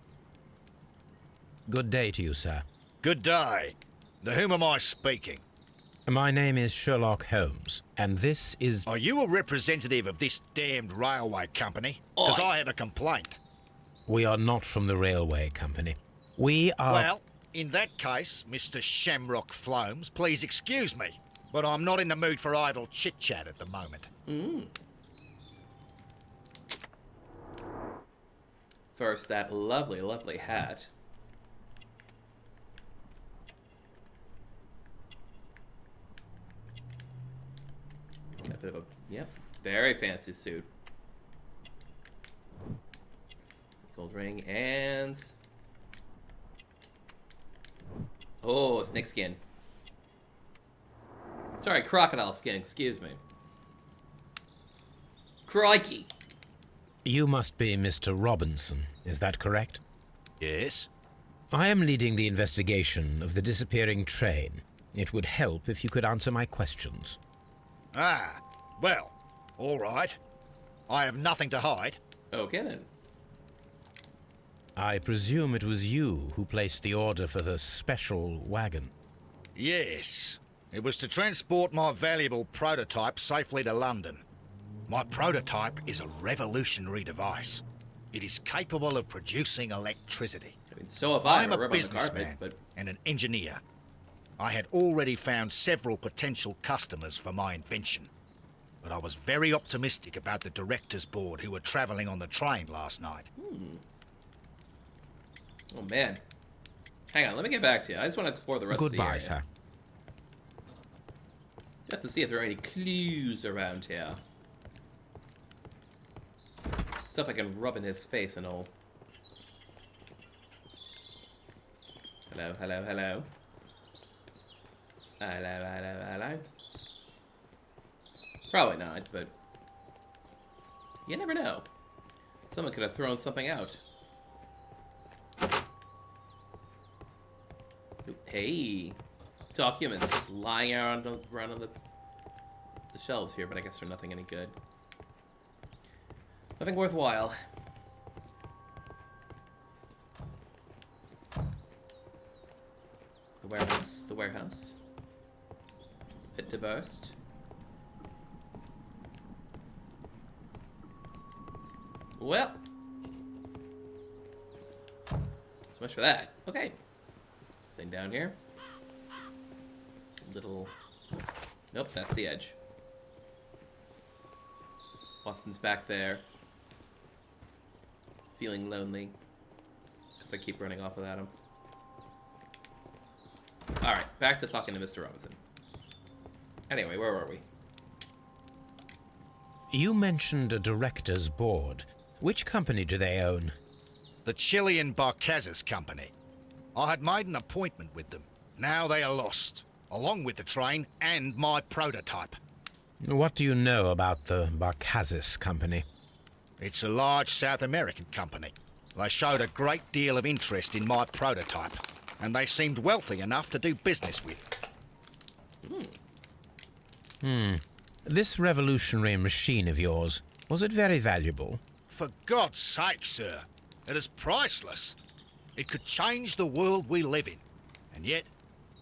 Good day to you, sir. Good day. To whom am I speaking? My name is Sherlock Holmes, and this is... Are you a representative of this damned railway company? Because Oi. I have a complaint. We are not from the railway company. We are... Well, in that case, Mr. Shamrock Flomes, please excuse me, but I'm not in the mood for idle chit-chat at the moment. First, that lovely, lovely hat. bit of a, yep, very fancy suit. Gold ring and... Oh, snake skin. Sorry, crocodile skin, excuse me. Crikey. You must be Mr. Robinson, is that correct? Yes? I am leading the investigation of the disappearing train. It would help if you could answer my questions. Ah, well, all right. I have nothing to hide. Okay, then. I presume it was you who placed the order for the special wagon. Yes. It was to transport my valuable prototype safely to London. My prototype is a revolutionary device. It is capable of producing electricity. I mean, so have I. I'm a rub on the businessman carpet, but... and an engineer. I had already found several potential customers for my invention. But I was very optimistic about the directors' board who were travelling on the train last night. Oh, man. Hang on, let me get back to you. I just want to explore the rest of the area. Goodbye, sir. Just to see if there are any clues around here. Stuff I can rub in his face and all. Hello, hello, hello. Hello, hello, hello. Probably not, but... You never know. Someone could have thrown something out. Ooh, hey! Documents just lying around on the shelves here, but I guess they're nothing any good. Nothing worthwhile. The warehouse. The warehouse. Fit to burst. Well. So much for that. Okay. Thing down here. Little... Nope, that's the edge. Watson's back there. Feeling lonely. Because I keep running off without him. Alright, back to talking to Mr. Robinson. Anyway, where were we? You mentioned a director's board. Which company do they own? The Chilean Barcazas Company. I had made an appointment with them. Now they are lost, along with the train and my prototype. What do you know about the Barcazas Company? It's a large South American company. They showed a great deal of interest in my prototype, and they seemed wealthy enough to do business with. This revolutionary machine of yours, was it very valuable? For God's sake, sir, it is priceless. It could change the world we live in, and yet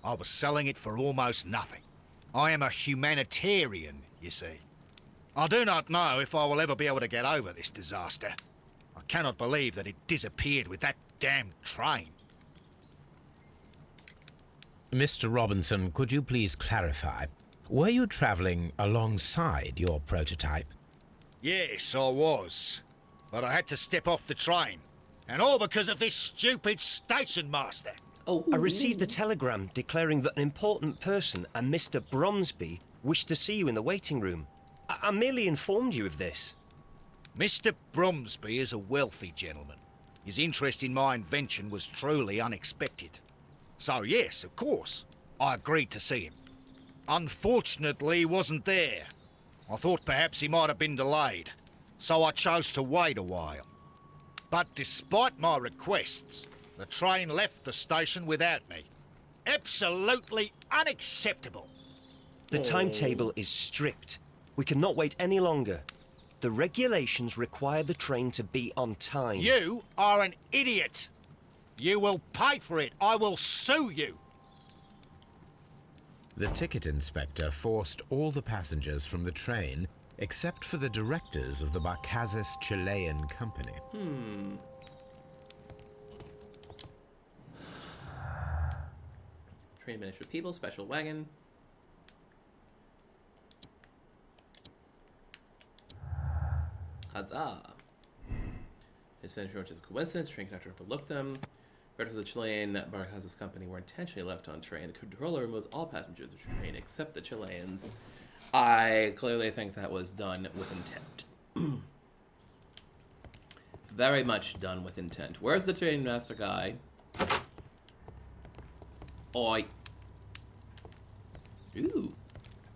I was selling it for almost nothing. I am a humanitarian, you see. I do not know if I will ever be able to get over this disaster. I cannot believe that it disappeared with that damned train. Mr. Robinson, could you please clarify? Were you traveling alongside your prototype? Yes, I was. But I had to step off the train. And all because of this stupid station master. I received a telegram declaring that an important person, a Mr. Bromsby, wished to see you in the waiting room. I merely informed you of this. Mr. Bromsby is a wealthy gentleman. His interest in my invention was truly unexpected. So yes, of course, I agreed to see him. Unfortunately, he wasn't there. I thought perhaps he might have been delayed, so I chose to wait a while. But despite my requests, the train left the station without me. Absolutely unacceptable. The timetable is strict. We cannot wait any longer. The regulations require the train to be on time. You are an idiot. You will pay for it. I will sue you. The ticket inspector forced all the passengers from the train except for the directors of the Barcazas Chilean Company. Train finished with people, special wagon. Huzzah. His signature which is a coincidence. Train conductor overlooked them. Directors of the Chilean Barcazas Company were intentionally left on train. The controller removed all passengers of the train except the Chileans. I clearly think that was done with intent. Very much done with intent. Where's the train master guy? Oi. Ooh.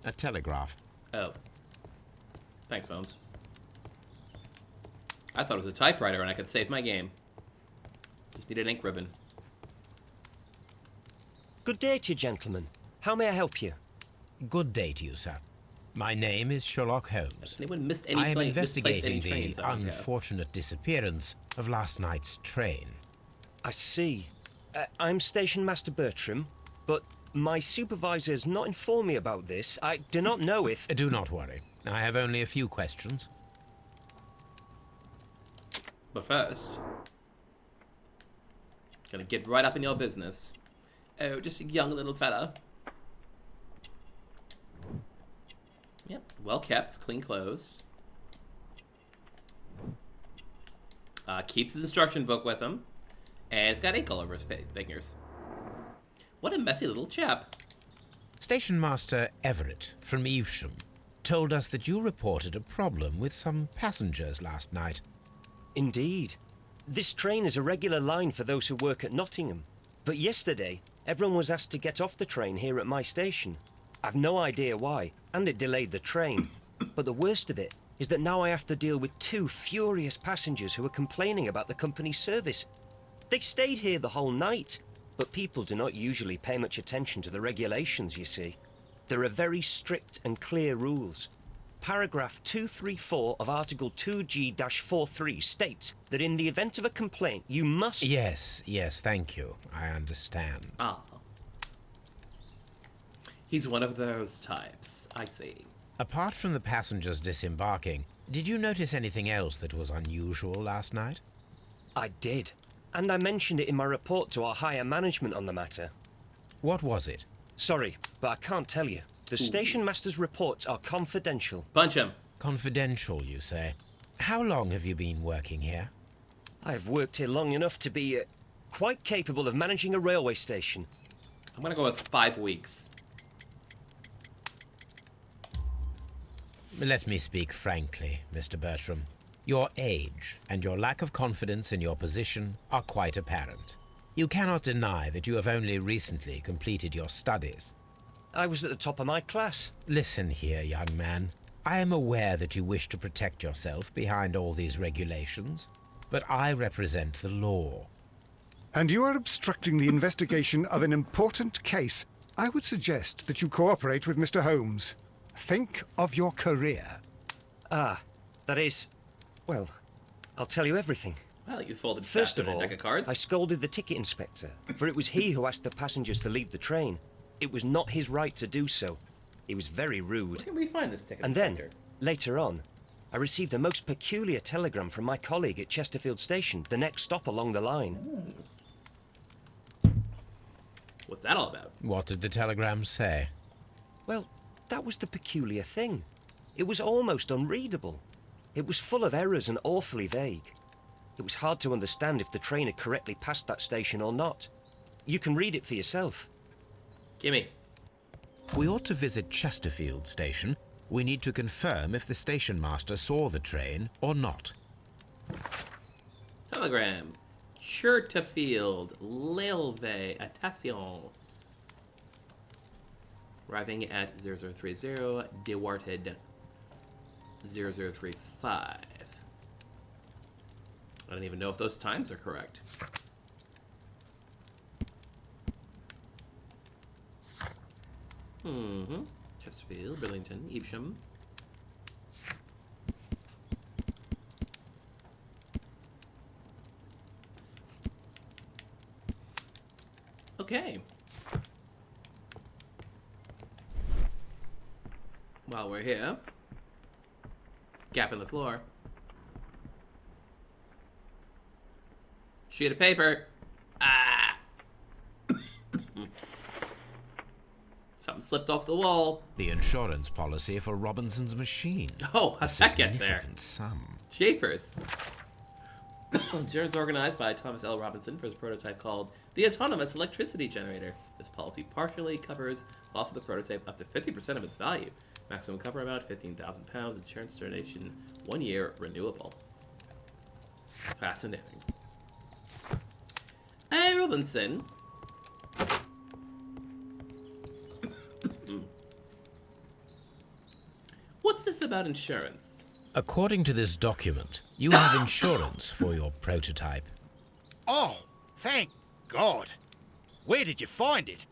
A telegraph. Oh. Thanks, Holmes. I thought it was a typewriter and I could save my game. Just need an ink ribbon. Good day to you, gentlemen. How may I help you? Good day to you, sir. My name is Sherlock Holmes. Has anyone missed any I am investigating any trains the around here? unfortunate disappearance of last night's train. I see. I'm Station Master Bertram, but my supervisor has not informed me about this. I do not know if... Do not worry. I have only a few questions. But first, gonna get right up in your business. Oh, just a young little fella. Yep, well kept, clean clothes. Keeps his instruction book with him. And he's got ink all over his fingers. What a messy little chap. Station Master Everett from Evesham told us that you reported a problem with some passengers last night. Indeed. This train is a regular line for those who work at Nottingham. But yesterday, everyone was asked to get off the train here at my station. I've no idea why, and it delayed the train. But the worst of it is that now I have to deal with 2 furious passengers who are complaining about the company's service. They stayed here the whole night, but people do not usually pay much attention to the regulations, you see. There are very strict and clear rules. Paragraph 234 of Article 2G-43 states that in the event of a complaint, you must... Yes, thank you. I understand. Ah. He's one of those types. I see. Apart from the passengers disembarking, did you notice anything else that was unusual last night? I did. And I mentioned it in my report to our higher management on the matter. What was it? Sorry, but I can't tell you. The station master's reports are confidential. Punch him. Confidential, you say. How long have you been working here? I've worked here long enough to be quite capable of managing a railway station. I'm gonna go with 5 weeks. Let me speak frankly, Mr. Bertram. Your age and your lack of confidence in your position are quite apparent. You cannot deny that you have only recently completed your studies. I was at the top of my class. Listen here, young man. I am aware that you wish to protect yourself behind all these regulations, but I represent the law. And you are obstructing the investigation of an important case. I would suggest that you cooperate with Mr. Holmes. Think of your career. Ah, that is... Well, I'll tell you everything. Well, you folded First faster of than a all, deck of cards. I scolded the ticket inspector, for it was he who asked the passengers to leave the train. It was not his right to do so. He was very rude. Where can we find this ticket And inspector? then, later on, I received a most peculiar telegram from my colleague at Chesterfield Station, the next stop along the line. What's that all about? What did the telegram say? Well, that was the peculiar thing. It was almost unreadable. It was full of errors and awfully vague. It was hard to understand if the train had correctly passed that station or not. You can read it for yourself. Gimme. We ought to visit Chesterfield Station. We need to confirm if the station master saw the train or not. Telegram. Chesterfield. Railway. Attention. Arriving at 0030. Dewarted 0035. I don't even know if those times are correct. Chesterfield, Burlington, Evesham. Okay. While we're here, gap in the floor. Sheet of paper. Ah! Something slipped off the wall. The insurance policy for Robinson's machine. Oh, how'd that get there? Significant sum. Japers. Insurance organized by Thomas L. Robinson for his prototype called the Autonomous Electricity Generator. This policy partially covers loss of the prototype up to 50% of its value. Maximum cover amount, £15,000. Insurance duration, 1 year, renewable. Fascinating. Hey, Robinson. What's this about insurance? According to this document, you have insurance for your prototype. Oh, thank God. Where did you find it?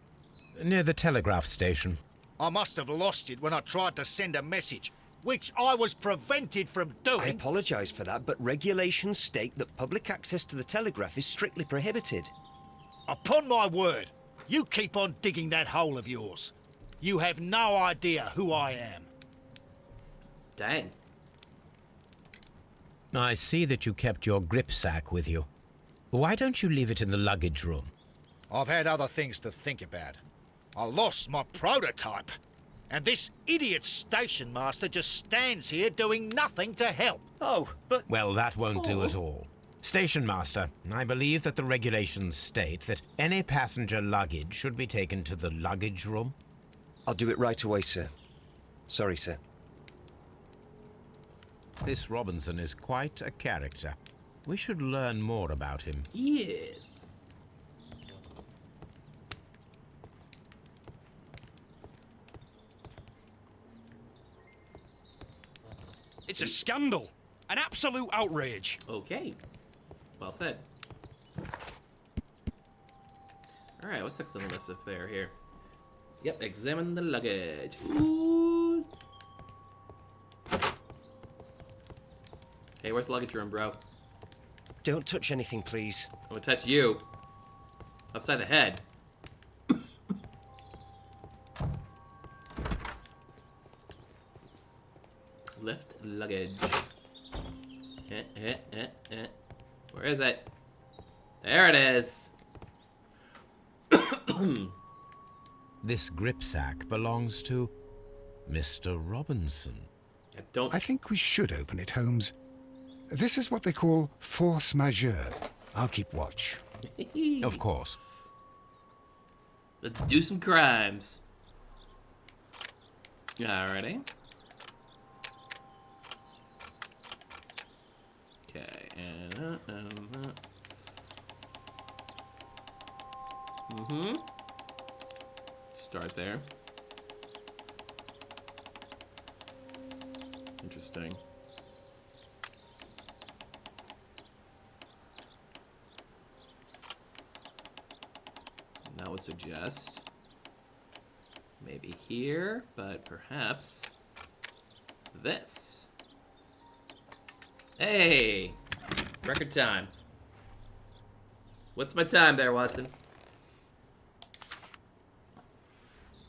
Near the telegraph station. I must have lost it when I tried to send a message, which I was prevented from doing. I apologise for that, but regulations state that public access to the telegraph is strictly prohibited. Upon my word, you keep on digging that hole of yours. You have no idea who I am. Dang. I see that you kept your grip sack with you. Why don't you leave it in the luggage room? I've had other things to think about. I lost my prototype. And this idiot station master just stands here doing nothing to help. Oh, but... Well, that won't do at all. Station master, I believe that the regulations state that any passenger luggage should be taken to the luggage room. I'll do it right away, sir. Sorry, sir. This Robinson is quite a character. We should learn more about him. Yes. It's a scandal. An absolute outrage. Okay. Well said. Alright, what's next on the list of fare here? Yep, examine the luggage. Ooh. Hey, where's the luggage room, bro? Don't touch anything, please. I'm gonna touch you. Upside the head. Lift luggage. Where is it? There it is. This grip sack belongs to Mr. Robinson. I think we should open it, Holmes. This is what they call force majeure. I'll keep watch. Of course. Let's do some crimes. Alrighty. Okay, and start there. Interesting. And that would suggest maybe here, but perhaps this. Hey! Record time. What's my time there, Watson?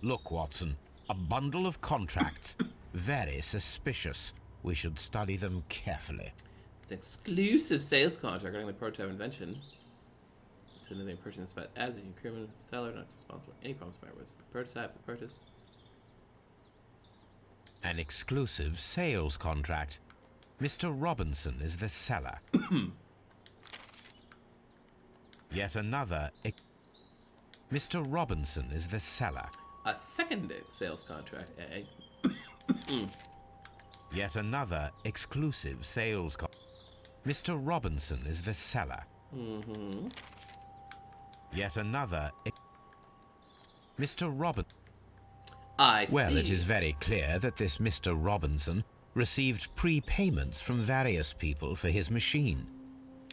Look, Watson. A bundle of contracts. Very suspicious. We should study them carefully. It's an exclusive sales contract regarding the prototype invention. It's anything purchased by as a criminal seller, not responsible for any problems with the prototype, the purchase. An exclusive sales contract. Mr. Robinson is the seller. Yet another... Mr. Robinson is the seller. A second sales contract, eh? Yet another exclusive sales Mr. Robinson is the seller. Yet another... Mr. Robinson... I see. Well, it is very clear that this Mr. Robinson received prepayments from various people for his machine.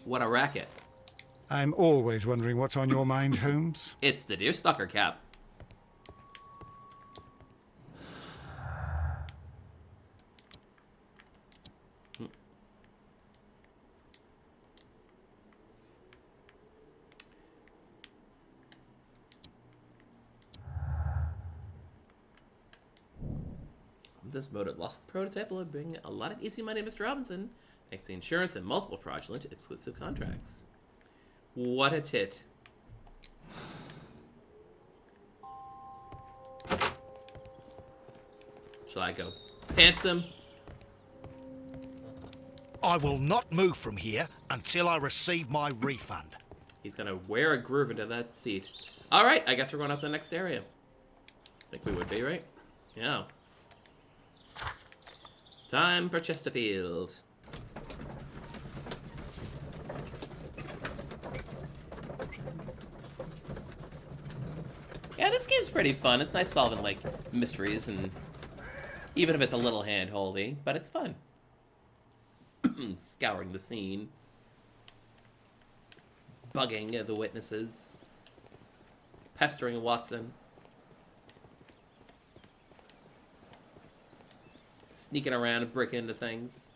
What a racket. I'm always wondering what's on your mind, Holmes. It's the deerstalker cap. This motor lost the prototype will bring a lot of easy money to Mr. Robinson, thanks to insurance and multiple fraudulent exclusive contracts. What a tit. Shall I go pants him? I will not move from here until I receive my refund. He's gonna wear a groove into that seat. All right, I guess we're going up to the next area. Think we would be, right? Yeah. Time for Chesterfield. Yeah, this game's pretty fun. It's nice solving, like, mysteries, and even if it's a little hand-holdy, but it's fun. Scouring the scene. Bugging the witnesses. Pestering Watson. Sneaking around and breaking into things.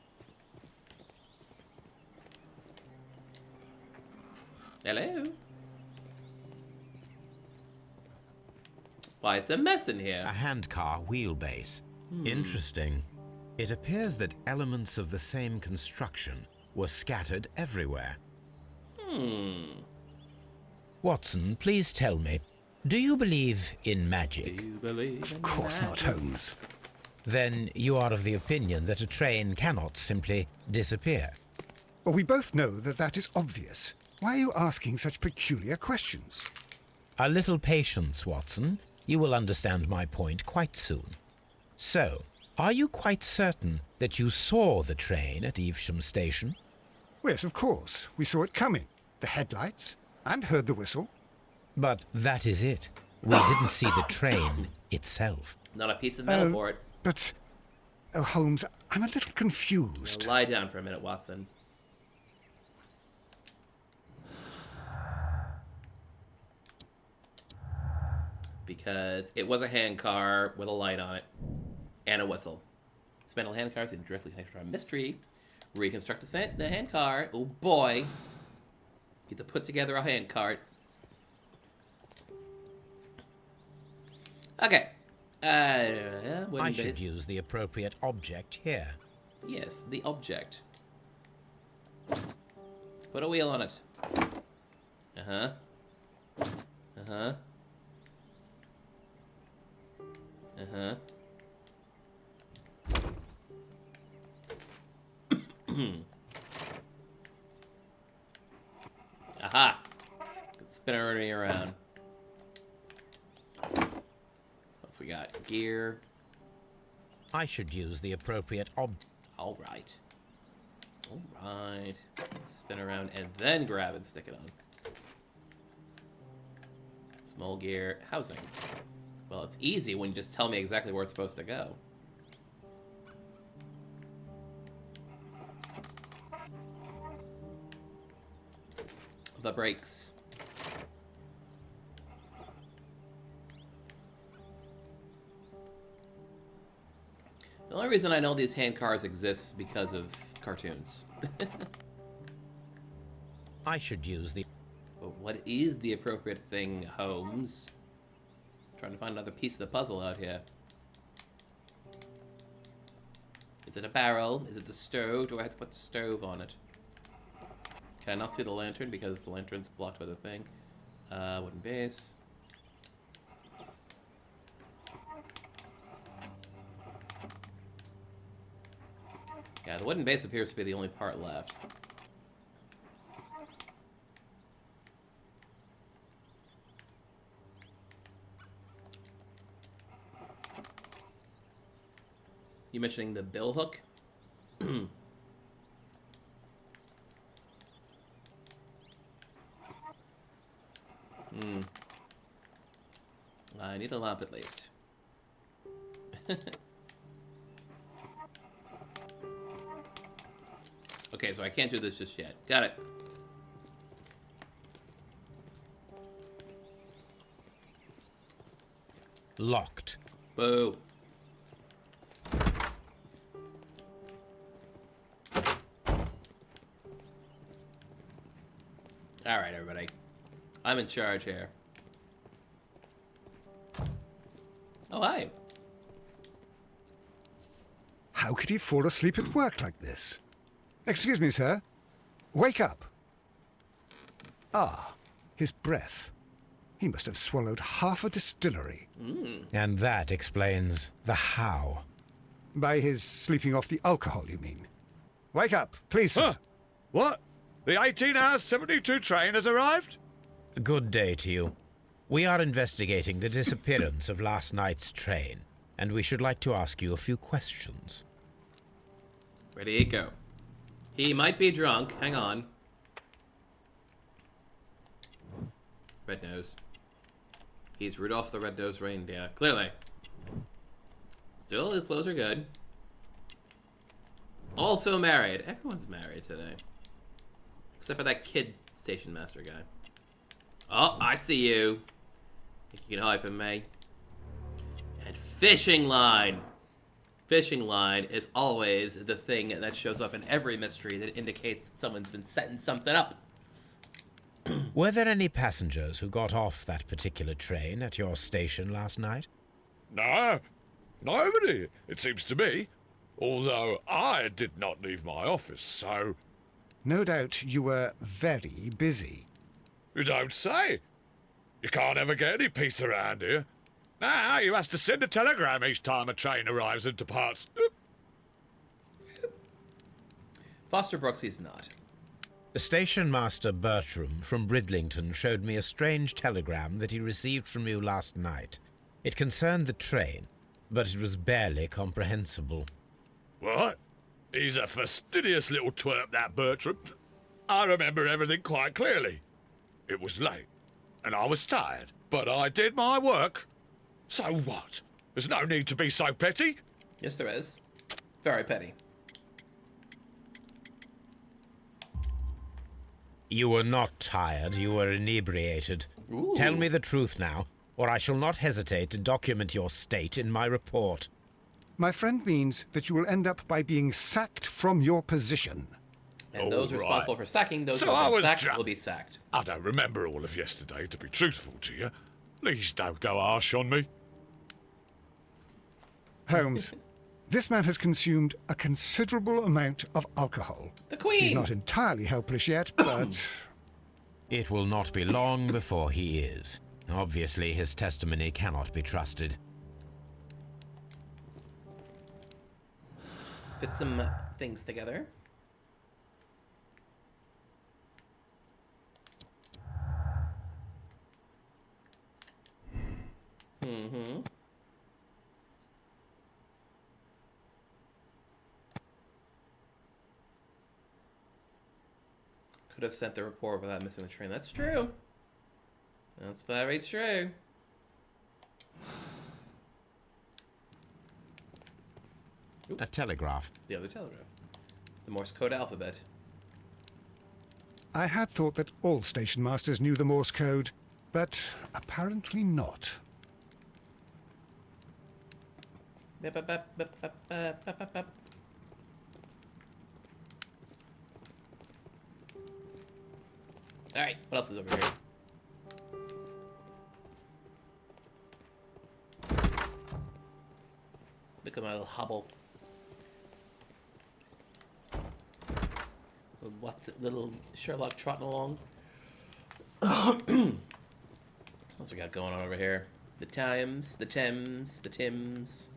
Hello? Why, it's a mess in here. A handcar wheelbase. Interesting. It appears that elements of the same construction were scattered everywhere. Watson, please tell me, do you believe in magic? Do you believe Of course not, Holmes. Then you are of the opinion that a train cannot simply disappear. Well, we both know that that is obvious. Why are you asking such peculiar questions? A little patience, Watson. You will understand my point quite soon. So, are you quite certain that you saw the train at Evesham Station? Yes, of course. We saw it coming. The headlights, and heard the whistle. But that is it. We didn't see the train itself. Not a piece of metal for it. But, oh, Holmes, I'm a little confused. Now lie down for a minute, Watson. Because it was a handcar with a light on it and a whistle. Spindle handcars can directly connect to a mystery. Reconstruct the handcar. Oh boy. Get to put together a handcart. Okay. I should use the appropriate object here. Yes, the object. Let's put a wheel on it. Uh-huh. Uh-huh. Uh-huh. Aha! Spin everything around. What's we got? Gear. I should use the appropriate Alright. Alright. Spin around and then grab and stick it on. Small gear. Housing. Well, it's easy when you just tell me exactly where it's supposed to go. The brakes. The only reason I know these handcars exist is because of cartoons. I should use the... But what is the appropriate thing, Holmes? Trying to find another piece of the puzzle out here. Is it a barrel? Is it the stove? Do I have to put the stove on it? Can I not see the lantern because the lantern's blocked by the thing? Wooden base. Yeah, the wooden base appears to be the only part left. You mentioning the bill hook? I need a lamp at least. Okay, so I can't do this just yet. Got it. Locked. Boo. Alright, everybody. I'm in charge here. Oh, hi. How could he fall asleep at work like this? Excuse me, sir. Wake up. Ah, his breath. He must have swallowed half a distillery. And that explains the how. By his sleeping off the alcohol, you mean? Wake up, please, sir. Huh? What? The 18 hours 72 train has arrived? Good day to you. We are investigating the disappearance of last night's train, and we should like to ask you a few questions. Ready to go. He might be drunk. Hang on. Red nose. He's Rudolph the Red-Nosed Reindeer. Clearly. Still, his clothes are good. Also married. Everyone's married today. Except for that kid station master guy. Oh, I see you. Think you can hide from me. And fishing line. Fishing line is always the thing that shows up in every mystery that indicates that someone's been setting something up. Were there any passengers who got off that particular train at your station last night? No, nobody, it seems to me. Although I did not leave my office, so... No doubt you were very busy. You don't say. You can't ever get any peace around here. Now you have to send a telegram each time a train arrives and departs. Foster Brooks, he's not. Station Master Bertram from Bridlington showed me a strange telegram that he received from you last night. It concerned the train, but it was barely comprehensible. What? He's a fastidious little twerp, that Bertram. I remember everything quite clearly. It was late, and I was tired, but I did my work. So what? There's no need to be so petty. Yes, there is. Very petty. You were not tired, you were inebriated. Ooh. Tell me the truth now, or I shall not hesitate to document your state in my report. My friend means that you will end up by being sacked from your position. And those responsible for sacking, those So who I have was been sacked drunk. will be sacked. I don't remember all of yesterday, to be truthful to you. Please don't go harsh on me. Holmes, this man has consumed a considerable amount of alcohol. The Queen! He's not entirely helpless yet, but... It will not be long before he is. Obviously, his testimony cannot be trusted. Fit some things together. Mm-hmm. Could have sent the report without missing the train. That's true. That's very true. A telegraph. The other telegraph. The Morse code alphabet. I had thought that all station masters knew the Morse code, but apparently not. Bep, bep, bep, bep, bep, bep, bep, bep. Alright, what else is over here? Look at my little hobble. What's it, little Sherlock trotting along? What's we got going on over here? The Times, the Thames, the Tims.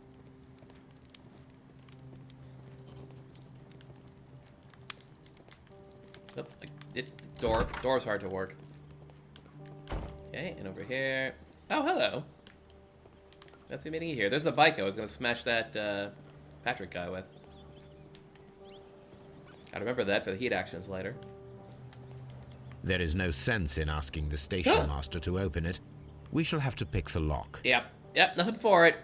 Oh, door's hard to work. Okay, and over here. Oh, hello. That's the meeting here. There's the bike I was gonna smash that Patrick guy with. I remember that for the heat actions later. There is no sense in asking the station master to open it. We shall have to pick the lock. Yep, nothing for it.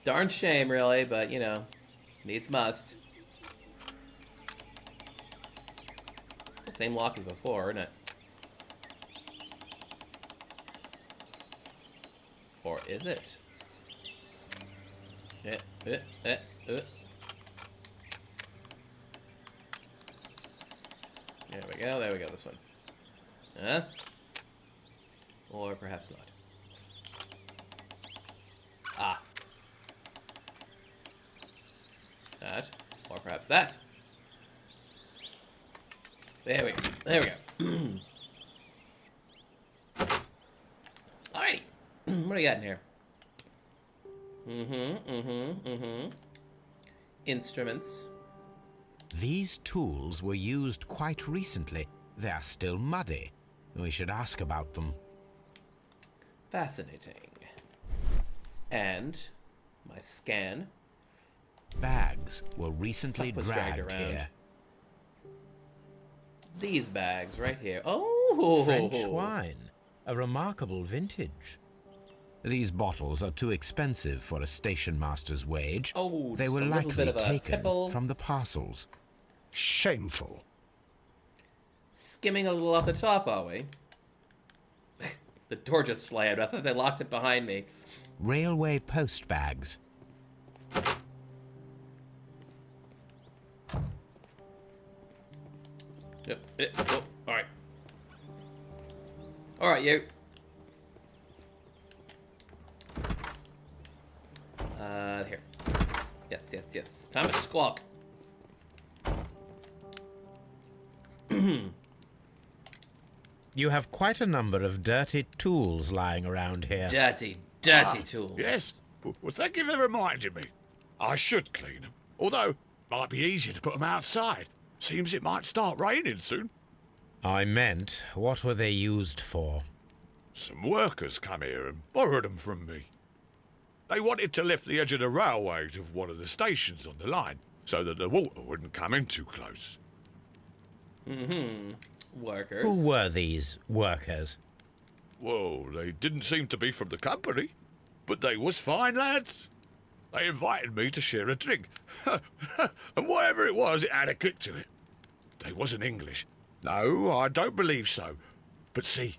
Darn shame, really, but you know, needs must. The same lock as before, isn't it? Or is it? There we go, this one. Huh? Or perhaps not. Ah. That. Or perhaps that. There we go. There we go. Alrighty. What do you got in here? Instruments. These tools were used quite recently. They are still muddy. We should ask about them. Fascinating. And my scan. Bags were recently Stuff was dragged dragged around. here. These bags right here. Oh! French wine. A remarkable vintage. These bottles are too expensive for a station master's wage. Oh, they just were a little likely bit of a taken tipple. from the parcels. Shameful. Skimming a little off the top, are we? The door just slammed. I thought they locked it behind me. Railway post bags. Yep. Oh, all right. All right, you. Here. Yes. Time to squawk. You have quite a number of dirty tools lying around here. Dirty tools. Yes. Well, thank you for reminding me. I should clean them. Although, it might be easier to put them outside. Seems it might start raining soon. I meant, what were they used for? Some workers come here and borrowed them from me. They wanted to lift the edge of the railway to one of the stations on the line, so that the water wouldn't come in too close. Workers. Who were these workers? Well, they didn't seem to be from the company, but they was fine lads. They invited me to share a drink. And whatever it was, it had a kick to it. They wasn't English. No, I don't believe so. But see,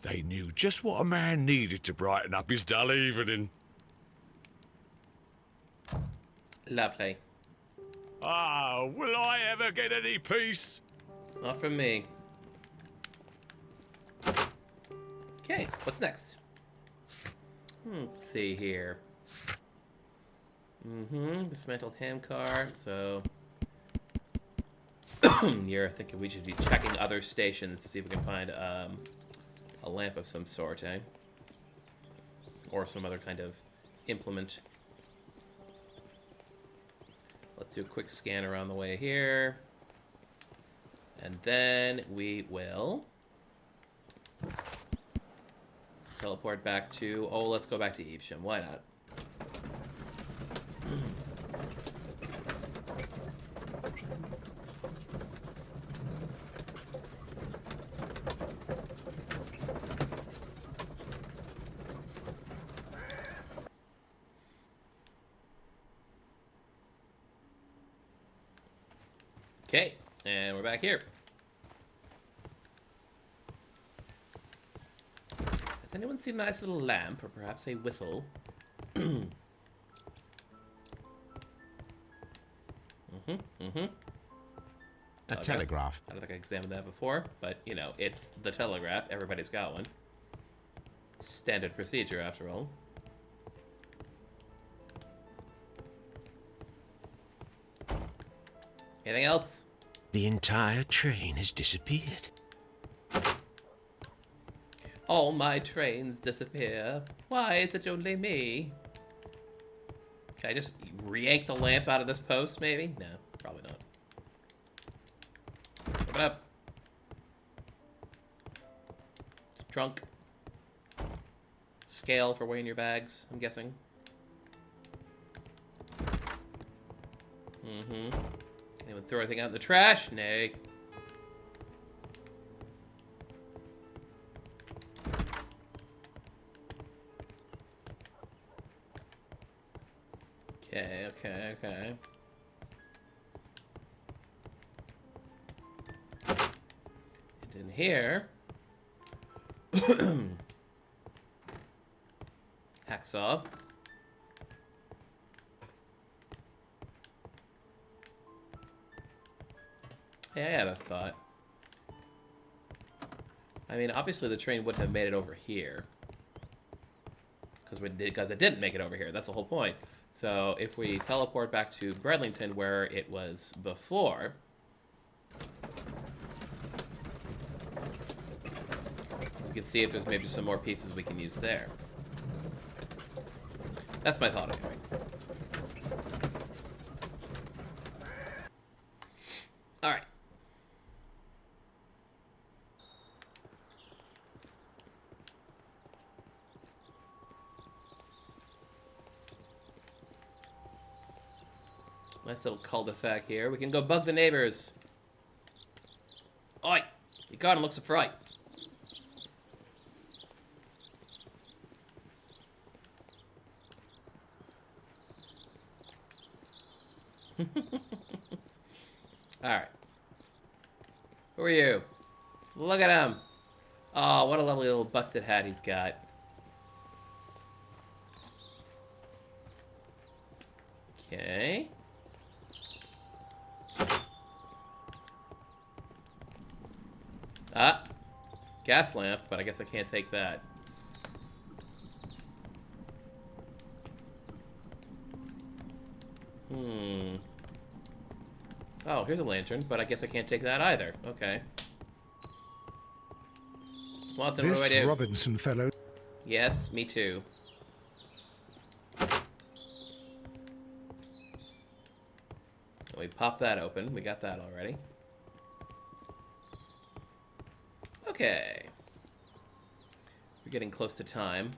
they knew just what a man needed to brighten up his dull evening. Lovely. Ah, will I ever get any peace? Not from me. Okay, what's next? Let's see here. Dismantled handcar. So you're thinking we should be checking other stations to see if we can find a lamp of some sort, eh? Or some other kind of implement. Let's do a quick scan around the way here. And then we will teleport back to... Oh, let's go back to Evesham. Why not? Okay, and we're back here. Has anyone seen a nice little lamp, or perhaps a whistle? A telegraph. I don't think I examined that before, but, you know, it's the telegraph. Everybody's got one. Standard procedure, after all. Anything else? The entire train has disappeared. All my trains disappear. Why is it only me? Can I just yank the lamp out of this post, maybe? No, probably not. Open up. Trunk. Scale for weighing your bags, I'm guessing. Anyone throw anything out in the trash? Nay. Okay. And in here... Hacksaw. Yeah, I had a thought. I mean, obviously the train wouldn't have made it over here. Because it didn't make it over here. That's the whole point. So if we teleport back to Bradlington where it was before, we can see if there's maybe some more pieces we can use there. That's my thought anyway. Alright. Nice little cul-de-sac here. We can go bug the neighbors. Oi! You got him, looks a fright. Alright. Who are you? Look at him. Oh, what a lovely little busted hat he's got. Okay. Ah. Gas lamp, but I guess I can't take that. Oh, here's a lantern, but I guess I can't take that either. Okay. Watson, what do I This do? Robinson fellow. Yes, me too. We pop that open. We got that already. Okay. We're getting close to time.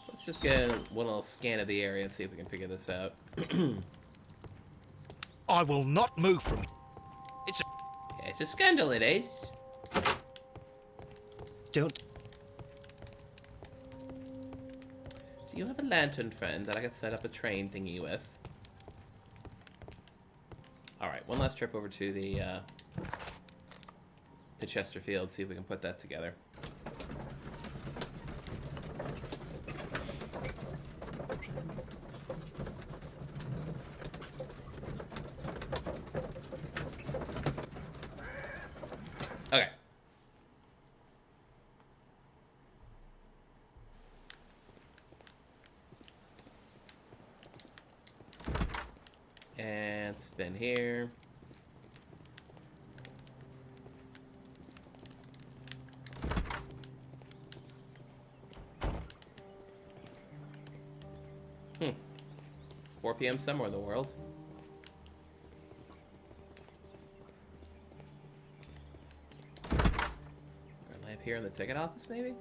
Let's just get one little scan of the area and see if we can figure this out. I will not move from it. It's a scandal, it is. Don't. Do you have a lantern, friend, that I could set up a train thingy with? Alright, one last trip over to the to Chesterfield, see if we can put that together. Okay. And spin here. It's 4 p.m. somewhere in the world. Our lamp here in the ticket office, maybe?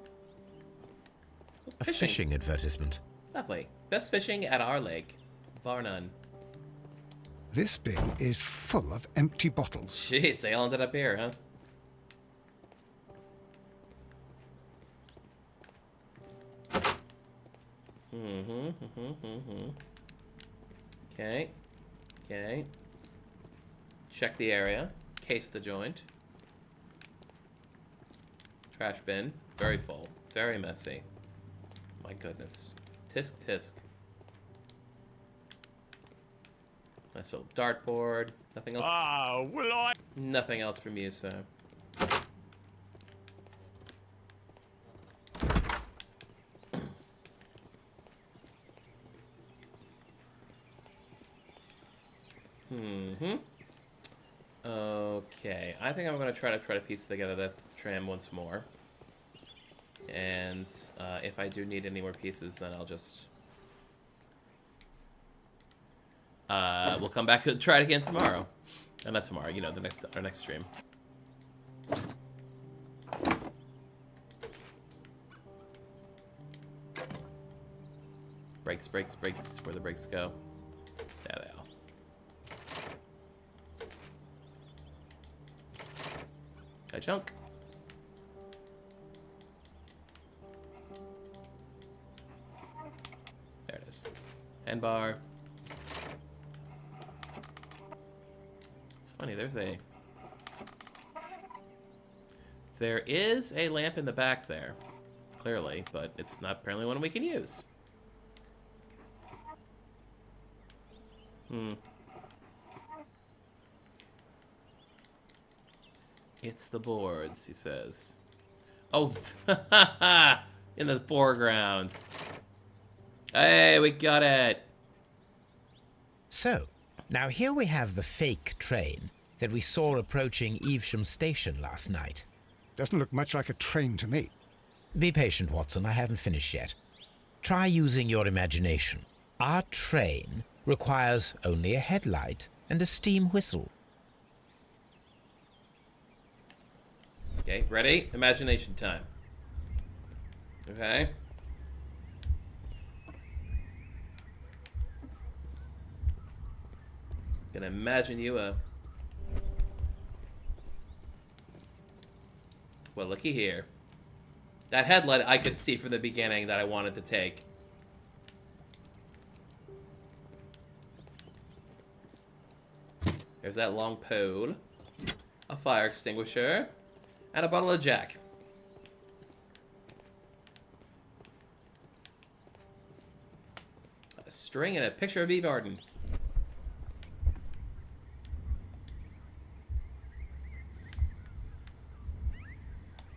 Oh, A fishing advertisement. Lovely. Best fishing at our lake. Bar none. This bin is full of empty bottles. Jeez, they all ended up here, huh? Okay. Okay. Check the area. Case the joint. Trash bin. Very full. Very messy. My goodness. Tisk tisk. Nice little dartboard. Nothing else. Ah, will I? Nothing else from you, sir. Okay, I think I'm gonna try to piece together that tram once more. And if I do need any more pieces, then I'll just we'll come back and try it again tomorrow. Not tomorrow, you know, our next stream. Brakes, brakes, brakes. Where the brakes go? There they are. Got junk. There it is. Hand bar. It's funny, there is a lamp in the back there, clearly, but it's not apparently one we can use. It's the boards, he says. Oh, in the foreground. Hey, we got it. So, now here we have the fake train that we saw approaching Evesham Station last night. Doesn't look much like a train to me. Be patient, Watson. I haven't finished yet. Try using your imagination. Our train requires only a headlight and a steam whistle. Okay, ready? Imagination time. Okay. Gonna imagine you a... Well, looky here. That headlight I could see from the beginning that I wanted to take. There's that long pole. A fire extinguisher. And a bottle of Jack. A string and a picture of Eve Arden.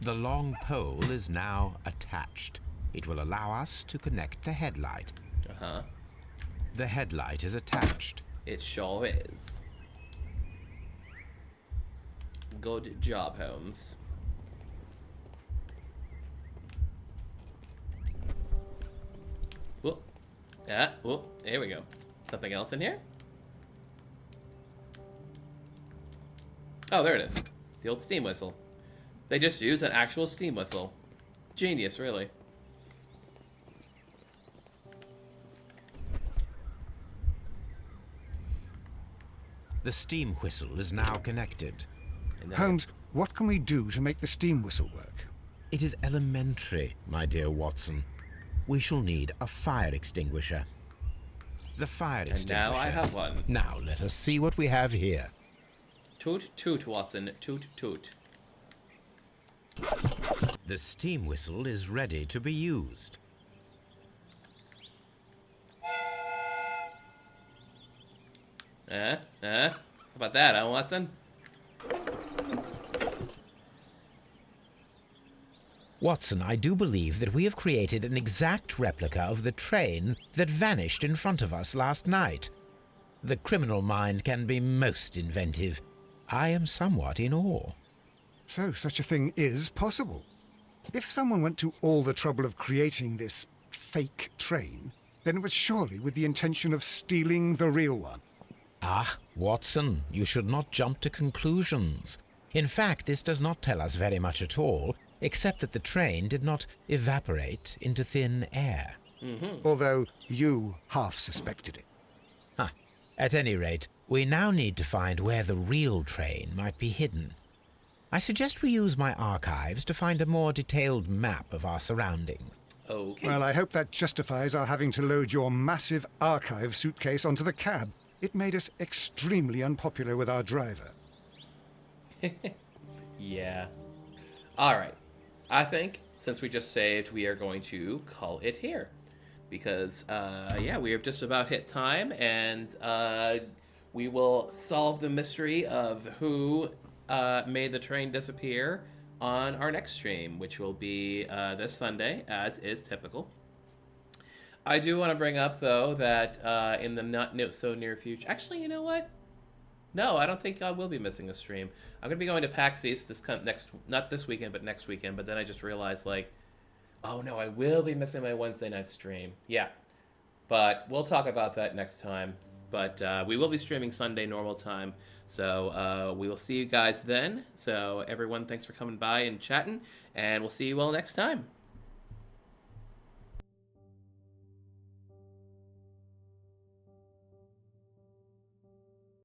The long pole is now attached. It will allow us to connect the headlight. Uh-huh. The headlight is attached. It sure is. Good job, Holmes. Whoop. Yeah, whoop. There we go. Something else in here? Oh, there it is. The old steam whistle. They just use an actual steam whistle. Genius, really. The steam whistle is now connected. Holmes, what can we do to make the steam whistle work? It is elementary, my dear Watson. We shall need a fire extinguisher. The fire extinguisher. And now I have one. Now let us see what we have here. Toot, toot, Watson. Toot, toot. The steam whistle is ready to be used. How about that, huh, Watson? Watson, I do believe that we have created an exact replica of the train that vanished in front of us last night. The criminal mind can be most inventive. I am somewhat in awe. So such a thing is possible. If someone went to all the trouble of creating this fake train, then it was surely with the intention of stealing the real one. Ah, Watson, you should not jump to conclusions. In fact, this does not tell us very much at all, except that the train did not evaporate into thin air. Although you half suspected it. At any rate, we now need to find where the real train might be hidden. I suggest we use my archives to find a more detailed map of our surroundings. Okay. Well, I hope that justifies our having to load your massive archive suitcase onto the cab. It made us extremely unpopular with our driver. Yeah. Alright. I think, since we just saved, we are going to call it here. Because, yeah, we have just about hit time, and we will solve the mystery of who made the train disappear on our next stream, which will be this Sunday, as is typical. I do want to bring up, though, that in the not so near future... Actually, you know what? No, I don't think I will be missing a stream. I'm going to be going to PAX East not this weekend, but next weekend. But then I just realized, like, oh no, I will be missing my Wednesday night stream. Yeah, but we'll talk about that next time. But we will be streaming Sunday normal time. So we will see you guys then. So everyone, thanks for coming by and chatting. And we'll see you all next time.